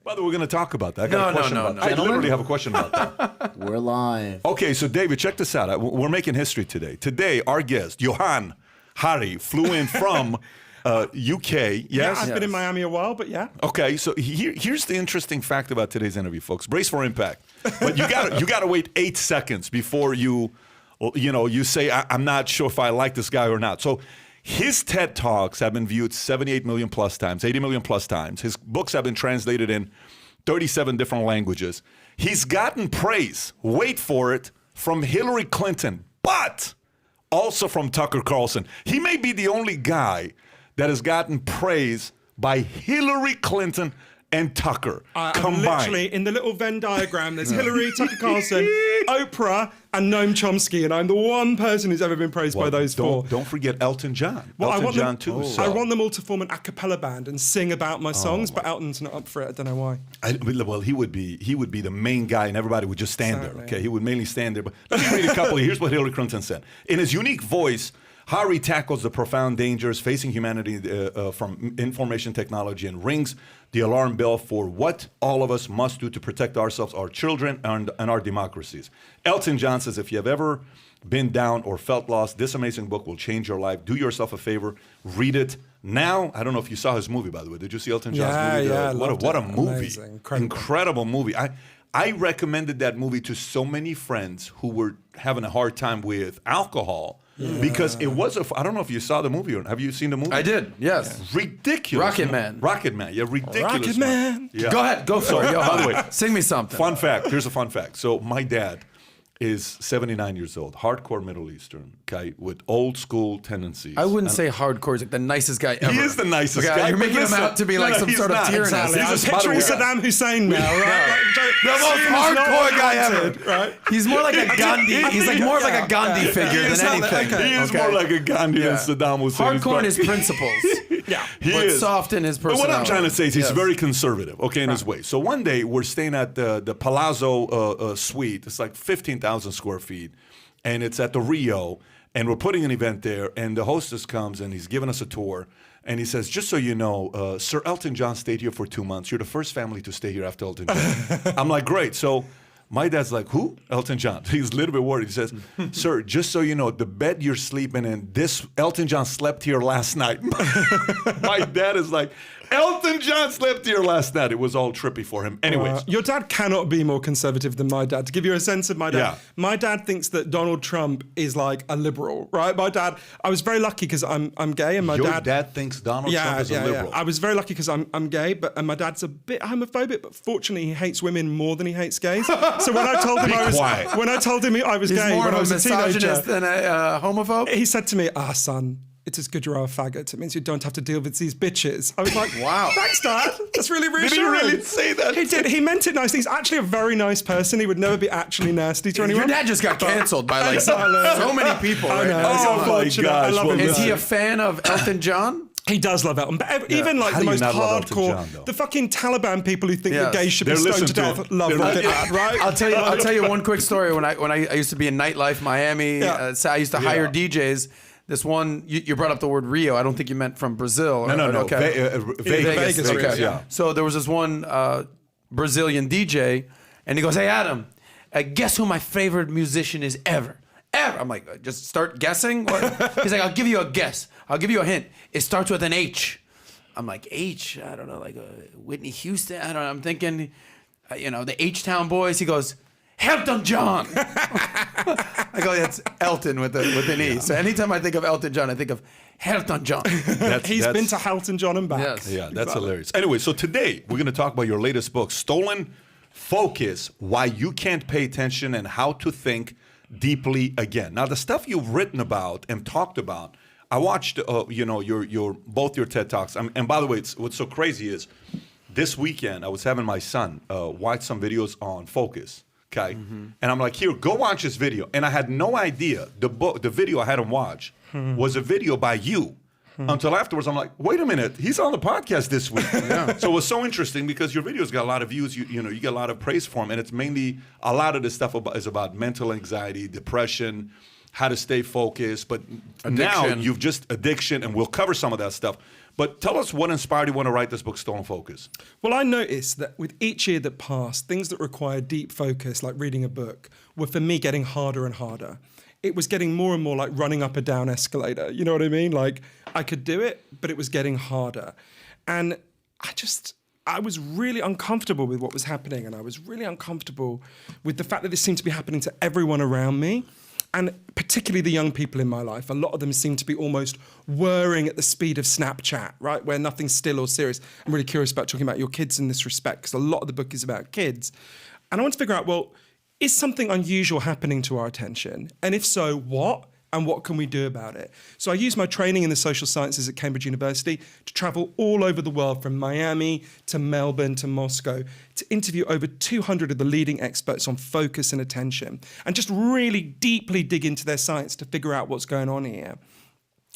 By the way, we're going to talk about that. I got a question about that. I literally have a question about that. We're live. Okay, so David, check this out. We're making history today. Today, our guest, Johann Hari, flew in from UK. Yes? Yeah, I've been in Miami a while, but yeah. Okay, so here's the interesting fact about today's interview, folks. Brace for impact. But you got to wait 8 seconds before you say, I'm not sure if I like this guy or not. So his TED Talks have been viewed 78 million plus times, 80 million plus times. His books have been translated in 37 different languages. He's gotten praise, wait for it, from Hillary Clinton, but also from Tucker Carlson. He may be the only guy that has gotten praise by Hillary Clinton and Tucker combined. Literally, in the little Venn diagram, there's Hillary, Tucker Carlson, Oprah, and Noam Chomsky, and I'm the one person who's ever been praised by those four. Don't forget Elton John. Well, Elton John too. So. I want them all to form an a cappella band and sing about my songs, but Elton's not up for it. I don't know why. Well, he would be the main guy, and everybody would just stand there. Okay, he would mainly stand there. But let me read a couple. Here's what Hillary Clinton said. In his unique voice, Hari tackles the profound dangers facing humanity from information technology and rings the alarm bell for what all of us must do to protect ourselves, our children, and our democracies. Elton John says, if you have ever been down or felt lost, this amazing book will change your life. Do yourself a favor, read it now. I don't know if you saw his movie, by the way. Did you see Elton John's movie? Yeah, what a movie. Amazing. Incredible movie. I recommended that movie to so many friends who were having a hard time with alcohol. Yeah. Because it was I don't know if you saw the movie or have you seen the movie? I did, yes. Yeah. Ridiculous. Rocket Man, yeah, ridiculous. Rocket Man. Yeah. Go ahead, go for it. Yo, by the way, sing me something. Fun fact, here's a fun fact. So my dad is 79 years old, hardcore Middle Eastern, okay, with old school tendencies. I wouldn't say hardcore. He's like the nicest guy ever. He is the nicest guy. You're making him out to be like some sort of tyrannus. Exactly. I'm picturing Saddam Hussein now, right? The most hardcore guy ever. Right? He's more like a Gandhi. He's like more of like a Gandhi figure than anything. He is more like a Gandhi than Saddam Hussein. Hardcore in his principles. Yeah. But soft in his personality. But what I'm trying to say is he's very conservative, okay, in his way. So one day we're staying at the Palazzo Suite. It's like 15,000 square feet. And it's at the Rio. And we're putting an event there. And the hostess comes and he's giving us a tour. And he says, just so you know, Sir Elton John stayed here for 2 months. You're the first family to stay here after Elton John. I'm like, great. So my dad's like, who? Elton John. He's a little bit worried. He says, sir, just so you know, the bed you're sleeping in, this Elton John slept here last night. My dad is like, Elton John slept here last night. It was all trippy for him. Anyways. Your dad cannot be more conservative than my dad. To give you a sense of my dad, my dad thinks that Donald Trump is like a liberal, right? My dad, I was very lucky because I'm gay, and my Your dad thinks Donald Trump is a liberal. I was very lucky because I'm gay, and my dad's a bit homophobic, but fortunately he hates women more than he hates gays. So when I told him I was gay when I was a teenager, misogynist than a homophobe. He said to me, son, it's as good you're a faggot. It means you don't have to deal with these bitches. I was like, wow. Thanks, Dad. That's really reassuring. Did he really say that? He did. He meant it nicely. He's actually a very nice person. He would never be actually nasty to anyone. Your dad just got canceled by like so many people right now. Oh my gosh. I love him. Is he a fan of Elton John? He does love Elton, but even like the most hardcore, the fucking Taliban people who think that gays should be stoned to death, love Elton John, right? I'll tell you one quick story. When I used to be in nightlife, Miami, so I used to hire DJs. This one, you brought up the word Rio. I don't think you meant from Brazil. No. Okay. Vegas. Okay. Yeah. So there was this one Brazilian DJ, and he goes, "Hey, Adam, guess who my favorite musician is ever? I'm like, just start guessing? He's like, I'll give you a guess. I'll give you a hint. It starts with an H. I'm like, H? I don't know, like Whitney Houston? I don't know. I'm thinking, the H-Town Boys. He goes, Elton John. I go, that's Elton with an E. So anytime I think of Elton John, I think of Elton John. He's been to Elton John and back. Yes. Yeah, that's hilarious. Anyway, so today we're going to talk about your latest book, Stolen Focus, Why You Can't Pay Attention and How to Think Deeply Again. Now, the stuff you've written about and talked about, I watched, both your TED Talks. And by the way, what's so crazy is this weekend I was having my son watch some videos on focus. Okay, and I'm like, here, go watch this video. And I had no idea the video I had him watch was a video by you. Until afterwards, I'm like, wait a minute, he's on the podcast this week. So it was so interesting because your videos got a lot of views. You get a lot of praise for them, and it's mainly a lot of this stuff is about mental anxiety, depression, how to stay focused. But now you've just addiction, and we'll cover some of that stuff. But tell us what inspired you want to write this book, Stolen Focus. Well, I noticed that with each year that passed, things that required deep focus, like reading a book, were for me getting harder and harder. It was getting more and more like running up a down escalator. You know what I mean? Like I could do it, but it was getting harder. And I was really uncomfortable with what was happening. And I was really uncomfortable with the fact that this seemed to be happening to everyone around me. And particularly the young people in my life. A lot of them seem to be almost whirring at the speed of Snapchat, right? Where nothing's still or serious. I'm really curious about talking about your kids in this respect, because a lot of the book is about kids. And I want to figure out, well, is something unusual happening to our attention? And if so, what? And what can we do about it? So I used my training in the social sciences at Cambridge University to travel all over the world, from Miami to Melbourne to Moscow, to interview over 200 of the leading experts on focus and attention, and just really deeply dig into their science to figure out what's going on here.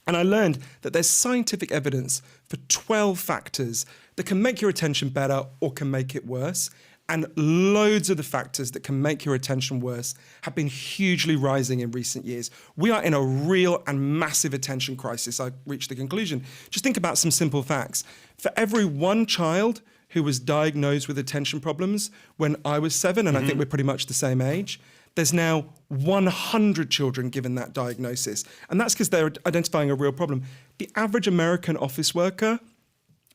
And I learned that there's scientific evidence for 12 factors that can make your attention better or can make it worse. And loads of the factors that can make your attention worse have been hugely rising in recent years. We are in a real and massive attention crisis, I reached the conclusion. Just think about some simple facts. For every one child who was diagnosed with attention problems when I was 7, and I think we're pretty much the same age, there's now 100 children given that diagnosis. And that's because they're identifying a real problem. The average American office worker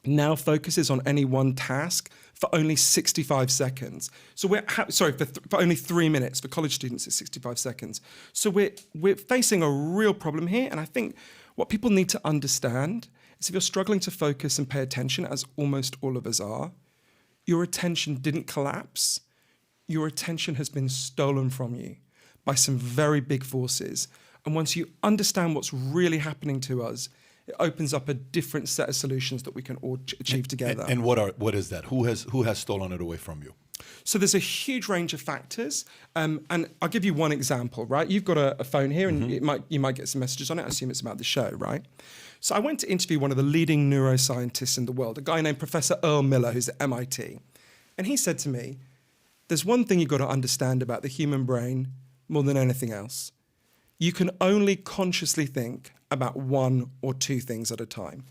now focuses on any one task for only 65 seconds. So for only 3 minutes. For college students, it's 65 seconds. So we're facing a real problem here. And I think what people need to understand is, if you're struggling to focus and pay attention, as almost all of us are, your attention didn't collapse. Your attention has been stolen from you by some very big forces. And once you understand what's really happening to us, it opens up a different set of solutions that we can all achieve together. And what is that? Who has stolen it away from you? So there's a huge range of factors, and I'll give you one example. Right, you've got a phone here, and you might get some messages on it. I assume it's about the show, right? So I went to interview one of the leading neuroscientists in the world, a guy named Professor Earl Miller, who's at MIT, and he said to me, "There's one thing you've got to understand about the human brain more than anything else. You can only consciously think about one or two things at a time.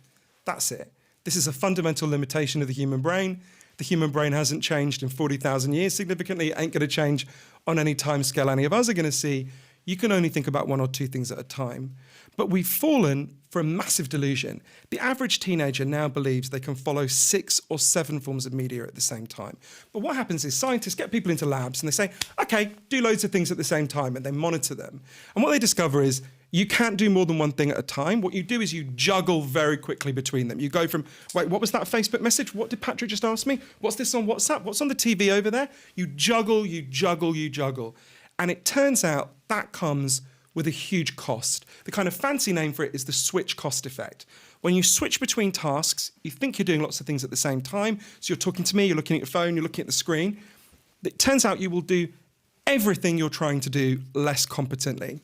That's it. This is a fundamental limitation of the human brain. The human brain hasn't changed in 40,000 years significantly. It ain't going to change on any time scale any of us are going to see. You can only think about one or two things at a time." But we've fallen for a massive delusion. The average teenager now believes they can follow 6 or 7 forms of media at the same time. But what happens is scientists get people into labs and they say, okay, do loads of things at the same time, and they monitor them. And what they discover is you can't do more than one thing at a time. What you do is you juggle very quickly between them. You go from, wait, what was that Facebook message? What did Patrick just ask me? What's this on WhatsApp? What's on the TV over there? You juggle, you juggle, you juggle. And it turns out that comes with a huge cost. The kind of fancy name for it is the switch cost effect. When you switch between tasks, you think you're doing lots of things at the same time. So you're talking to me, you're looking at your phone, you're looking at the screen. It turns out you will do everything you're trying to do less competently.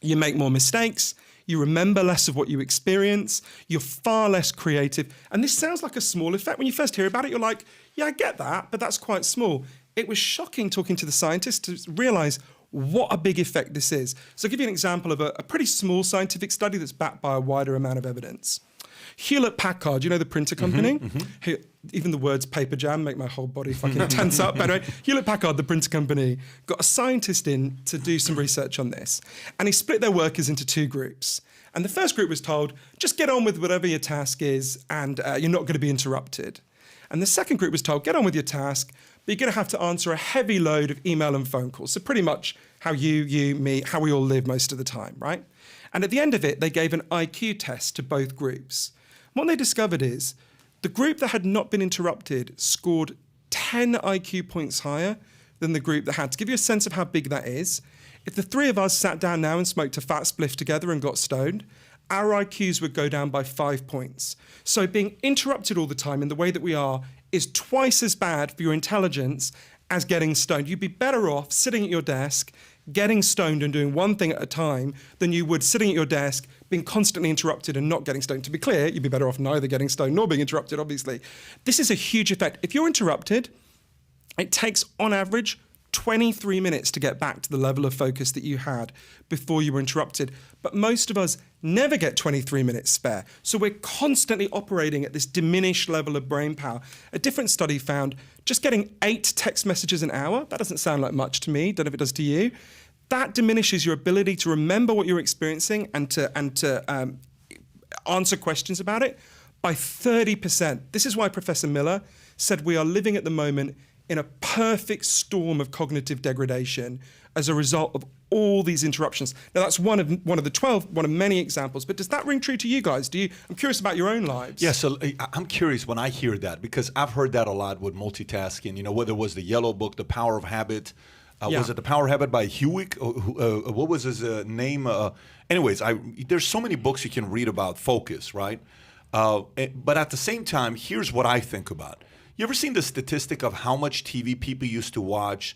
You make more mistakes, you remember less of what you experience, you're far less creative. And this sounds like a small effect. When you first hear about it, you're like, yeah, I get that, but that's quite small. It was shocking talking to the scientists to realize what a big effect this is. So I'll give you an example of a pretty small scientific study that's backed by a wider amount of evidence. Hewlett-Packard, you know the printer company? Who, even the words paper jam make my whole body fucking tense up. But anyway, Hewlett-Packard, the printer company, got a scientist in to do some research on this. And he split their workers into 2 groups. And the first group was told, just get on with whatever your task is and you're not going to be interrupted. And the second group was told, get on with your task, but you're going to have to answer a heavy load of email and phone calls. So pretty much how you, me, how we all live most of the time, right? And at the end of it, they gave an IQ test to both groups. What they discovered is the group that had not been interrupted scored 10 IQ points higher than the group that had. To give you a sense of how big that is, if the 3 of us sat down now and smoked a fat spliff together and got stoned, our IQs would go down by 5 points. So being interrupted all the time in the way that we are is twice as bad for your intelligence as getting stoned. You'd be better off sitting at your desk, getting stoned and doing one thing at a time than you would sitting at your desk, being constantly interrupted and not getting stoned. To be clear, you'd be better off neither getting stoned nor being interrupted, obviously. This is a huge effect. If you're interrupted, it takes, on average, 23 minutes to get back to the level of focus that you had before you were interrupted. But most of us never get 23 minutes spare. So we're constantly operating at this diminished level of brain power. A different study found just getting 8 text messages an hour, that doesn't sound like much to me, don't know if it does to you, that diminishes your ability to remember what you're experiencing and to answer questions about it by 30%. This is why Professor Miller said we are living at the moment in a perfect storm of cognitive degradation as a result of all these interruptions. Now that's one of the 12, one of many examples, but does that ring true to you guys? I'm curious about your own lives. Yeah, so I'm curious when I hear that, because I've heard that a lot with multitasking, whether it was the yellow book, The Power of Habit. Was it The Power of Habit by Hewick? What was his name? Anyways, there's so many books you can read about focus, right? But at the same time, here's what I think about. You ever seen the statistic of how much TV people used to watch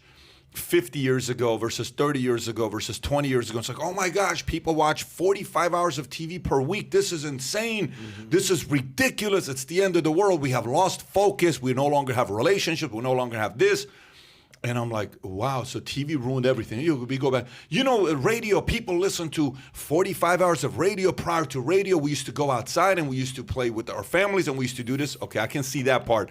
50 years ago versus 30 years ago versus 20 years ago? It's like, oh my gosh, people watch 45 hours of TV per week. This is insane. Mm-hmm. This is ridiculous. It's the end of the world. We have lost focus. We no longer have a relationship. We no longer have this. And I'm like, wow, so TV ruined everything. We go back. Radio, people listen to 45 hours of radio. Prior to radio, we used to go outside and we used to play with our families and we used to do this. Okay, I can see that part.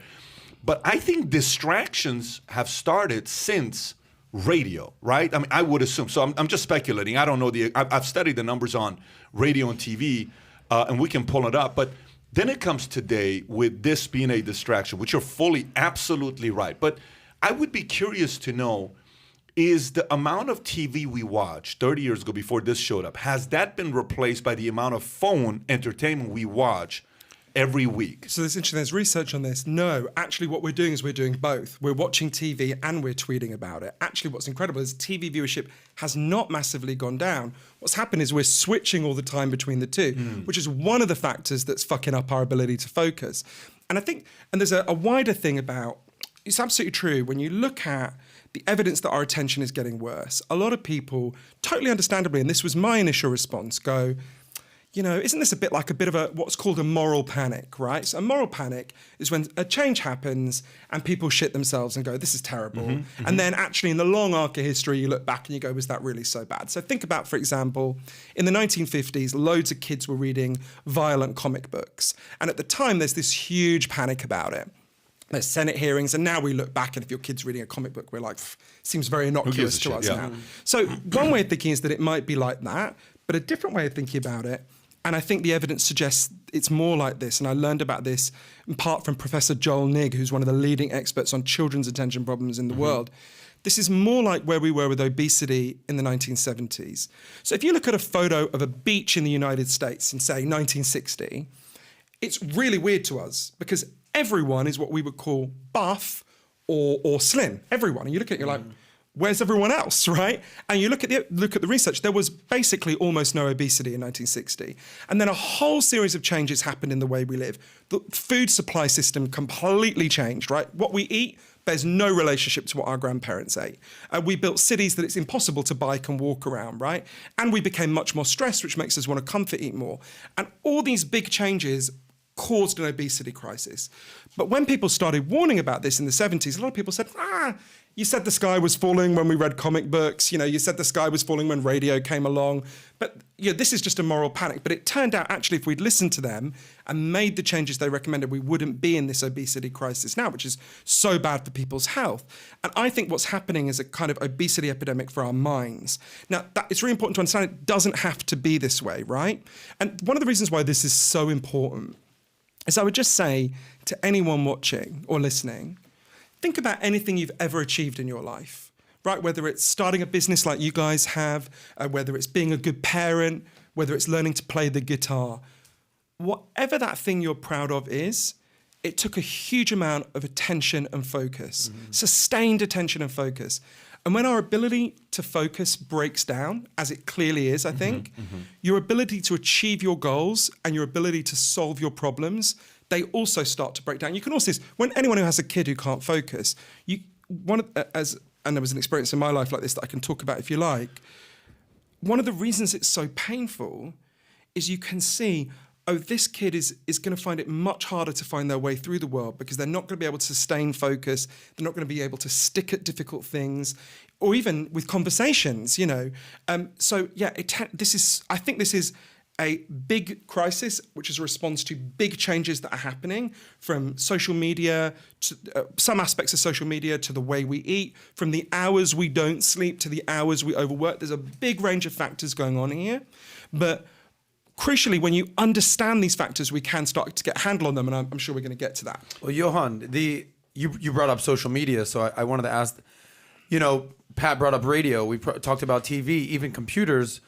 But I think distractions have started since radio, right? I mean, I would assume. So I'm just speculating. I don't know. I've studied the numbers on radio and TV, and we can pull it up. But then it comes today with this being a distraction, which you're fully, absolutely right. But I would be curious to know, is the amount of TV we watched 30 years ago before this showed up, has that been replaced by the amount of phone entertainment we watch every week? So there's research on this. No, actually what we're doing is we're doing both. We're watching TV and we're tweeting about it. Actually, what's incredible is TV viewership has not massively gone down. What's happened is we're switching all the time between the two, which is one of the factors that's fucking up our ability to focus. And I think, and there's a wider thing about, it's absolutely true, when you look at the evidence that our attention is getting worse, a lot of people, totally understandably, and this was my initial response, go, isn't this a bit of what's called a moral panic, right? So a moral panic is when a change happens and people shit themselves and go, this is terrible. Mm-hmm, mm-hmm. And then actually in the long arc of history, you look back and you go, was that really so bad? So think about, for example, in the 1950s, loads of kids were reading violent comic books. And at the time, there's this huge panic about it. There's Senate hearings, and now we look back and if your kid's reading a comic book, we're like, seems very innocuous to us now. So one way of thinking is that it might be like that, but a different way of thinking about it, and I think the evidence suggests it's more like this, and I learned about this in part from Professor Joel Nigg, who's one of the leading experts on children's attention problems in the world. This is more like where we were with obesity in the 1970s. So if you look at a photo of a beach in the United States in, say, 1960, it's really weird to us because everyone is what we would call buff or slim. Everyone. And you look at it, you're like, where's everyone else, right? And you look at the research, there was basically almost no obesity in 1960. And then a whole series of changes happened in the way we live. The food supply system completely changed, right? What we eat bears no relationship to what our grandparents ate. We built cities that it's impossible to bike and walk around, right? And we became much more stressed, which makes us want to comfort eat more. And all these big changes caused an obesity crisis. But when people started warning about this in the 70s, a lot of people said, you said the sky was falling when we read comic books, you said the sky was falling when radio came along, but this is just a moral panic. But it turned out actually if we'd listened to them and made the changes they recommended, we wouldn't be in this obesity crisis now, which is so bad for people's health. And I think what's happening is a kind of obesity epidemic for our minds. Now, it's really important to understand it doesn't have to be this way, right? And one of the reasons why this is so important is I would just say to anyone watching or listening, think about anything you've ever achieved in your life, right? Whether it's starting a business like you guys have, whether it's being a good parent, whether it's learning to play the guitar. Whatever that thing you're proud of is, it took a huge amount of attention and focus, sustained attention and focus. And when our ability to focus breaks down, as it clearly is, I think, your ability to achieve your goals and your ability to solve your problems, they also start to break down. You can also see this, when anyone who has a kid who can't focus, and there was an experience in my life like this that I can talk about if you like, one of the reasons it's so painful is you can see oh, this kid is going to find it much harder to find their way through the world because they're not going to be able to sustain focus. They're not going to be able to stick at difficult things, or even with conversations, you know. So yeah, I think this is a big crisis, which is a response to big changes that are happening from social media, to some aspects of social media, to the way we eat, from the hours we don't sleep to the hours we overwork. There's a big range of factors going on here. But crucially, when you understand these factors, we can start to get a handle on them, and I'm sure we're going to get to that. Well, Johann, you brought up social media, so I wanted to ask, you know, Pat brought up radio, we talked about TV, even computers,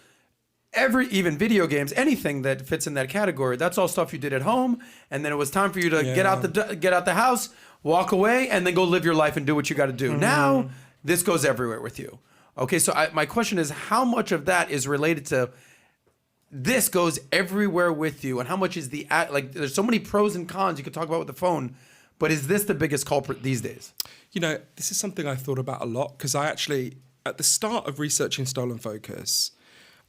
even video games, anything that fits in that category. That's all stuff you did at home, and then it was time for you to get out the house, walk away, and then go live your life and do what you got to do. Now, this goes everywhere with you. Okay, so my question is, how much of that is related to this goes everywhere with you, and how much is there's so many pros and cons you could talk about with the phone, but is this the biggest culprit these days? You know, this is something I thought about a lot, because I actually, at the start of researching Stolen Focus,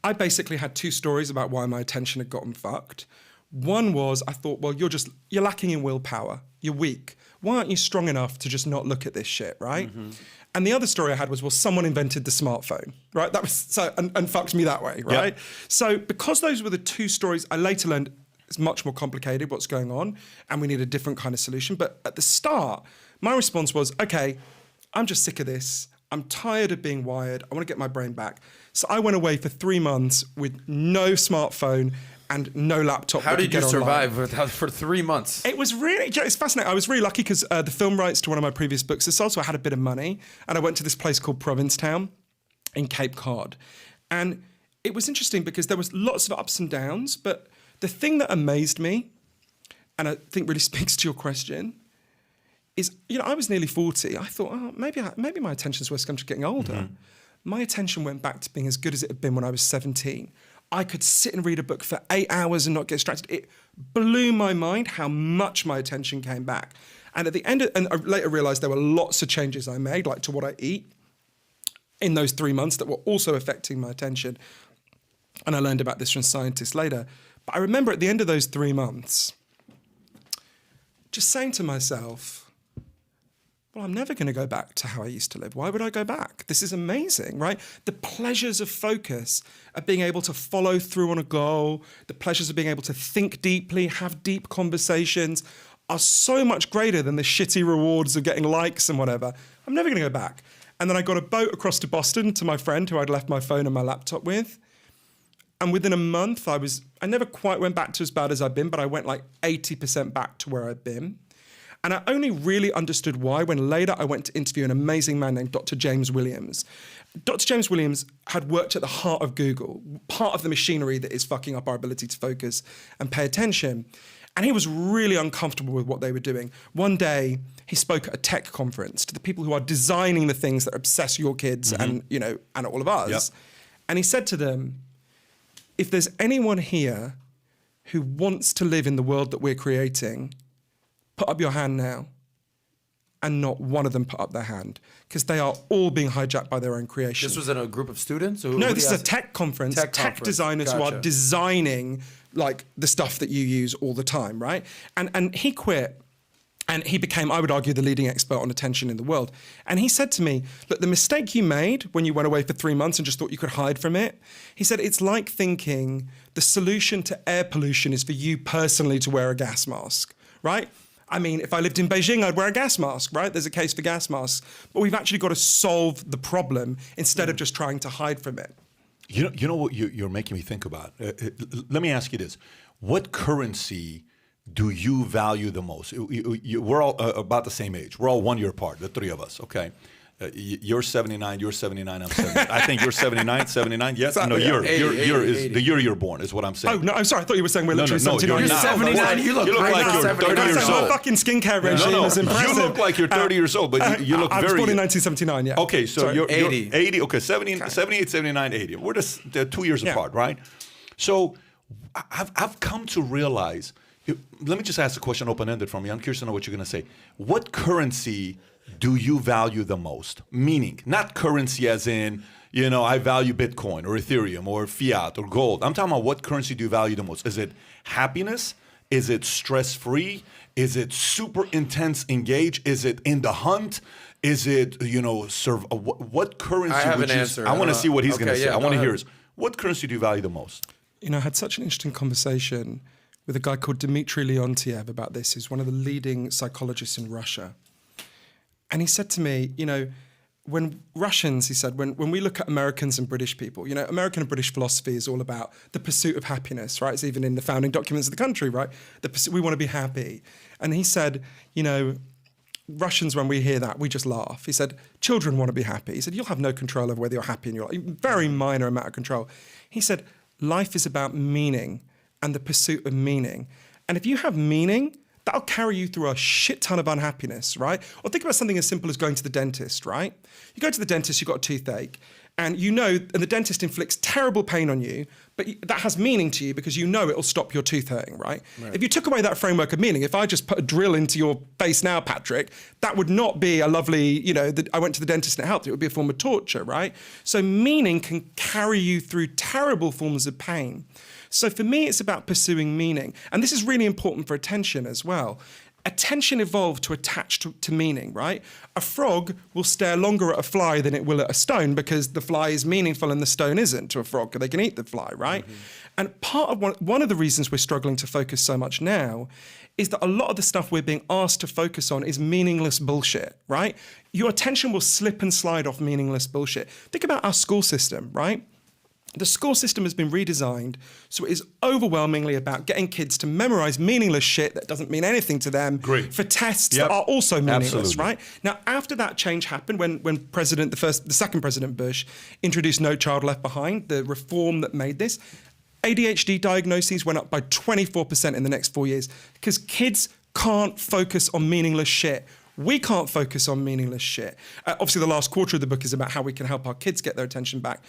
I basically had two stories about why my attention had gotten fucked. One was, I thought, well, you're lacking in willpower. You're weak. Why aren't you strong enough to just not look at this shit, right? Mm-hmm. And the other story I had was, well, someone invented the smartphone, right? That was so, and fucked me that way, right? Yep. So because those were the two stories, I later learned it's much more complicated what's going on, and we need a different kind of solution. But at the start, my response was, okay, I'm just sick of this. I'm tired of being wired. I want to get my brain back. So I went away for 3 months with no smartphone and no laptop. How did you survive for 3 months? It was really, it's fascinating. I was really lucky because the film rights to one of my previous books is sold, so I had a bit of money, and I went to this place called Provincetown in Cape Cod. And it was interesting because there was lots of ups and downs, but the thing that amazed me, and I think really speaks to your question, is, you know, I was nearly 40. I thought, oh, maybe my attention span is getting older. Mm-hmm. My attention went back to being as good as it had been when I was 17. I could sit and read a book for 8 hours and not get distracted. It blew my mind how much my attention came back. And at the end, and I later realized there were lots of changes I made, like to what I eat, in those 3 months that were also affecting my attention. And I learned about this from scientists later. But I remember at the end of those 3 months, just saying to myself, well, I'm never going to go back to how I used to live. Why would I go back? This is amazing, right? The pleasures of focus, of being able to follow through on a goal, the pleasures of being able to think deeply, have deep conversations, are so much greater than the shitty rewards of getting likes and whatever. I'm never going to go back. And then I got a boat across to Boston to my friend who I'd left my phone and my laptop with. And within a month, I never quite went back to as bad as I'd been, but I went like 80% back to where I'd been. And I only really understood why when later I went to interview an amazing man named Dr. James Williams. Dr. James Williams had worked at the heart of Google, part of the machinery that is fucking up our ability to focus and pay attention. And he was really uncomfortable with what they were doing. One day, he spoke at a tech conference to the people who are designing the things that obsess your kids and, you know, and all of us. Yep. And he said to them, if there's anyone here who wants to live in the world that we're creating, put up your hand now. And not one of them put up their hand, because they are all being hijacked by their own creation. This was in a group of students? No, this is a tech conference. Tech designers who are designing like the stuff that you use all the time, right? And he quit, and he became, I would argue, the leading expert on attention in the world. And he said to me, look, the mistake you made when you went away for 3 months and just thought you could hide from it, he said, it's like thinking the solution to air pollution is for you personally to wear a gas mask, right? I mean, if I lived in Beijing, I'd wear a gas mask, right? There's a case for gas masks. But we've actually got to solve the problem instead of just trying to hide from it. You know what you're making me think about? Let me ask you this. What currency do you value the most? We're all about the same age. We're all 1 year apart, the three of us, okay? You're 79, you're 79, I'm 79. I think you're 79, yes? Exactly, no, yeah. The year you're born is what I'm saying. Oh, no, I'm sorry. I thought you were saying we're literally 79. You're 79. You look like you're 30 years old. My fucking skincare regime is impressive. You look like you're 30 years old, but you look very... I was born in 1979, yeah. Okay, so you're 80. 80, okay, 78, 79, 80. We're just 2 years apart, right? So I've come to realize... Let me just ask a question open-ended from you. I'm curious to know what you're going to say. What currency do you value the most? Meaning, not currency as in, you know, I value Bitcoin or Ethereum or fiat or gold. I'm talking about what currency do you value the most? Is it happiness? Is it stress-free? Is it super intense engage? Is it in the hunt? Is it, you know, what currency I have would an you... answer. I want to see what he's Okay, going to say. yeah, I want to go hear ahead. his. What currency do you value the most? You know, I had such an interesting conversation with a guy called Dmitry Leontiev about this, who's one of the leading psychologists in Russia. And he said to me, you know, when Russians, he said, when we look at Americans and British people, you know, American and British philosophy is all about the pursuit of happiness, right? It's even in the founding documents of the country, right? We want to be happy. And he said, you know, Russians, when we hear that, we just laugh. He said, children want to be happy. He said, you'll have no control over whether you're happy in your life. Very minor amount of control. He said, life is about meaning and the pursuit of meaning. And if you have meaning, that'll carry you through a shit ton of unhappiness, right? Or think about something as simple as going to the dentist, right? You go to the dentist, you've got a toothache, and you know, and the dentist inflicts terrible pain on you, but that has meaning to you because you know it'll stop your tooth hurting, right? If you took away that framework of meaning, if I just put a drill into your face now, Patrick, that would not be a lovely, you know, I went to the dentist and it helped. It would be a form of torture, right? So meaning can carry you through terrible forms of pain. So for me, it's about pursuing meaning. And this is really important for attention as well. Attention evolved to attach to meaning, right? A frog will stare longer at a fly than it will at a stone because the fly is meaningful and the stone isn't to a frog because they can eat the fly, right? Mm-hmm. And part of one of the reasons we're struggling to focus so much now is that a lot of the stuff we're being asked to focus on is meaningless bullshit, right? Your attention will slip and slide off meaningless bullshit. Think about our school system, right? The school system has been redesigned, so it is overwhelmingly about getting kids to memorize meaningless shit that doesn't mean anything to them for tests that are also meaningless, Absolutely. right? Now, after that change happened, when the second President Bush introduced No Child Left Behind, the reform that made this, ADHD diagnoses went up by 24% in the next 4 years because kids can't focus on meaningless shit. We can't focus on meaningless shit. Obviously, the last quarter of the book is about how we can help our kids get their attention back,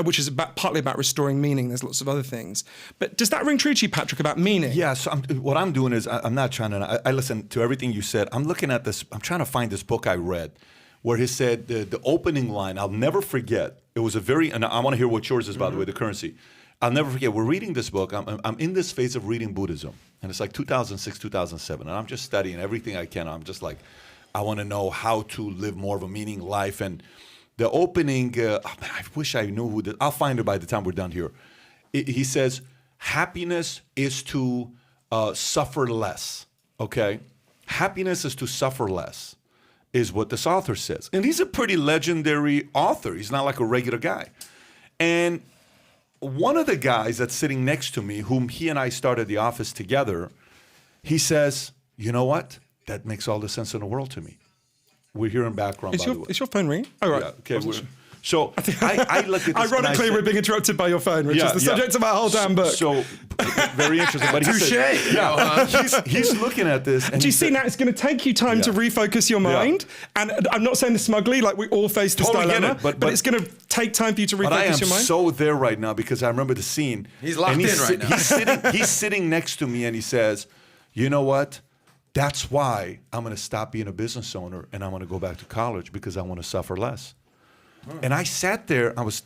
which is partly about restoring meaning. There's lots of other things. But does that ring true to you, Patrick, about meaning? Yeah, so what I'm doing is I'm not trying to, I listen to everything you said. I'm looking at this, I'm trying to find this book I read where he said the opening line, I'll never forget. It was and I want to hear what yours is, by the way, the currency. I'll never forget, we're reading this book. I'm in this phase of reading Buddhism. And it's like 2006, 2007. And I'm just studying everything I can. I'm just like, I want to know how to live more of a meaning life. And the opening, I wish I knew who I'll find it by the time we're done here. He says, happiness is to suffer less, okay? Happiness is to suffer less, is what this author says. And he's a pretty legendary author. He's not like a regular guy. And one of the guys that's sitting next to me, whom he and I started the office together, he says, you know what? That makes all the sense in the world to me. We're here in background, by the way. Is your phone ringing? Oh, right. Yeah, okay. So I look at this. Ironically, we're being interrupted by your phone, which is the subject of our whole damn book. So very interesting. But he said, he's looking at this. And do you see now? It's going to take you time to refocus your mind. And I'm not saying this smugly, like we all face this dilemma, but it's going to take time for you to refocus your mind. But I am so there right now because I remember the scene. He's locked in right now. He's sitting next to me and he says, you know what? That's why I'm going to stop being a business owner and I'm going to go back to college because I want to suffer less. And I sat there, I was,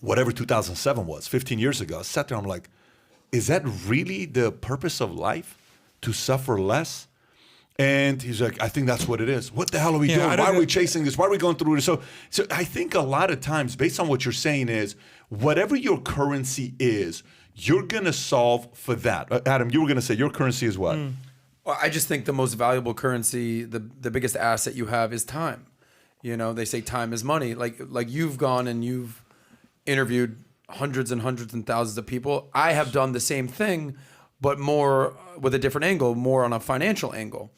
whatever 2007 was, 15 years ago, I sat there, I'm like, is that really the purpose of life? To suffer less? And he's like, I think that's what it is. What the hell are we doing? Why are we chasing this? Why are we going through this? So I think a lot of times, based on what you're saying is, whatever your currency is, you're going to solve for that. Adam, you were going to say your currency is what? Well, I just think the most valuable currency, the biggest asset you have is time. You know, they say time is money. Like you've gone and you've interviewed hundreds and hundreds and thousands of people. I have done the same thing, but more with a different angle, more on a financial angle.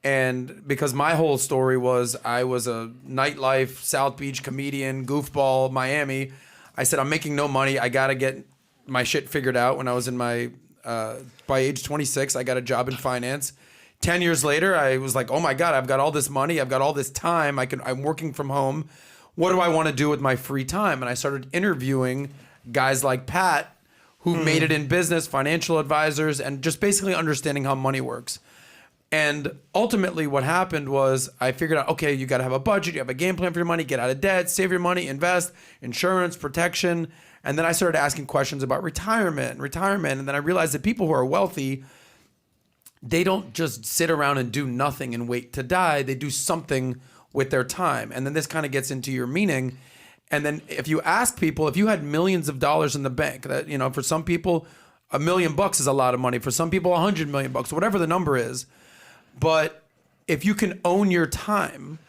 And because my whole story was I was a nightlife, South Beach comedian, goofball, Miami. I said, I'm making no money. I got to get my shit figured out when I was in my... by age 26, I got a job in finance. 10 years later, I was like, oh my God, I've got all this money. I've got all this time. I'm working from home. What do I want to do with my free time? And I started interviewing guys like Pat who made it in business, financial advisors, and just basically understanding how money works. And ultimately what happened was I figured out, okay, you got to have a budget, you have a game plan for your money, get out of debt, save your money, invest, insurance, protection. And then I started asking questions about retirement. And then I realized that people who are wealthy, they don't just sit around and do nothing and wait to die. They do something with their time. And then this kind of gets into your meaning. And then if you ask people, if you had millions of dollars in the bank, that, you know, for some people, $1 million is a lot of money. For some people, $100 million, whatever the number is. But if you can own your time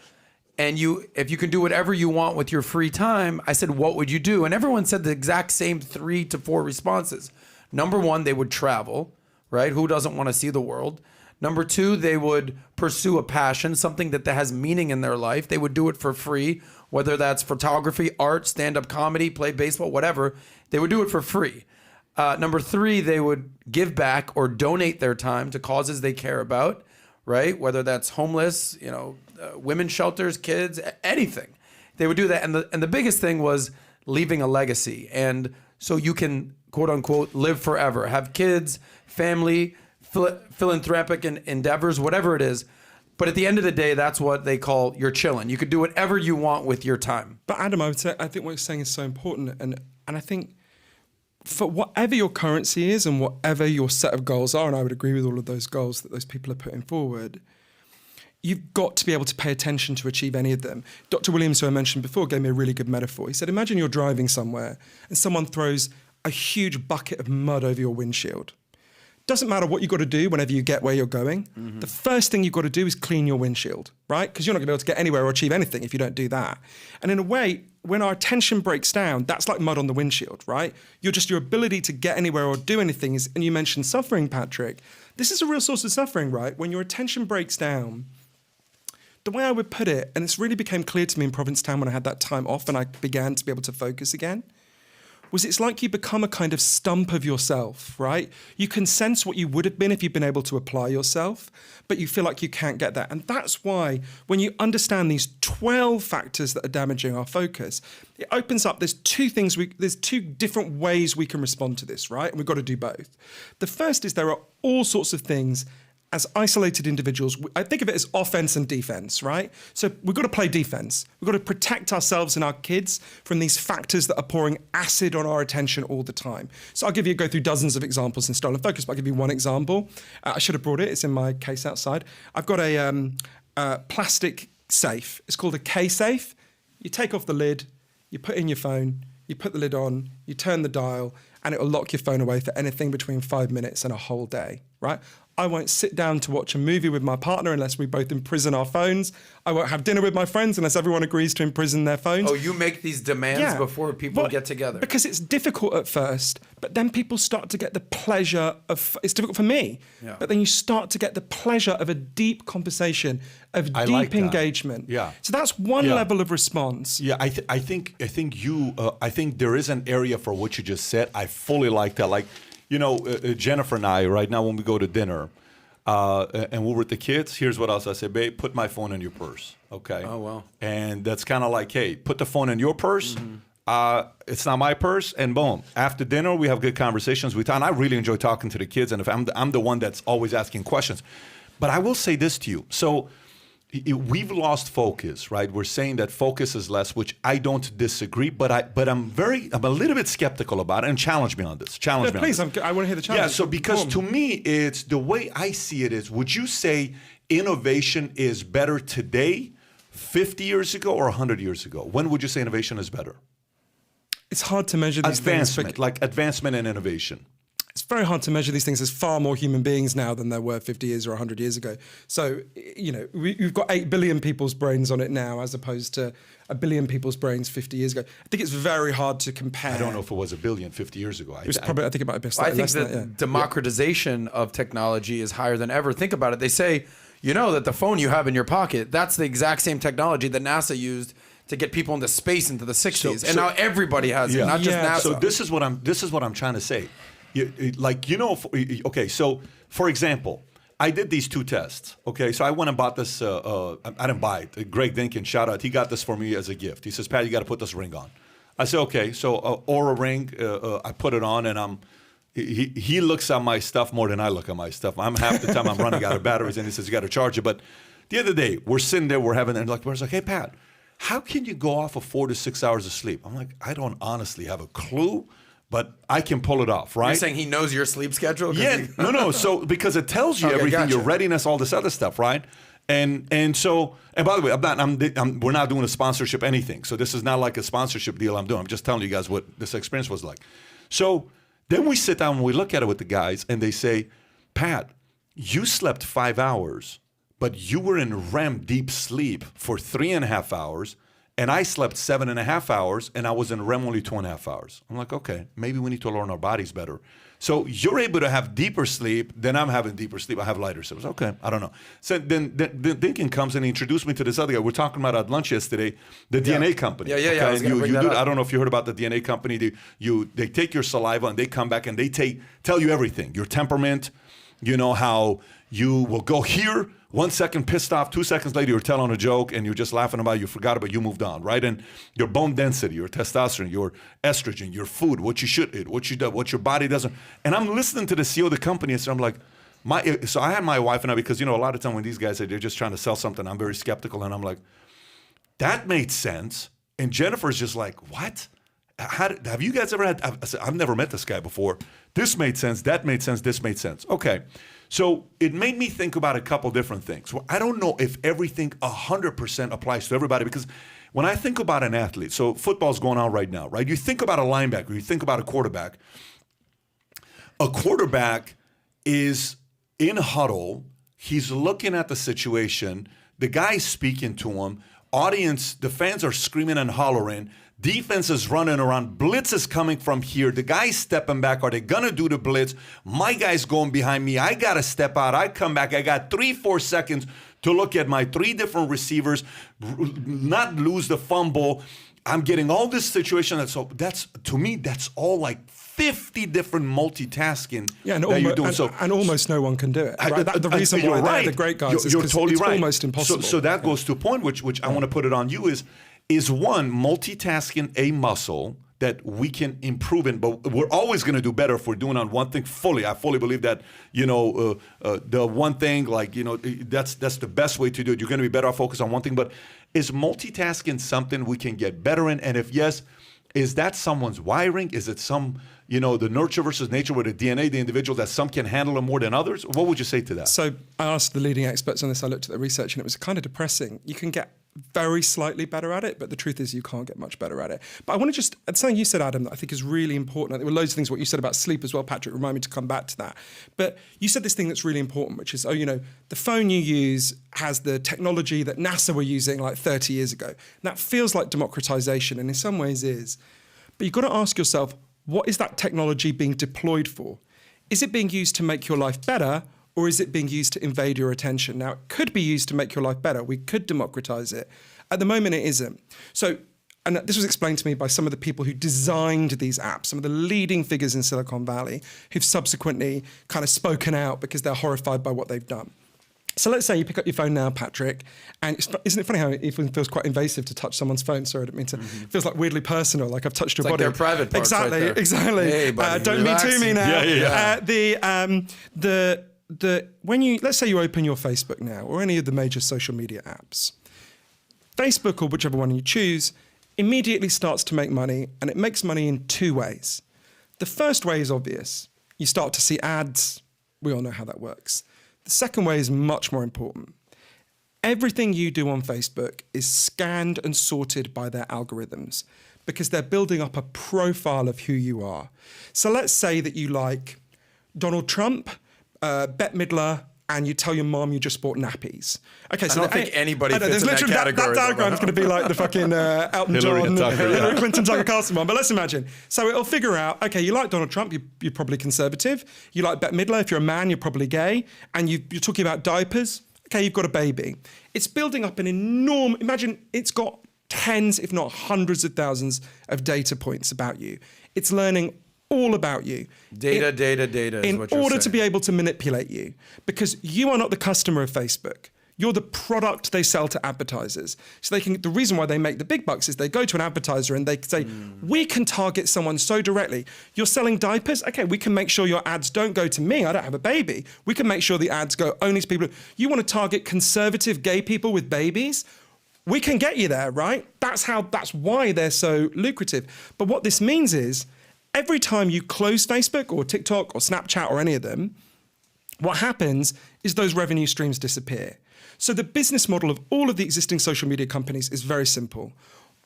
and if you can do whatever you want with your free time, I said, what would you do? And everyone said the exact same 3 to 4 responses. Number 1, they would travel, right? Who doesn't want to see the world? Number 2, they would pursue a passion, something that has meaning in their life. They would do it for free, whether that's photography, art, stand-up comedy, play baseball, whatever. They would do it for free. Number 3, they would give back or donate their time to causes they care about, right? Whether that's homeless, you know, women's shelters, kids, anything. They would do that. And the biggest thing was leaving a legacy. And so you can, quote unquote, live forever, have kids, family, philanthropic endeavors, whatever it is. But at the end of the day, that's what they call you're chilling. You could do whatever you want with your time. But Adam, I think what you're saying is so important. And I think for whatever your currency is and whatever your set of goals are, and I would agree with all of those goals that those people are putting forward, you've got to be able to pay attention to achieve any of them. Dr. Williams, who I mentioned before, gave me a really good metaphor. He said, imagine you're driving somewhere and someone throws a huge bucket of mud over your windshield. Doesn't matter what you've got to do whenever you get where you're going. Mm-hmm. The first thing you've got to do is clean your windshield, right? Because you're not going to be able to get anywhere or achieve anything if you don't do that. And in a way, when our attention breaks down, that's like mud on the windshield, right? Your ability to get anywhere or do anything is, and you mentioned suffering, Patrick. This is a real source of suffering, right? When your attention breaks down, the way I would put it, and it's really became clear to me in Provincetown when I had that time off and I began to be able to focus again, was it's like you become a kind of stump of yourself, right? You can sense what you would have been if you'd been able to apply yourself, but you feel like you can't get that. And that's why when you understand these 12 factors that are damaging our focus, it opens up, there's two different ways we can respond to this, right? And we've got to do both. The first is there are all sorts of things as isolated individuals. I think of it as offense and defense, right? So we've got to play defense. We've got to protect ourselves and our kids from these factors that are pouring acid on our attention all the time. So I'll go through dozens of examples in stolen focus, but I'll give you one example. I should have brought it. It's in my case outside. I've got a plastic safe. It's called a K-safe. You take off the lid, you put in your phone, you put the lid on, you turn the dial, and it will lock your phone away for anything between 5 minutes and a whole day, right? I won't sit down to watch a movie with my partner unless we both imprison our phones. I won't have dinner with my friends unless everyone agrees to imprison their phones. Oh, you make these demands before people get together. Because it's difficult at first, but then people start to get the pleasure of, it's difficult for me, but then you start to get the pleasure of a deep conversation, of deep engagement. Yeah. So that's one level of response. Yeah, I think there is an area for what you just said. I fully like that. Like, you know, Jennifer and I, right now when we go to dinner, and we're with the kids, here's what else I say, babe, put my phone in your purse, okay? Oh, wow. And that's kind of like, hey, put the phone in your purse. Mm-hmm. It's not my purse, and boom. After dinner, we have good conversations. And I really enjoy talking to the kids, and if I'm the one that's always asking questions. But I will say this to you. So we've lost focus, right? We're saying that focus is less, which I don't disagree, but I'm a little bit skeptical about it. And challenge me on this. I want to hear the challenge. Yeah, so because to me, it's the way I see it is, would you say innovation is better today, 50 years ago, or 100 years ago? When would you say innovation is better? It's hard to measure these things. Like advancement and innovation. It's very hard to measure these things. There's far more human beings now than there were 50 years or 100 years ago. So, you know, we've got 8 billion people's brains on it now as opposed to 1 billion people's brains 50 years ago. I think it's very hard to compare. I don't know if it was 1 billion 50 years ago. I think it might be slightly less than that, democratization of technology is higher than ever. Think about it. They say, you know, that the phone you have in your pocket, that's the exact same technology that NASA used to get people into space into the 60s. And now everybody has it, not just NASA. So this is what I'm trying to say. So for example, I did these 2 tests. Okay, so I went and bought this. I didn't buy it. Greg Dinkin, shout out. He got this for me as a gift. He says, Pat, you got to put this ring on. I said, okay. So Aura ring. I put it on, and he looks at my stuff more than I look at my stuff. I'm half the time I'm running out of batteries, and he says you got to charge it. But the other day we're sitting there, we're having, and we're like, hey Pat, how can you go off of 4 to 6 hours of sleep? I'm like, I don't honestly have a clue, but I can pull it off, right? You're saying he knows your sleep schedule? Yeah, no. So because it tells you everything, gotcha. your readiness, all this other stuff, right? And by the way, we're not doing a sponsorship anything. So this is not like a sponsorship deal I'm doing. I'm just telling you guys what this experience was like. So then we sit down and we look at it with the guys, and they say, Pat, you slept 5 hours, but you were in REM deep sleep for 3.5 hours. And I slept 7.5 hours, and I was in REM only 2.5 hours. I'm like, okay, maybe we need to learn our bodies better. So you're able to have deeper sleep than I'm having deeper sleep. I have lighter sleep. Okay, I don't know. So then thinking comes and he introduced me to this other guy. We're talking about at lunch yesterday, the DNA company. Yeah. Okay? I was gonna bring that up. I don't know if you heard about the DNA company. They take your saliva and they come back and they tell you everything. Your temperament, how you will go here, 1 second pissed off, 2 seconds later you're telling a joke and you're just laughing about it, you forgot about it, you moved on, right? And your bone density, your testosterone, your estrogen, your food, what you should eat, what you do, what your body doesn't. And I'm listening to the CEO of the company, and so I'm like, so I had my wife and I, because a lot of time when these guys they're just trying to sell something, I'm very skeptical, and I'm like, that made sense. And Jennifer's just like, what? Have you guys ever had? I've never met this guy before. This made sense. That made sense. This made sense. Okay. So it made me think about a couple different things. Well, I don't know if everything 100% applies to everybody, because when I think about an athlete, so football's going on right now, right? You think about a linebacker, you think about a quarterback. A quarterback is in huddle. He's looking at the situation. The guy's speaking to him. Audience, the fans are screaming and hollering. Defense is running around. Blitz is coming from here. The guy's stepping back. Are they going to do the blitz? My guy's going behind me. I got to step out. I come back. I got 3-4 seconds to look at my 3 different receivers, not lose the fumble. I'm getting all this situation. That's to me, that's all like 50 different multitasking that you're doing. And almost no one can do it. Right? The reason why they're the great guys is because it's almost impossible. So that goes to a point which I want to put it on you is one, multitasking a muscle that we can improve in, but we're always going to do better if we're doing on one thing fully. I fully believe that, the one thing, that's the best way to do it. You're going to be better off focused on one thing, but is multitasking something we can get better in? And if yes, is that someone's wiring? Is it the nurture versus nature with the DNA, the individual, that some can handle it more than others? What would you say to that? So I asked the leading experts on this. I looked at the research, and it was kind of depressing. You can get very slightly better at it, but the truth is you can't get much better at it. But I want to something you said, Adam, that I think is really important. There were loads of things, what you said about sleep as well, Patrick, remind me to come back to that. But you said this thing that's really important, which is, the phone you use has the technology that NASA were using like 30 years ago. And that feels like democratization, and in some ways is. But you've got to ask yourself, what is that technology being deployed for? Is it being used to make your life better, or is it being used to invade your attention? Now, it could be used to make your life better. We could democratize it. At the moment, it isn't. So, and this was explained to me by some of the people who designed these apps, some of the leading figures in Silicon Valley, who've subsequently kind of spoken out because they're horrified by what they've done. So let's say you pick up your phone now, Patrick, and isn't it funny how it feels quite invasive to touch someone's phone? Sorry, I didn't mean to. It feels like weirdly personal, like I've touched your body. Like their private parts. Exactly, right there. exactly. Hey, buddy, don't mean to me now. Yeah. When let's say you open your Facebook now, or any of the major social media apps, Facebook or whichever one you choose immediately starts to make money, and it makes money in 2 ways. The first way is obvious. You start to see ads. We all know how that works. The second way is much more important. Everything you do on Facebook is scanned and sorted by their algorithms because they're building up a profile of who you are. So let's say that you like Donald Trump, Bette Midler, and you tell your mom you just bought nappies. Okay, so I don't think anybody fits in that category. That diagram's going to be like the fucking Elton John, Hillary Clinton, Tucker Carlson one. But let's imagine. So it'll figure out, okay, you like Donald Trump, you're probably conservative. You like Bette Midler, if you're a man, you're probably gay. And you're talking about diapers. Okay, you've got a baby. It's building up an enormous, imagine it's got tens, if not hundreds of thousands of data points about you. It's learning all about you. Data is what you're saying. In order to be able to manipulate you. Because you are not the customer of Facebook. You're the product they sell to advertisers. So the reason why they make the big bucks is they go to an advertiser and they say, we can target someone so directly. You're selling diapers? Okay, we can make sure your ads don't go to me. I don't have a baby. We can make sure the ads go only to people. You want to target conservative gay people with babies? We can get you there, right? That's why they're so lucrative. But what this means is every time you close Facebook or TikTok or Snapchat or any of them, what happens is those revenue streams disappear. So the business model of all of the existing social media companies is very simple.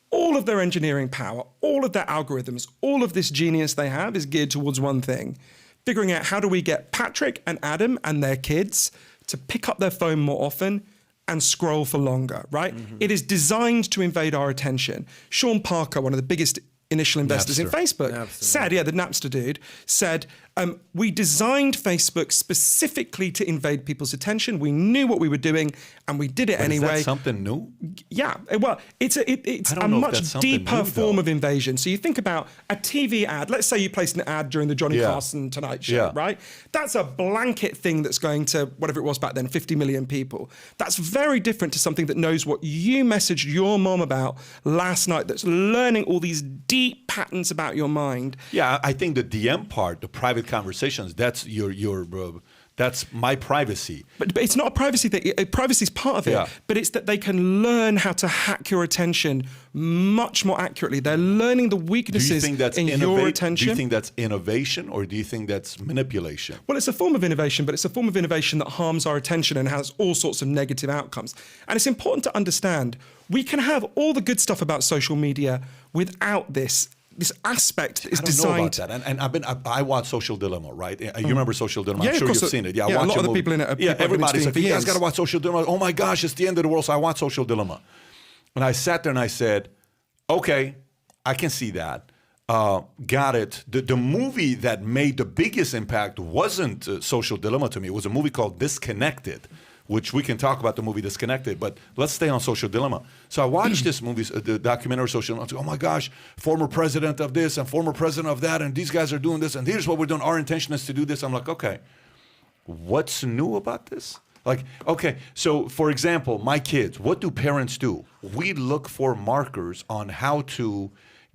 All of their engineering power, all of their algorithms, all of this genius they have is geared towards one thing: figuring out how do we get Patrick and Adam and their kids to pick up their phone more often and scroll for longer, right? It is designed to invade our attention. Sean Parker, one of the biggest initial investors in Facebook, said, the Napster dude, said, we designed Facebook specifically to invade people's attention. We knew what we were doing and we did it anyway. Is that something new? Yeah, well, it's a much deeper form of invasion. So you think about a TV ad. Let's say you placed an ad during the Johnny Carson Tonight Show, right? That's a blanket thing that's going to, whatever it was back then, 50 million people. That's very different to something that knows what you messaged your mom about last night, that's learning all these deep patterns about your mind. Yeah, I think the DM part, the private conversations, that's that's my privacy. But it's not a privacy thing. Privacy is part of it, but it's that they can learn how to hack your attention much more accurately. They're learning the weaknesses in your attention. Do you think that's innovation or do you think that's manipulation? Well, it's a form of innovation, but it's a form of innovation that harms our attention and has all sorts of negative outcomes. And it's important to understand we can have all the good stuff about social media without this aspect is designed. I don't know about that. And I watch Social Dilemma, right? You remember Social Dilemma? I'm sure you've seen it. Yeah, I watch a lot of the people in it. Everybody said, you guys got to watch Social Dilemma. Oh my gosh, it's the end of the world. So I watch Social Dilemma. And I sat there and I said, okay, I can see that. Got it. The movie that made the biggest impact wasn't Social Dilemma to me. It was a movie called Disconnected, which we can talk about the movie Disconnected, but let's stay on Social Dilemma. So I watched this movie, the documentary Social Dilemma. Oh my gosh, former president of this and former president of that, and these guys are doing this, and here's what we're doing. Our intention is to do this. I'm like, okay, what's new about this? Like, okay, so for example, my kids, what do parents do? We look for markers on how to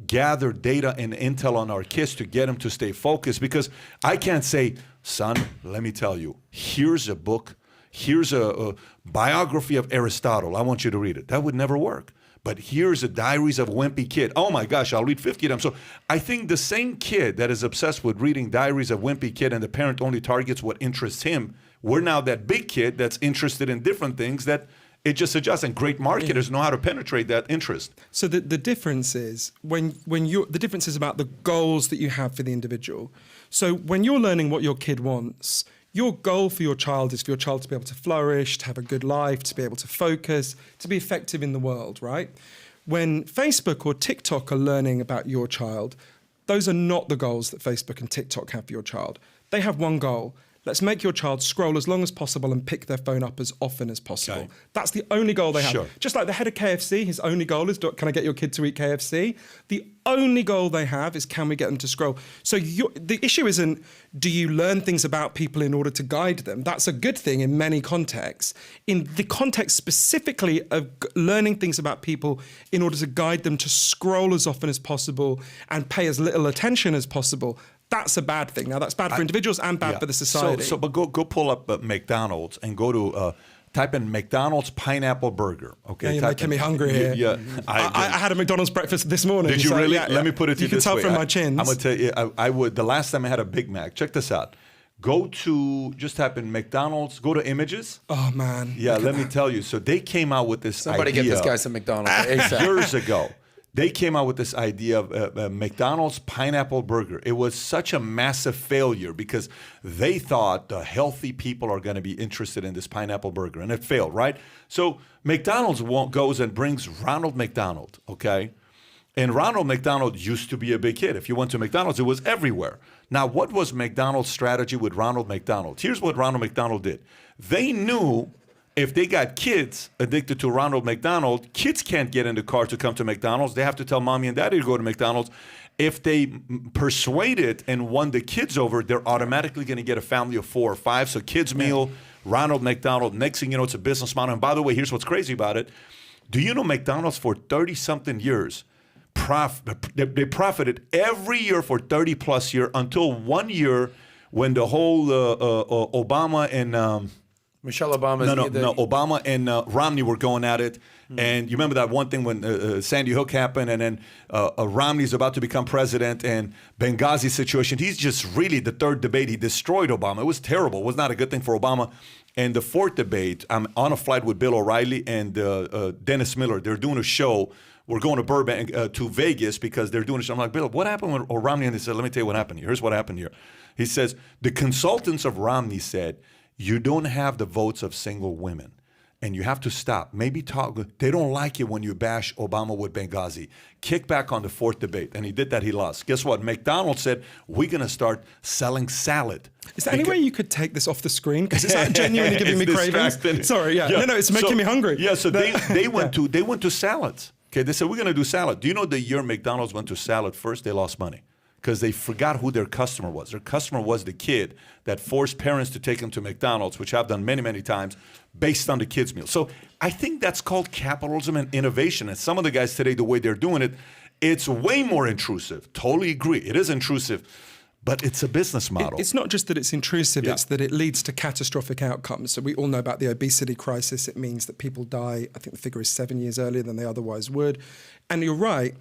gather data and intel on our kids to get them to stay focused, because I can't say, son, let me tell you, here's a book. Here's a biography of Aristotle. I want you to read it. That would never work. But here's a Diaries of a Wimpy Kid. Oh my gosh, I'll read 50 of them. So I think the same kid that is obsessed with reading Diaries of a Wimpy Kid and the parent only targets what interests him, we're now that big kid that's interested in different things that it just adjusts. And great marketers know how to penetrate that interest. So the difference is the difference is about the goals that you have for the individual. So when you're learning what your kid wants, your goal for your child is for your child to be able to flourish, to have a good life, to be able to focus, to be effective in the world, right? When Facebook or TikTok are learning about your child, those are not the goals that Facebook and TikTok have for your child. They have one goal. Let's make your child scroll as long as possible and pick their phone up as often as possible. Okay. That's the only goal they have. Sure. Just like the head of KFC, his only goal is, can I get your kid to eat KFC? The only goal they have is, can we get them to scroll? So the issue isn't, do you learn things about people in order to guide them? That's a good thing in many contexts. In the context specifically of learning things about people in order to guide them to scroll as often as possible and pay as little attention as possible, that's a bad thing. Now, that's bad for individuals and bad for the society. But go pull up McDonald's and go to type in McDonald's pineapple burger. Okay, you're making me hungry here. Yeah, I had a McDonald's breakfast this morning. Did you really? Yeah, Let me put it to you this way. You can tell from my chins. I'm gonna tell you. I would. The last time I had a Big Mac. Check this out. Go to just type in McDonald's. Go to images. Oh man. Yeah, let me tell you. So they came out with this. Somebody idea get this guy some McDonald's ASAP. Years ago. They came out with this idea of McDonald's pineapple burger. It was such a massive failure because they thought the healthy people are going to be interested in this pineapple burger, and it failed, right? So McDonald's goes and brings Ronald McDonald, okay? And Ronald McDonald used to be a big hit. If you went to McDonald's, it was everywhere. Now, what was McDonald's strategy with Ronald McDonald? Here's what Ronald McDonald did. They knew if they got kids addicted to Ronald McDonald, kids can't get in the car to come to McDonald's. They have to tell mommy and daddy to go to McDonald's. If they persuade it and won the kids over, they're automatically going to get a family of 4 or 5. So kids meal, Ronald McDonald. Next thing you know, it's a business model. And by the way, here's what's crazy about it. Do you know McDonald's for 30-something years, they profited every year for 30-plus years until 1 year when the whole Obama and Michelle Obama. Obama and Romney were going at it. And you remember that one thing when Sandy Hook happened, and then Romney's about to become president, and Benghazi situation. He's just really the third debate. He destroyed Obama. It was terrible. It was not a good thing for Obama. And the fourth debate, I'm on a flight with Bill O'Reilly and Dennis Miller. They're doing a show. We're going to Burbank, to Vegas, because they're doing a show. I'm like, Bill, what happened with Romney? And they said, let me tell you what happened here. Here's what happened here. He says, the consultants of Romney said, you don't have the votes of single women, and you have to stop. Maybe talk. They don't like it when you bash Obama with Benghazi. Kick back on the fourth debate. And he did that. He lost. Guess what? McDonald's said, we're going to start selling salad. Is there any way you could take this off the screen? Because it's genuinely giving me cravings. Sorry, yeah. No, it's making me hungry. Yeah, so they went to salads. Okay, they said, we're going to do salad. Do you know the year McDonald's went to salad first, they lost money? Because they forgot who their customer was. Their customer was the kid that forced parents to take him to McDonald's, which I've done many, many times, based on the kids' meal. So I think that's called capitalism and innovation. And some of the guys today, the way they're doing it, it's way more intrusive. Totally agree. It is intrusive, but it's a business model. It's not just that it's intrusive, it's that it leads to catastrophic outcomes. So we all know about the obesity crisis. It means that people die, I think the figure is 7 years earlier than they otherwise would. And you're right,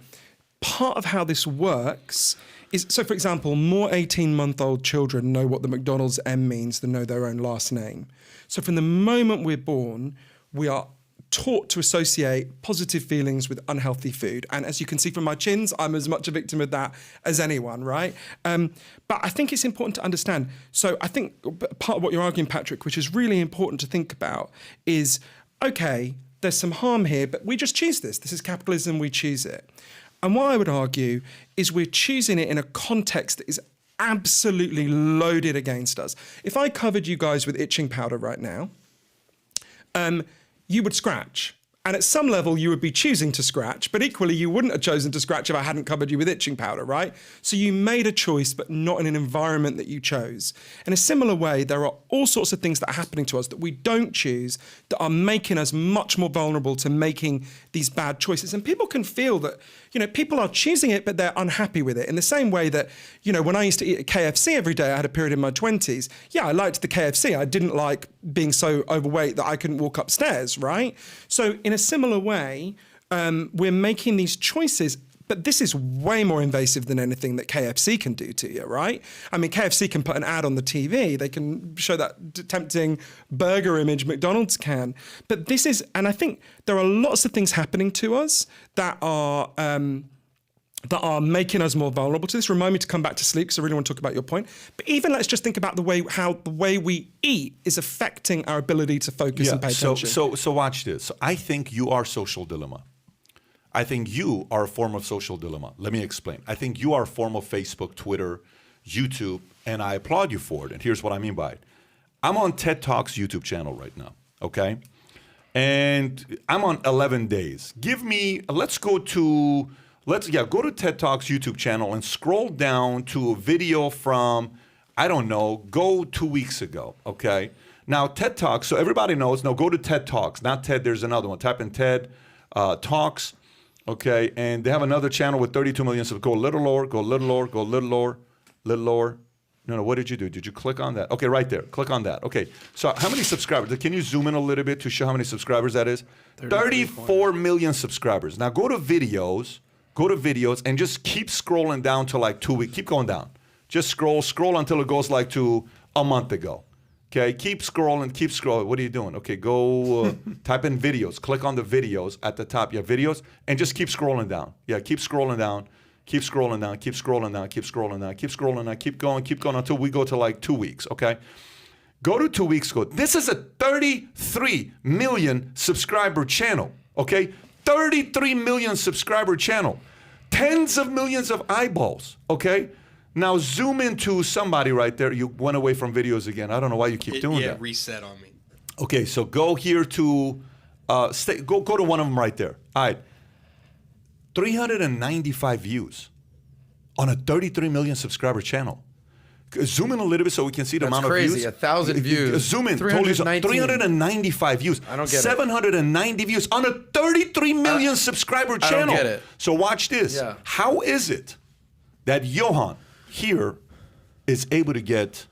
part of how this works is, so for example, more 18-month-old children know what the McDonald's M means than know their own last name. So from the moment we're born, we are taught to associate positive feelings with unhealthy food. And as you can see from my chins, I'm as much a victim of that as anyone, right? But I think it's important to understand. So I think part of what you're arguing, Patrick, which is really important to think about is, okay, there's some harm here, but we just choose this. This is capitalism, we choose it. And what I would argue is we're choosing it in a context that is absolutely loaded against us. If I covered you guys with itching powder right now, you would scratch. And at some level, you would be choosing to scratch, but equally, you wouldn't have chosen to scratch if I hadn't covered you with itching powder, right? So you made a choice, but not in an environment that you chose. In a similar way, there are all sorts of things that are happening to us that we don't choose that are making us much more vulnerable to making these bad choices. And people can feel that, people are choosing it, but they're unhappy with it. In the same way that, when I used to eat at KFC every day, I had a period in my 20s. Yeah, I liked the KFC. I didn't like being so overweight that I couldn't walk upstairs, right? So in a similar way, we're making these choices, but this is way more invasive than anything that KFC can do to you, right? I mean, KFC can put an ad on the TV. They can show that tempting burger image, McDonald's can. But this is, and I think there are lots of things happening to us that are making us more vulnerable to this. Remind me to come back to sleep, because I really want to talk about your point. But even let's just think about how the way we eat is affecting our ability to focus and pay attention. So watch this. So I think you are social dilemma. I think you are a form of social dilemma. Let me explain. I think you are a form of Facebook, Twitter, YouTube, and I applaud you for it. And here's what I mean by it. I'm on TED Talks YouTube channel right now, okay? And I'm on 11 days. Go to TED Talks YouTube channel and scroll down to a video from, go 2 weeks ago, okay? Now, TED Talks, so everybody knows, go to TED Talks, not TED, there's another one. Type in TED Talks, okay? And they have another channel with 32 million subscribers. Go a little lower, go a little lower, go a little lower, little lower. No, what did you do? Did you click on that? Okay, right there. Click on that. Okay, so how many subscribers? Can you zoom in a little bit to show how many subscribers that is? 34 million subscribers. Now go to videos, and just keep scrolling down to like 2 weeks. Keep going down. Just scroll until it goes like to a month ago. Okay, keep scrolling. What are you doing? Okay, go type in videos. Click on the videos at the top. Yeah, videos, and just keep scrolling down. Yeah, keep scrolling down. Keep scrolling down, keep scrolling down, keep scrolling down, keep scrolling down, keep going until we go to like 2 weeks, okay? Go to 2 weeks ago. This is a 33 million subscriber channel, okay? 33 million subscriber channel. Tens of millions of eyeballs, okay? Now zoom into somebody right there. You went away from videos again. I don't know why you keep doing that. Yeah, reset on me. Okay, so go here to, go to one of them right there. All right. 395 views on a 33 million subscriber channel. Zoom in a little bit so we can see the amount of views. Crazy, 1,000 views. Zoom in. 395 views. I don't get it. 790 views on a 33 million subscriber channel. I don't get it. So watch this. Yeah. How is it that Johann here is able to get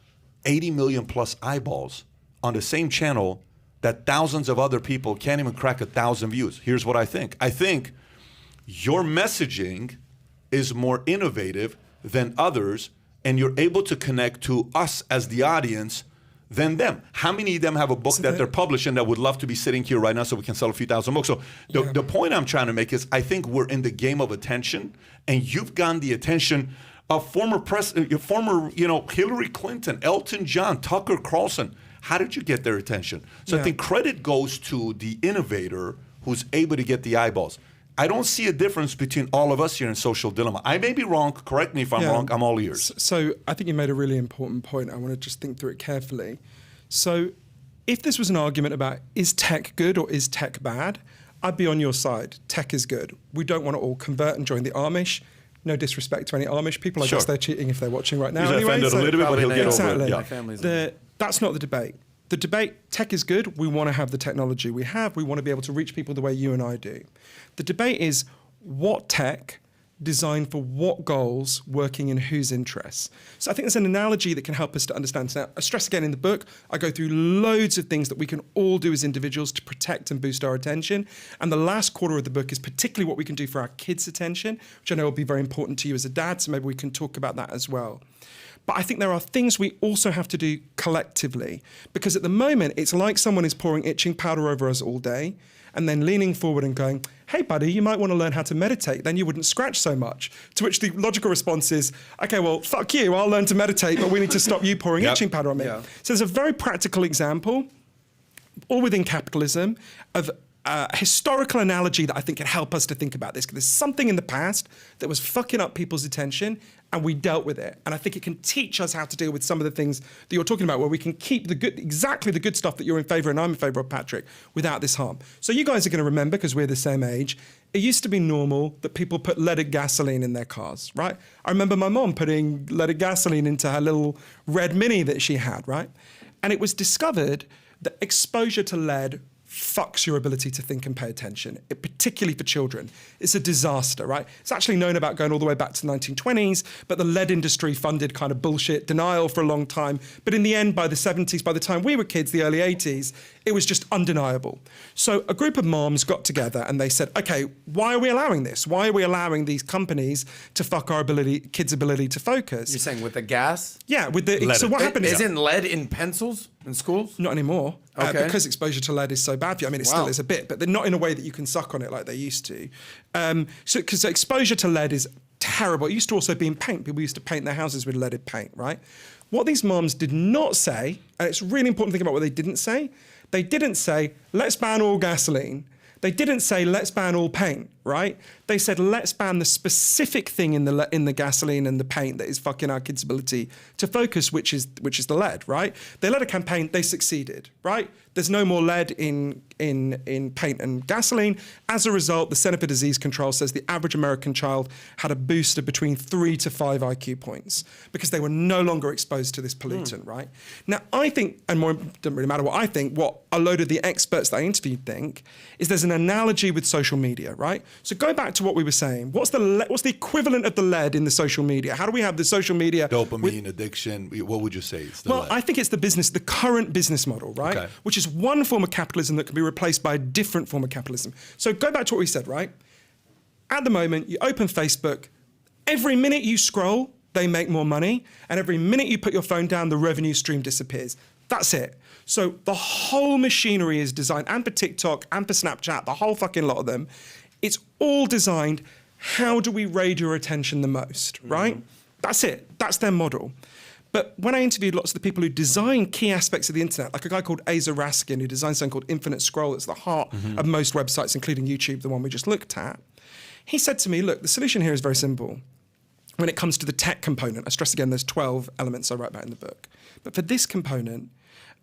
80 million plus eyeballs on the same channel that thousands of other people can't even crack 1,000 views? Here's what I think. I think your messaging is more innovative than others, and you're able to connect to us as the audience than them. How many of them have a book that they're publishing that would love to be sitting here right now so we can sell a few thousand books? So the point I'm trying to make is I think we're in the game of attention, and you've gotten the attention of former Hillary Clinton, Elton John, Tucker Carlson. How did you get their attention? So I think credit goes to the innovator who's able to get the eyeballs. I don't see a difference between all of us here in Social Dilemma. I may be wrong. Correct me if I'm wrong. I'm all ears. So I think you made a really important point. I want to just think through it carefully. So if this was an argument about is tech good or is tech bad, I'd be on your side. Tech is good. We don't want to all convert and join the Amish. No disrespect to any Amish people. I guess they're cheating if they're watching right now. He's offended a little bit, but he'll get over it. Yeah. That's not the debate. The debate, tech is good. We want to have the technology we have. We want to be able to reach people the way you and I do. The debate is what tech designed for what goals, working in whose interests. So I think there's an analogy that can help us to understand. So now, I stress again in the book, I go through loads of things that we can all do as individuals to protect and boost our attention. And the last quarter of the book is particularly what we can do for our kids' attention, which I know will be very important to you as a dad. So maybe we can talk about that as well. But I think there are things we also have to do collectively, because at the moment, it's like someone is pouring itching powder over us all day and then leaning forward and going, hey, buddy, you might want to learn how to meditate. Then you wouldn't scratch so much. To which the logical response is, okay, well, fuck you. I'll learn to meditate, but we need to stop you pouring itching powder on me. Yeah. So there's a very practical example, all within capitalism, of a historical analogy that I think can help us to think about this. There's something in the past that was fucking up people's attention, and we dealt with it. And I think it can teach us how to deal with some of the things that you're talking about, where we can keep the good, exactly the good stuff that you're in favor and I'm in favor of, Patrick, without this harm. So you guys are going to remember, because we're the same age, it used to be normal that people put leaded gasoline in their cars, right? I remember my mom putting leaded gasoline into her little red Mini that she had, right? And it was discovered that exposure to lead fucks your ability to think and pay attention, particularly for children. It's a disaster, right? It's actually known about going all the way back to the 1920s, but the lead industry funded kind of bullshit denial for a long time. But in the end, by the 70s, by the time we were kids, the early 80s, it was just undeniable. So a group of moms got together and they said, okay, why are we allowing this? Why are we allowing these companies to fuck our kids' ability to focus? You're saying with the gas? Yeah, with the... So what happened is... Isn't lead in pencils in schools? Not anymore. Okay. Because exposure to lead is so bad for you. I mean, it still is a bit, but they're not in a way that you can suck on it like they used to. Because exposure to lead is terrible. It used to also be in paint. People used to paint their houses with leaded paint, right? What these moms did not say, and it's really important to think about what they didn't say let's ban all gasoline. They didn't say let's ban all paint, right? They said let's ban the specific thing in the gasoline and the paint that is fucking our kids' ability to focus, which is the lead, right? They led a campaign, they succeeded, right? There's no more lead in paint and gasoline. As a result, the Center for Disease Control says the average American child had a boost of between 3 to 5 IQ points because they were no longer exposed to this pollutant, right? Now, I think, and more, it doesn't really matter what I think, what a load of the experts that I interviewed think is there's an analogy with social media, right? So go back to what we were saying. What's the equivalent of the lead in the social media? How do we have the social media? Dopamine addiction. What would you say? It's lead. I think it's the current business model, right? Okay. Which is one form of capitalism that can be replaced by a different form of capitalism. So go back to what we said, right? At the moment, you open Facebook, every minute you scroll, they make more money, and every minute you put your phone down, the revenue stream disappears. That's it. So the whole machinery is designed, and for TikTok, and for Snapchat, the whole fucking lot of them, it's all designed, how do we raid your attention the most, right? That's it. That's their model. But when I interviewed lots of the people who design key aspects of the internet, like a guy called Asa Raskin, who designed something called Infinite Scroll, that's the heart of most websites, including YouTube, the one we just looked at, he said to me, look, the solution here is very simple. When it comes to the tech component, I stress again, there's 12 elements I write about in the book. But for this component,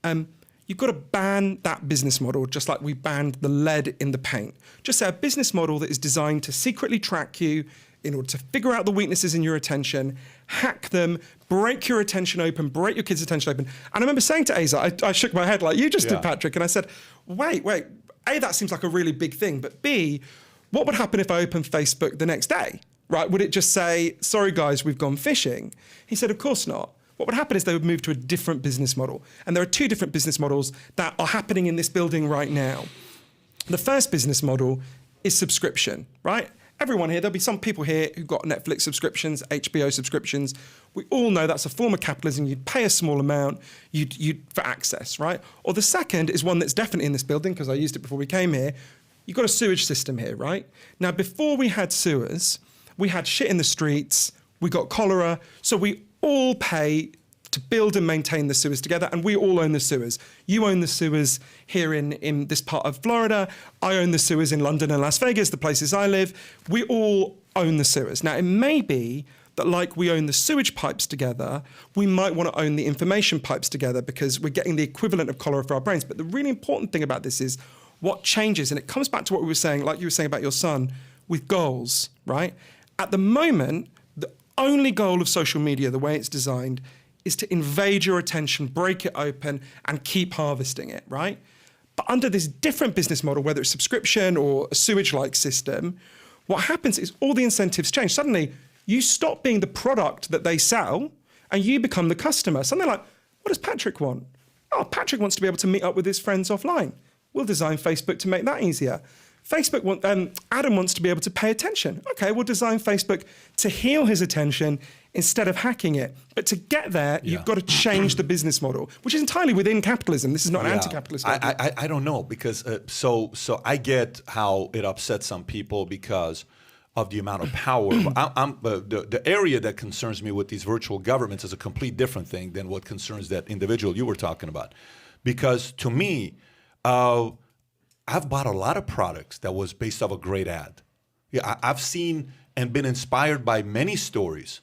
you've got to ban that business model just like we banned the lead in the paint. Just say a business model that is designed to secretly track you, in order to figure out the weaknesses in your attention, hack them, break your attention open, break your kids' attention open. And I remember saying to Asa, I shook my head like you just did, Patrick, and I said, wait, A, that seems like a really big thing, but B, what would happen if I opened Facebook the next day, right? Would it just say, sorry guys, we've gone fishing? He said, of course not. What would happen is they would move to a different business model. And there are two different business models that are happening in this building right now. The first business model is subscription, right? Everyone here, there'll be some people here who've got Netflix subscriptions, HBO subscriptions. We all know that's a form of capitalism. You'd pay a small amount you'd for access, right? Or the second is one that's definitely in this building because I used it before we came here. You've got a sewage system here, right? Now, before we had sewers, we had shit in the streets, we got cholera, so we all pay to build and maintain the sewers together, and we all own the sewers. You own the sewers here in this part of Florida. I own the sewers in London and Las Vegas, the places I live. We all own the sewers. Now, it may be that like we own the sewage pipes together, we might want to own the information pipes together because we're getting the equivalent of cholera for our brains. But the really important thing about this is what changes, and it comes back to what we were saying, like you were saying about your son, with goals, right? At the moment, the only goal of social media, the way it's designed, is to invade your attention, break it open, and keep harvesting it, right? But under this different business model, whether it's subscription or a sewage-like system, what happens is all the incentives change. Suddenly, you stop being the product that they sell, and you become the customer. Suddenly, like, what does Patrick want? Oh, Patrick wants to be able to meet up with his friends offline. We'll design Facebook to make that easier. Adam wants to be able to pay attention. Okay, we'll design Facebook to heal his attention instead of hacking it. But to get there, you've got to change the business model, which is entirely within capitalism. This is not an anti-capitalist model. I don't know, because so I get how it upsets some people because of the amount of power. The area that concerns me with these virtual governments is a complete different thing than what concerns that individual you were talking about. Because to me, I've bought a lot of products that was based off a great ad. Yeah, I've seen and been inspired by many stories.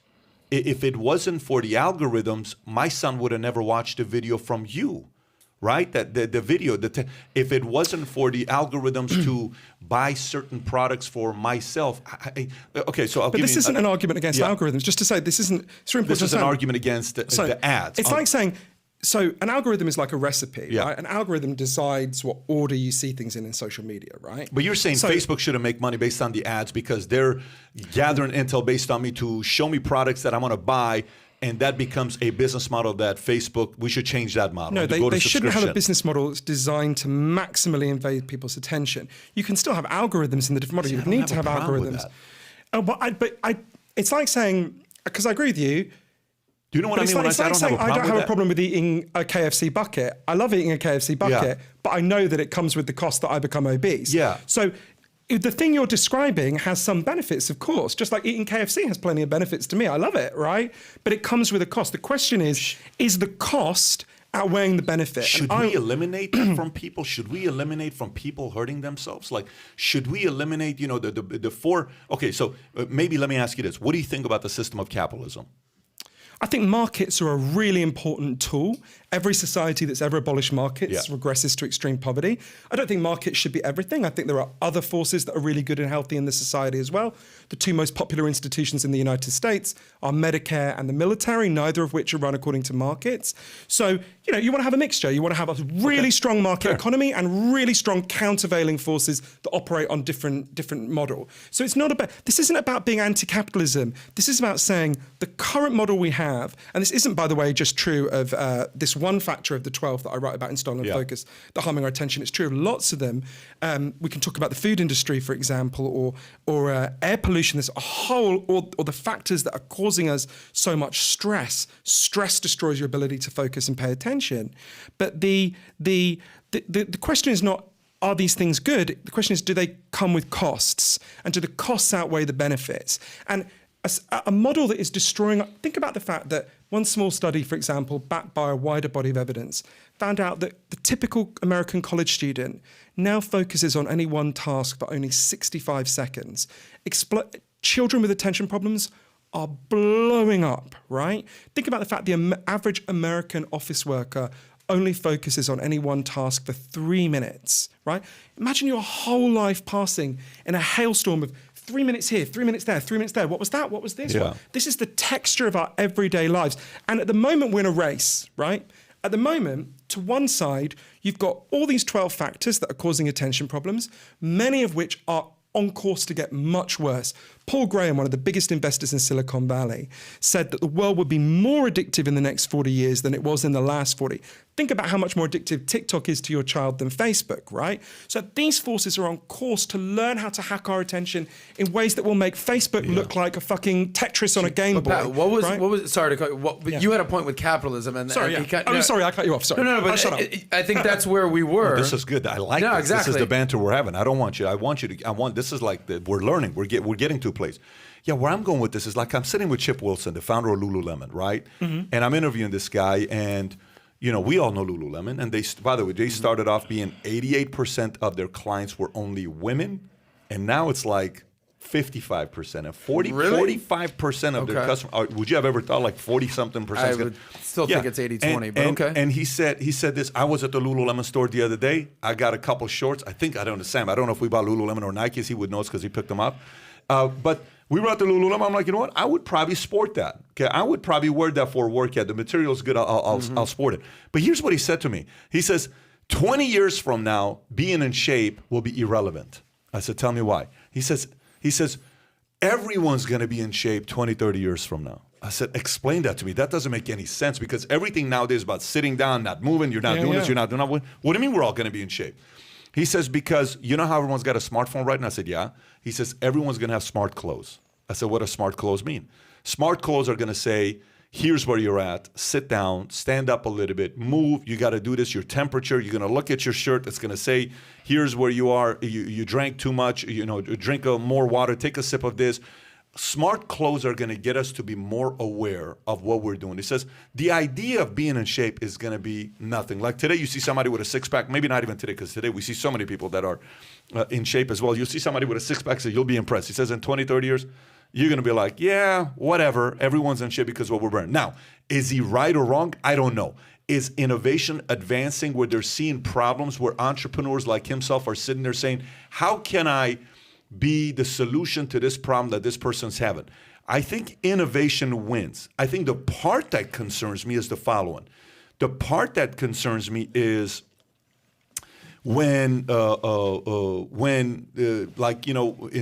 If it wasn't for the algorithms, my son would have never watched a video from you, right? That the video, if it wasn't for the algorithms to buy certain products for myself, okay, so I'll give you... But this isn't an argument against algorithms. Just to say, this isn't... It's really important this is an argument against the ads. It's like saying... So an algorithm is like a recipe, right? An algorithm decides what order you see things in social media, right? But you're saying Facebook shouldn't make money based on the ads because they're gathering intel based on me to show me products that I want to buy, and that becomes a business model that Facebook, we should change that model. No, they shouldn't have a business model that's designed to maximally invade people's attention. You can still have algorithms in the different models. You need to have algorithms. It's like saying, because I agree with you, do you know what I mean when I say I don't have a problem with eating a KFC bucket. I love eating a KFC bucket, but I know that it comes with the cost that I become obese. Yeah. So the thing you're describing has some benefits, of course. Just like eating KFC has plenty of benefits to me. I love it, right? But it comes with a cost. The question is the cost outweighing the benefit? Should we eliminate that from people? Should we eliminate from people hurting themselves? Like, should we eliminate, the four... Okay, so maybe let me ask you this. What do you think about the system of capitalism? I think markets are a really important tool. Every society that's ever abolished markets regresses to extreme poverty. I don't think markets should be everything. I think there are other forces that are really good and healthy in the society as well. The two most popular institutions in the United States are Medicare and the military, neither of which are run according to markets. So, you want to have a mixture. You want to have a really strong market economy and really strong countervailing forces that operate on different model. So this isn't about being anti-capitalism. This is about saying the current model we have, and this isn't, by the way, just true of this one factor of the 12 that I write about in Stolen Focus, the harming our attention. It's true of lots of them. We can talk about the food industry, for example, or air pollution. There's a whole, or the factors that are causing us so much stress. Stress destroys your ability to focus and pay attention. But the question is not, are these things good? The question is, do they come with costs? And do the costs outweigh the benefits? And a model that is destroying... Think about the fact that one small study, for example, backed by a wider body of evidence, found out that the typical American college student now focuses on any one task for only 65 seconds. Children with attention problems are blowing up, right? Think about the fact the average American office worker only focuses on any one task for 3 minutes, right? Imagine your whole life passing in a hailstorm of 3 minutes here, 3 minutes there, 3 minutes there. What was that? What was this? Yeah. What? This is the texture of our everyday lives. And at the moment, we're in a race, right? At the moment, to one side, you've got all these 12 factors that are causing attention problems, many of which are on course to get much worse. Paul Graham, one of the biggest investors in Silicon Valley, said that the world would be more addictive in the next 40 years than it was in the last 40. Think about how much more addictive TikTok is to your child than Facebook, right? So these forces are on course to learn how to hack our attention in ways that will make Facebook look like a fucking Tetris on a Game Boy. Pat, what was? Sorry to cut. You had a point with capitalism, and sorry, and sorry, I cut you off. Sorry. No, but shut up. I think that's where we were. This is good. I like this. Exactly. This is the banter we're having. I don't want you. I want you to. This is like we're learning. We're getting to a place. Yeah, where I'm going with this is like I'm sitting with Chip Wilson, the founder of Lululemon, right? Mm-hmm. And I'm interviewing this guy, and we all know Lululemon. And by the way, they started off being 88% of their clients were only women, and now it's like 55% and 45% of their customers. Would you have ever thought like 40-something percent? I would still think it's 80-20, but okay. And he said this. I was at the Lululemon store the other day. I got a couple shorts. I don't understand. I don't know if we bought Lululemon or Nikes. He would know because he picked them up. But we were at the Lululemon. I'm like, you know what? I would probably sport that. Okay, I would probably wear that for a workout. The material's good. I'll sport it. But here's what he said to me. He says, 20 years from now, being in shape will be irrelevant. I said, tell me why. He says, everyone's going to be in shape 20, 30 years from now. I said, explain that to me. That doesn't make any sense because everything nowadays is about sitting down, not moving. You're not doing this. You're not doing that. What do you mean we're all going to be in shape? He says, because you know how everyone's got a smartphone right now? I said, yeah. He says, everyone's going to have smart clothes. I said, what does smart clothes mean? Smart clothes are going to say, here's where you're at. Sit down, stand up a little bit, move. You got to do this. Your temperature, you're going to look at your shirt. It's going to say, here's where you are. You drank too much. Drink more water. Take a sip of this. Smart clothes are going to get us to be more aware of what we're doing. He says the idea of being in shape is going to be nothing. Like today, you see somebody with a six-pack, maybe not even today, because today we see so many people that are in shape as well. You'll see somebody with a six-pack, so you'll be impressed. He says in 20, 30 years, you're going to be like, yeah, whatever. Everyone's in shape because of what we're burning. Now, is he right or wrong? I don't know. Is innovation advancing where they're seeing problems where entrepreneurs like himself are sitting there saying, how can I be the solution to this problem that this person's having? I think innovation wins. I think the part that concerns me is the following. The part that concerns me is when in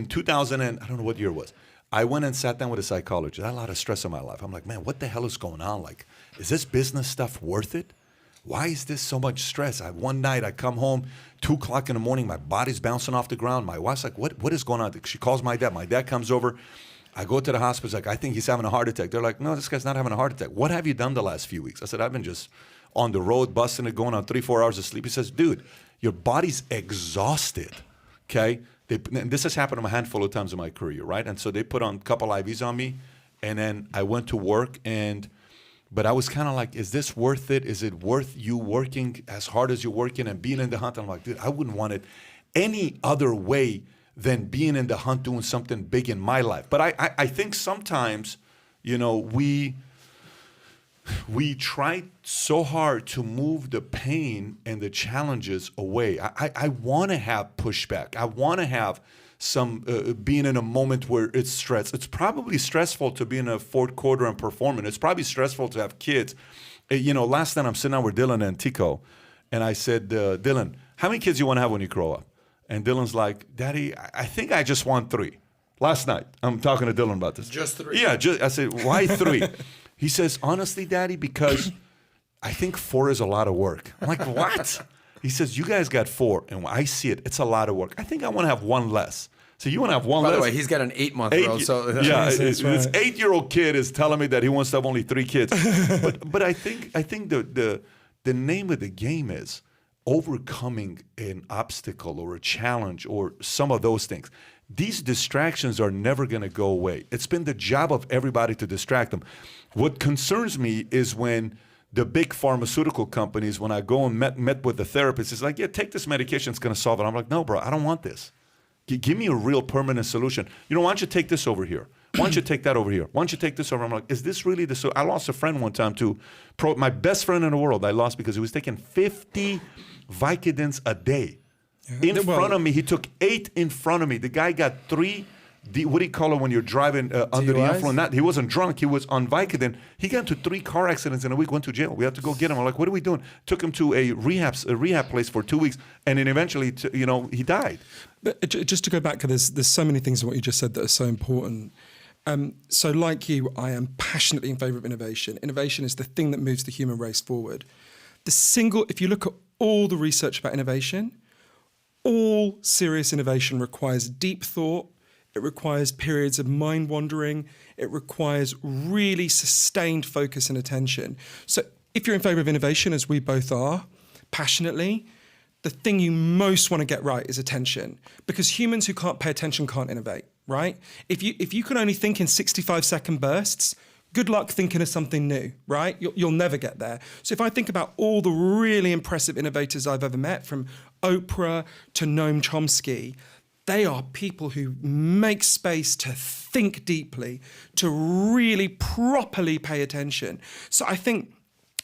2000 and I don't know what year it was, I went and sat down with a psychologist. I had a lot of stress in my life. I'm like, man, what the hell is going on? Like, is this business stuff worth it? Why is this so much stress? One night I come home, 2 o'clock in the morning, my body's bouncing off the ground. My wife's like, what is going on? She calls my dad. My dad comes over. I go to the hospital. It's like, I think he's having a heart attack. They're like, no, this guy's not having a heart attack. What have you done the last few weeks? I said, I've been just on the road, busting it, going on 3-4 hours of sleep. He says, dude, your body's exhausted, okay? And this has happened a handful of times in my career, right? And so they put on a couple IVs on me, and then I went to work, but I was kind of like, is this worth it? Is it worth you working as hard as you're working and being in the hunt? I'm like, dude, I wouldn't want it any other way than being in the hunt doing something big in my life. But I think sometimes, we try so hard to move the pain and the challenges away. I want to have pushback. I want to have some being in a moment where it's stress. It's probably stressful to be in a fourth quarter and performing. It's probably stressful to have kids. Last night I'm sitting down with Dylan and Tico, and I said, Dylan, how many kids do you want to have when you grow up? And Dylan's like, Daddy, I think I just want 3. Last night, I'm talking to Dylan about this. Just 3? Yeah, I said, why 3? He says, honestly, Daddy, because I think 4 is a lot of work. I'm like, what? He says, you guys got 4, and when I see it, it's a lot of work. I think I want to have 1 less. So you want to have 1 less. By the way, he's got an 8-month-old. So yeah, this 8-year-old kid is telling me that he wants to have only 3 kids. but I think the name of the game is overcoming an obstacle or a challenge or some of those things. These distractions are never going to go away. It's been the job of everybody to distract them. What concerns me is when the big pharmaceutical companies, when I go and met with the therapist, it's like, yeah, take this medication, it's going to solve it. I'm like, no, bro, I don't want this. Give me a real permanent solution. Why don't you take this over here? Why don't you take that over here? Why don't you take this over? I'm like, is this really the solution? I lost a friend one time to my best friend in the world. I lost because he was taking 50 Vicodins a day. In front of me, he took 8 in front of me. The guy got 3 what do you call it when you're driving under the DUIs? influence? He wasn't drunk. He was on Vicodin. He got into 3 car accidents in a week, went to jail. We had to go get him. I'm like, what are we doing? Took him to a rehab place for 2 weeks, and then eventually, he died. But just to go back, because there's so many things in what you just said that are so important. So like you, I am passionately in favour of innovation. Innovation is the thing that moves the human race forward. If you look at all the research about innovation, all serious innovation requires deep thought. It requires periods of mind wandering. It requires really sustained focus and attention. So if you're in favour of innovation, as we both are, passionately, the thing you most want to get right is attention, because humans who can't pay attention can't innovate, right? If you can only think in 65-second bursts, good luck thinking of something new, right? You'll never get there. So if I think about all the really impressive innovators I've ever met, from Oprah to Noam Chomsky, they are people who make space to think deeply, to really properly pay attention. So I think,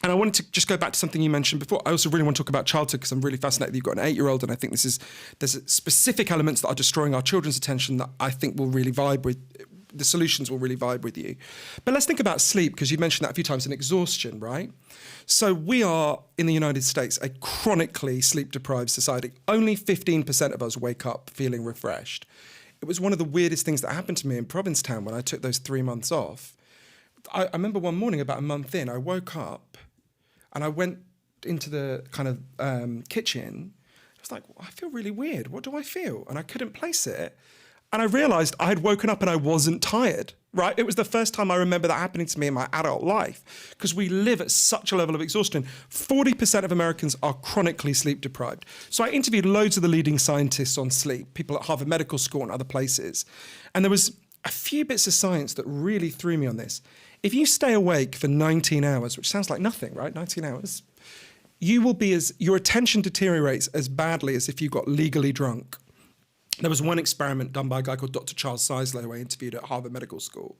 and I wanted to just go back to something you mentioned before. I also really want to talk about childhood, because I'm really fascinated that you've got an 8-year-old, and I think there's specific elements that are destroying our children's attention that I think will really vibe with, the solutions will really vibe with you. But let's think about sleep, because you mentioned that a few times, and exhaustion, right? So we are, in the United States, a chronically sleep-deprived society. Only 15% of us wake up feeling refreshed. It was one of the weirdest things that happened to me in Provincetown when I took those 3 months off. I remember one morning, about a month in, I woke up and I went into the kind of kitchen. I was like, I feel really weird. What do I feel? And I couldn't place it. And I realised I had woken up and I wasn't tired, right? It was the first time I remember that happening to me in my adult life, because we live at such a level of exhaustion. 40% of Americans are chronically sleep deprived. So I interviewed loads of the leading scientists on sleep, people at Harvard Medical School and other places. And there was a few bits of science that really threw me on this. If you stay awake for 19 hours, which sounds like nothing, right? 19 hours, your attention deteriorates as badly as if you got legally drunk. There was one experiment done by a guy called Dr. Charles Czeisler, who I interviewed at Harvard Medical School.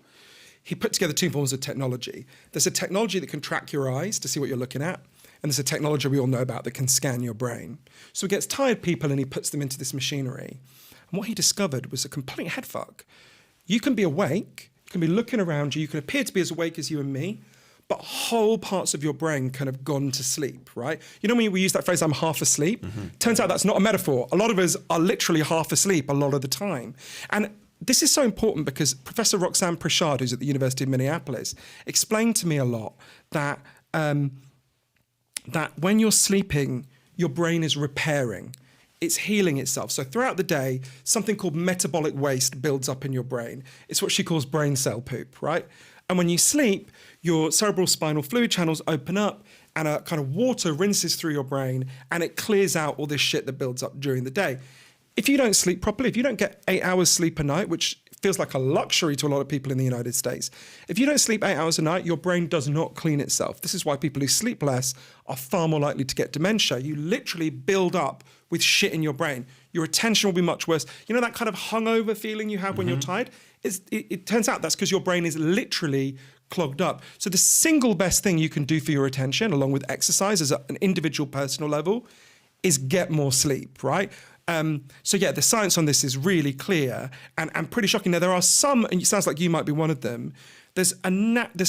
He put together 2 forms of technology. There's a technology that can track your eyes to see what you're looking at, and there's a technology we all know about that can scan your brain. So he gets tired people and he puts them into this machinery. And what he discovered was a complete headfuck. You can be awake, you can be looking around you, you can appear to be as awake as you and me, but whole parts of your brain kind of gone to sleep, right? You know when we use that phrase, I'm half asleep? Mm-hmm. Turns out that's not a metaphor. A lot of us are literally half asleep a lot of the time. And this is so important because Professor Roxanne Prichard, who's at the University of Minneapolis, explained to me a lot that when you're sleeping, your brain is repairing. It's healing itself. So throughout the day, something called metabolic waste builds up in your brain. It's what she calls brain cell poop, right? And when you sleep, your cerebral spinal fluid channels open up and a kind of water rinses through your brain and it clears out all this shit that builds up during the day. If you don't sleep properly, if you don't get 8 hours sleep a night, which feels like a luxury to a lot of people in the United States, if you don't sleep 8 hours a night, your brain does not clean itself. This is why people who sleep less are far more likely to get dementia. You literally build up with shit in your brain. Your attention will be much worse. You know that kind of hungover feeling you have when you're tired? It turns out that's because your brain is literally clogged up. So the single best thing you can do for your attention, along with exercise as an individual personal level, is get more sleep, right? So yeah, the science on this is really clear and pretty shocking. Now there are some, and it sounds like you might be one of them, there's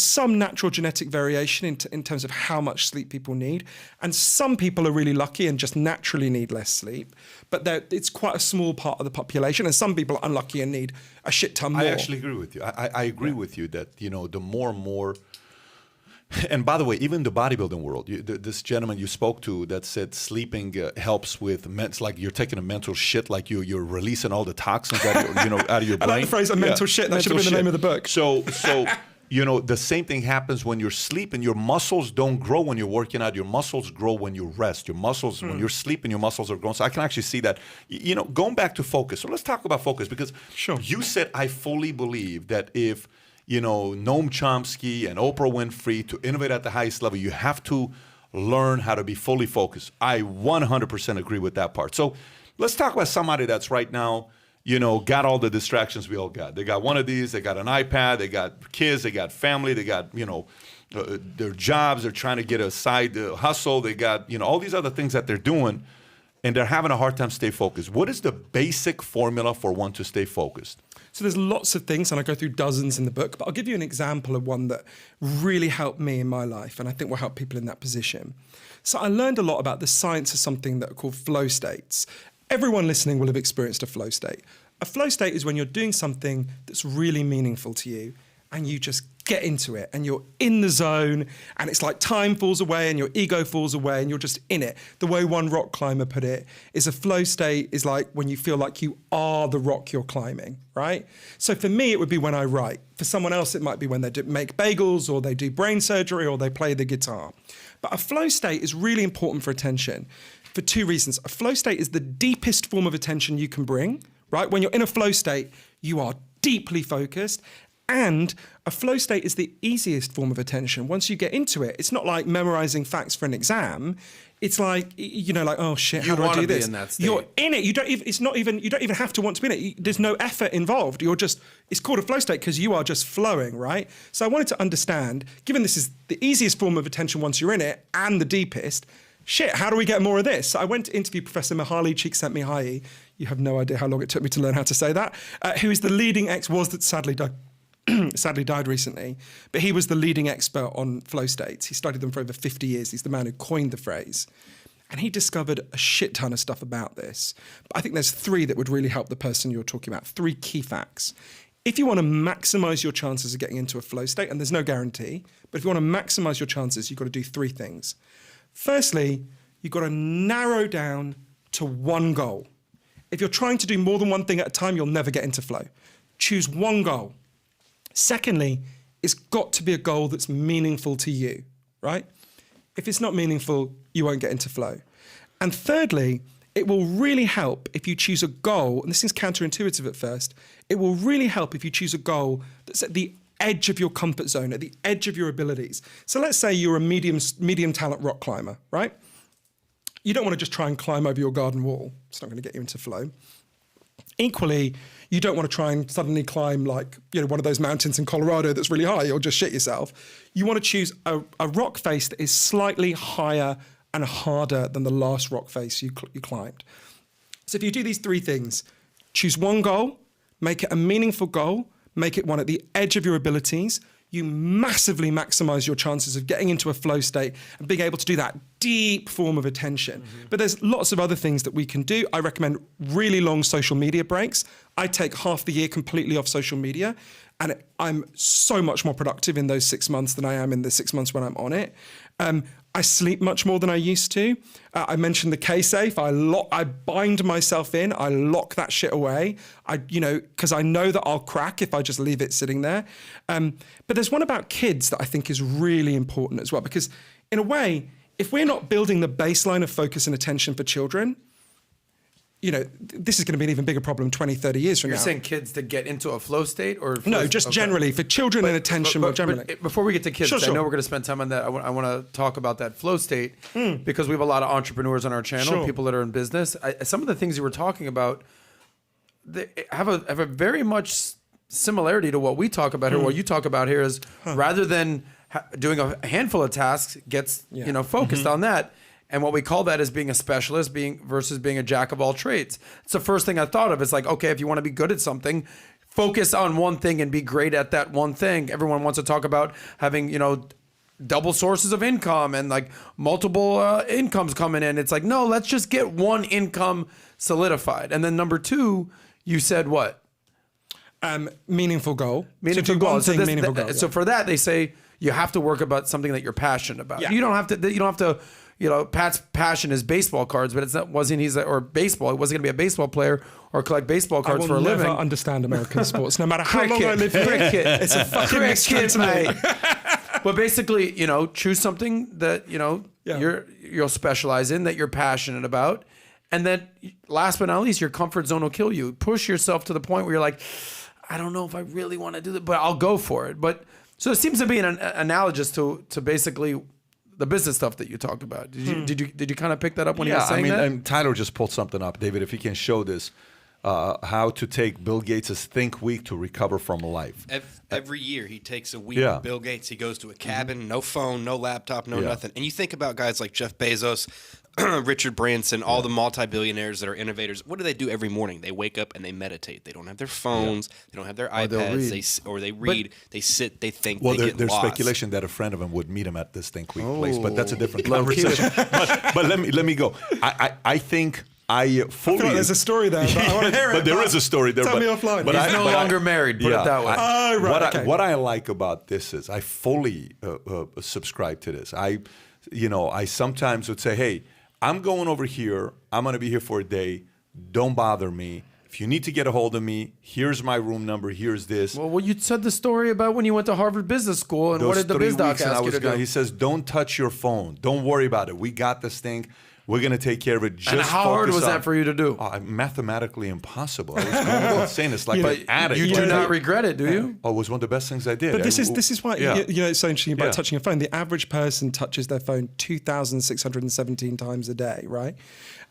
some natural genetic variation in terms of how much sleep people need. And some people are really lucky and just naturally need less sleep. But it's quite a small part of the population. And some people are unlucky and need a shit ton more. I actually agree with you. I agree with you that, the more and more. And by the way, even the bodybuilding world, this gentleman you spoke to that said sleeping helps with, it's like you're taking a mental shit, like you're releasing all the toxins out of your brain. I like the phrase, mental shit. That should have been the name of the book. So the same thing happens when you're sleeping. Your muscles don't grow when you're working out. Your muscles grow when you rest. Your muscles, when you're sleeping, your muscles are growing. So I can actually see that. Going back to focus. So let's talk about focus because you said, I fully believe that if Noam Chomsky and Oprah Winfrey to innovate at the highest level, you have to learn how to be fully focused. I 100% agree with that part. So let's talk about somebody that's right now, got all the distractions we all got. They got one of these, they got an iPad, they got kids, they got family, they got, their jobs, they're trying to get a side hustle, they got, all these other things that they're doing, and they're having a hard time stay focused. What is the basic formula for one to stay focused? So there's lots of things, and I go through dozens in the book, but I'll give you an example of one that really helped me in my life, and I think will help people in that position. So I learned a lot about the science of something that are called flow states. Everyone listening will have experienced a flow state. A flow state is when you're doing something that's really meaningful to you, and you just get into it, and you're in the zone, and it's like time falls away and your ego falls away and you're just in it. The way one rock climber put it is a flow state is like when you feel like you are the rock you're climbing, right? So for me, it would be when I write. For someone else, it might be when they make bagels or they do brain surgery or they play the guitar. But a flow state is really important for attention for two reasons. A flow state is the deepest form of attention you can bring, right? When you're in a flow state, you are deeply focused. And a flow state is the easiest form of attention. Once you get into it, it's not like memorizing facts for an exam. It's like, like, oh shit, how do I do this? In that state. You're in it. You don't even have to want to be in it. There's no effort involved. It's called a flow state because you are just flowing, right? So I wanted to understand, given this is the easiest form of attention once you're in it and the deepest, shit, how do we get more of this? So I went to interview Professor Mihaly Csikszentmihalyi. You have no idea how long it took me to learn how to say that. Who is the leading sadly died recently, but he was the leading expert on flow states. He studied them for over 50 years. He's the man who coined the phrase. And he discovered a shit ton of stuff about this. But I think there's three that would really help the person you're talking about. Three key facts. If you want to maximize your chances of getting into a flow state, and there's no guarantee, but if you want to maximize your chances, you've got to do three things. Firstly, you've got to narrow down to one goal. If you're trying to do more than one thing at a time, you'll never get into flow. Choose one goal. Secondly, it's got to be a goal that's meaningful to you, right? If it's not meaningful, you won't get into flow. And thirdly, it will really help if you choose a goal, and this is counterintuitive at first, it will really help if you choose a goal that's at the edge of your comfort zone, at the edge of your abilities. So let's say you're a medium talent rock climber, right? You don't want to just try and climb over your garden wall. It's not going to get you into flow. Equally, you don't want to try and suddenly climb like, one of those mountains in Colorado that's really high. You'll just shit yourself. You want to choose a rock face that is slightly higher and harder than the last rock face you climbed. So if you do these three things, choose one goal, make it a meaningful goal, make it one at the edge of your abilities, you massively maximize your chances of getting into a flow state and being able to do that deep form of attention. Mm-hmm. But there's lots of other things that we can do. I recommend really long social media breaks. I take half the year completely off social media, and I'm so much more productive in those 6 months than I am in the 6 months when I'm on it. I sleep much more than I used to. I mentioned the K-safe. I bind myself in. I lock that shit away. Because I know that I'll crack if I just leave it sitting there. But there's one about kids that I think is really important as well, because in a way, if we're not building the baseline of focus and attention for children, this is going to be an even bigger problem 20, 30 years from now. You're saying kids to get into a flow state? No, just generally, for children and attention more generally. But before we get to kids, Sure. I know we're going to spend time on that. I want to talk about that flow state because we have a lot of entrepreneurs on our channel, people that are in business. Some of the things you were talking about they have a very much similarity to what we talk about here. What you talk about here is rather than doing a handful of tasks, gets focused on that. And what we call that is being a specialist versus being a jack of all trades. It's the first thing I thought of. It's like, okay, if you want to be good at something, focus on one thing and be great at that one thing. Everyone wants to talk about having, double sources of income and like multiple incomes coming in. It's like, no, let's just get one income solidified. And then number two, you said what? Meaningful goal. Meaningful goal. Meaningful goal. So for that, they say you have to work about something that you're passionate about. Yeah. You don't have to. Pat's passion is baseball cards, but it's not. Or baseball. He wasn't going to be a baseball player or collect baseball cards for a living. I will never understand American sports, no matter how long I live here. Cricket. It's a fucking mystery to me. But basically, choose something that you'll specialize in, that you're passionate about, and then last but not least, your comfort zone will kill you. Push yourself to the point where you're like, I don't know if I really want to do that, but I'll go for it. But so it seems to be an analogous to basically the business stuff that you talked about. Did you kind of pick that up when you were saying that? And Tyler just pulled something up, David. If you can show this, how to take Bill Gates' Think Week to recover from life. Every year he takes a week with Bill Gates. He goes to a cabin, no phone, no laptop, no nothing. And you think about guys like Jeff Bezos, Richard Branson, all the multi-billionaires that are innovators, what do they do every morning? They wake up and they meditate. They don't have their phones. They don't have their iPads. They read. They sit. They think. Well, they get there's lost. speculation that a friend of him would meet him at this Think Week place, but that's a different conversation. but let me go. I think I fully. I feel like there's a story there, but I want to hear it. But there is a story there. Tell me offline. But He's no longer married. Put it that way. Oh, right. What I like about this is I fully subscribe to this. I sometimes would say, hey, I'm going over here. I'm going to be here for a day. Don't bother me. If you need to get a hold of me, here's my room number. Here's this. Well, you said the story about when you went to Harvard Business School, and Those what did the 3 biz doc weeks and ask you to do? He says, don't touch your phone. Don't worry about it. We got this thing. We're going to take care of it. Just And how hard was that for you to do? Mathematically impossible. I was going insane. It's like an addict. You do not regret it, do you? Oh, it was one of the best things I did. But this is why it's so interesting about Yeah. touching a phone. The average person touches their phone 2,617 times a day, right?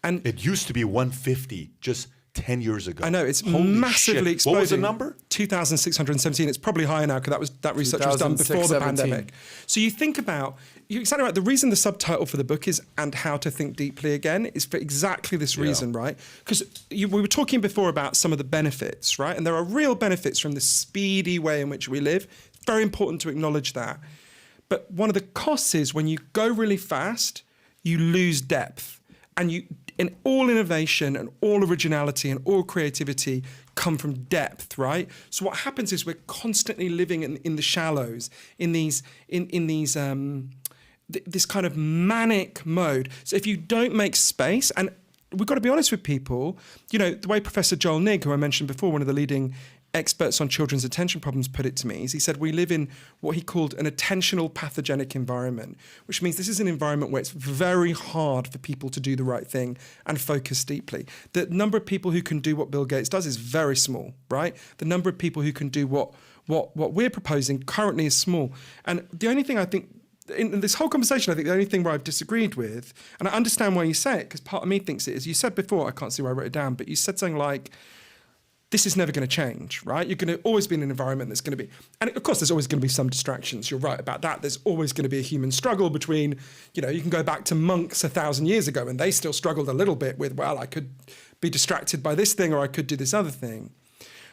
And It used to be 150 just 10 years ago. I know it's Holy massively shit. exploding. What was the number? 2,617. It's probably higher now because that research was done before the 2017. pandemic. So you think about, you're exactly right. The reason the subtitle for the book is "And How to Think Deeply Again" is for exactly this reason, right? Because we were talking before about some of the benefits, right? And there are real benefits from the speedy way in which we live. It's very important to acknowledge that. But one of the costs is when you go really fast, you lose depth. And in all innovation and all originality and all creativity come from depth, right? So what happens is we're constantly living in the shallows, this kind of manic mode. So if you don't make space, and we've got to be honest with people, the way Professor Joel Nigg, who I mentioned before, one of the leading experts on children's attention problems, put it to me, is he said we live in what he called an attentional pathogenic environment, which means this is an environment where it's very hard for people to do the right thing and focus deeply. The number of people who can do what Bill Gates does is very small, right? The number of people who can do what we're proposing currently is small. And the only thing I think, in this whole conversation, I think the only thing where I've disagreed with, and I understand why you say it, because part of me thinks it is, you said before, I can't see where I wrote it down, but you said something like, this is never going to change, right? You're going to always be in an environment that's going to be, and of course, there's always going to be some distractions. You're right about that. There's always going to be a human struggle between, you can go back to monks 1,000 years ago and they still struggled a little bit with, well, I could be distracted by this thing or I could do this other thing.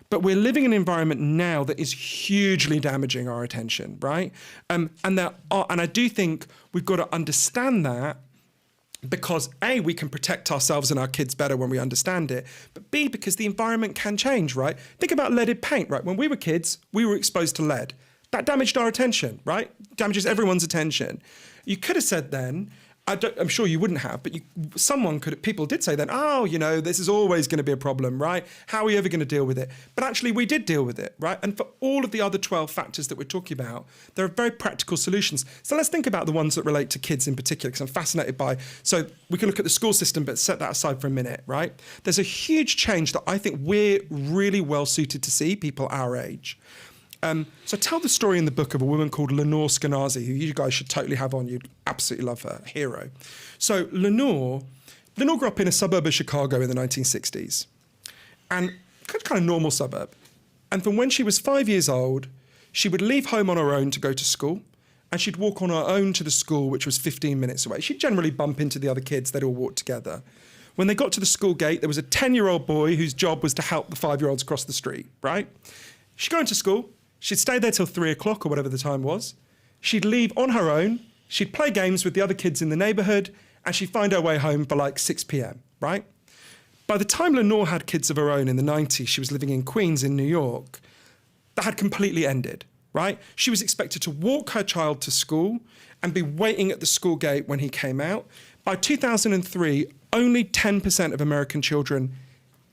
But we're living in an environment now that is hugely damaging our attention, right? And I do think we've got to understand that, because A, we can protect ourselves and our kids better when we understand it, but B, because the environment can change, right? Think about leaded paint, right? When we were kids, we were exposed to lead. That damaged our attention, right? Damages everyone's attention. You could have said then, I'm sure you wouldn't have, but people did say then, this is always going to be a problem, right? How are we ever going to deal with it? But actually we did deal with it, right? And for all of the other 12 factors that we're talking about, there are very practical solutions. So let's think about the ones that relate to kids in particular, because I'm fascinated by, so we can look at the school system, but set that aside for a minute, right? There's a huge change that I think we're really well suited to see, people our age. So I tell the story in the book of a woman called Lenore Skenazy, who you guys should totally have on. You'd absolutely love her, hero. So Lenore grew up in a suburb of Chicago in the 1960s, and kind of normal suburb. And from when she was 5 years old, she would leave home on her own to go to school, and she'd walk on her own to the school, which was 15 minutes away. She'd generally bump into the other kids. They'd all walk together. When they got to the school gate, there was a 10-year-old boy whose job was to help the 5-year-olds cross the street, right? She'd go into school. She'd stay there till 3 o'clock or whatever the time was. She'd leave on her own. She'd play games with the other kids in the neighborhood, and she'd find her way home for like 6 p.m., right? By the time Lenore had kids of her own in the 90s, she was living in Queens in New York, that had completely ended, right? She was expected to walk her child to school and be waiting at the school gate when he came out. By 2003, only 10% of American children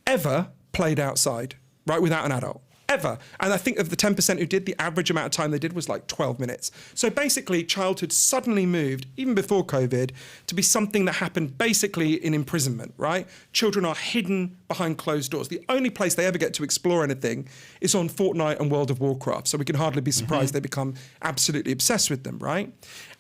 ever played outside, right, without an adult. Ever. And I think of the 10% who did, the average amount of time they did was like 12 minutes. So basically, childhood suddenly moved, even before COVID, to be something that happened basically in imprisonment, right? Children are hidden behind closed doors. The only place they ever get to explore anything is on Fortnite and World of Warcraft. So we can hardly be surprised they become absolutely obsessed with them, right?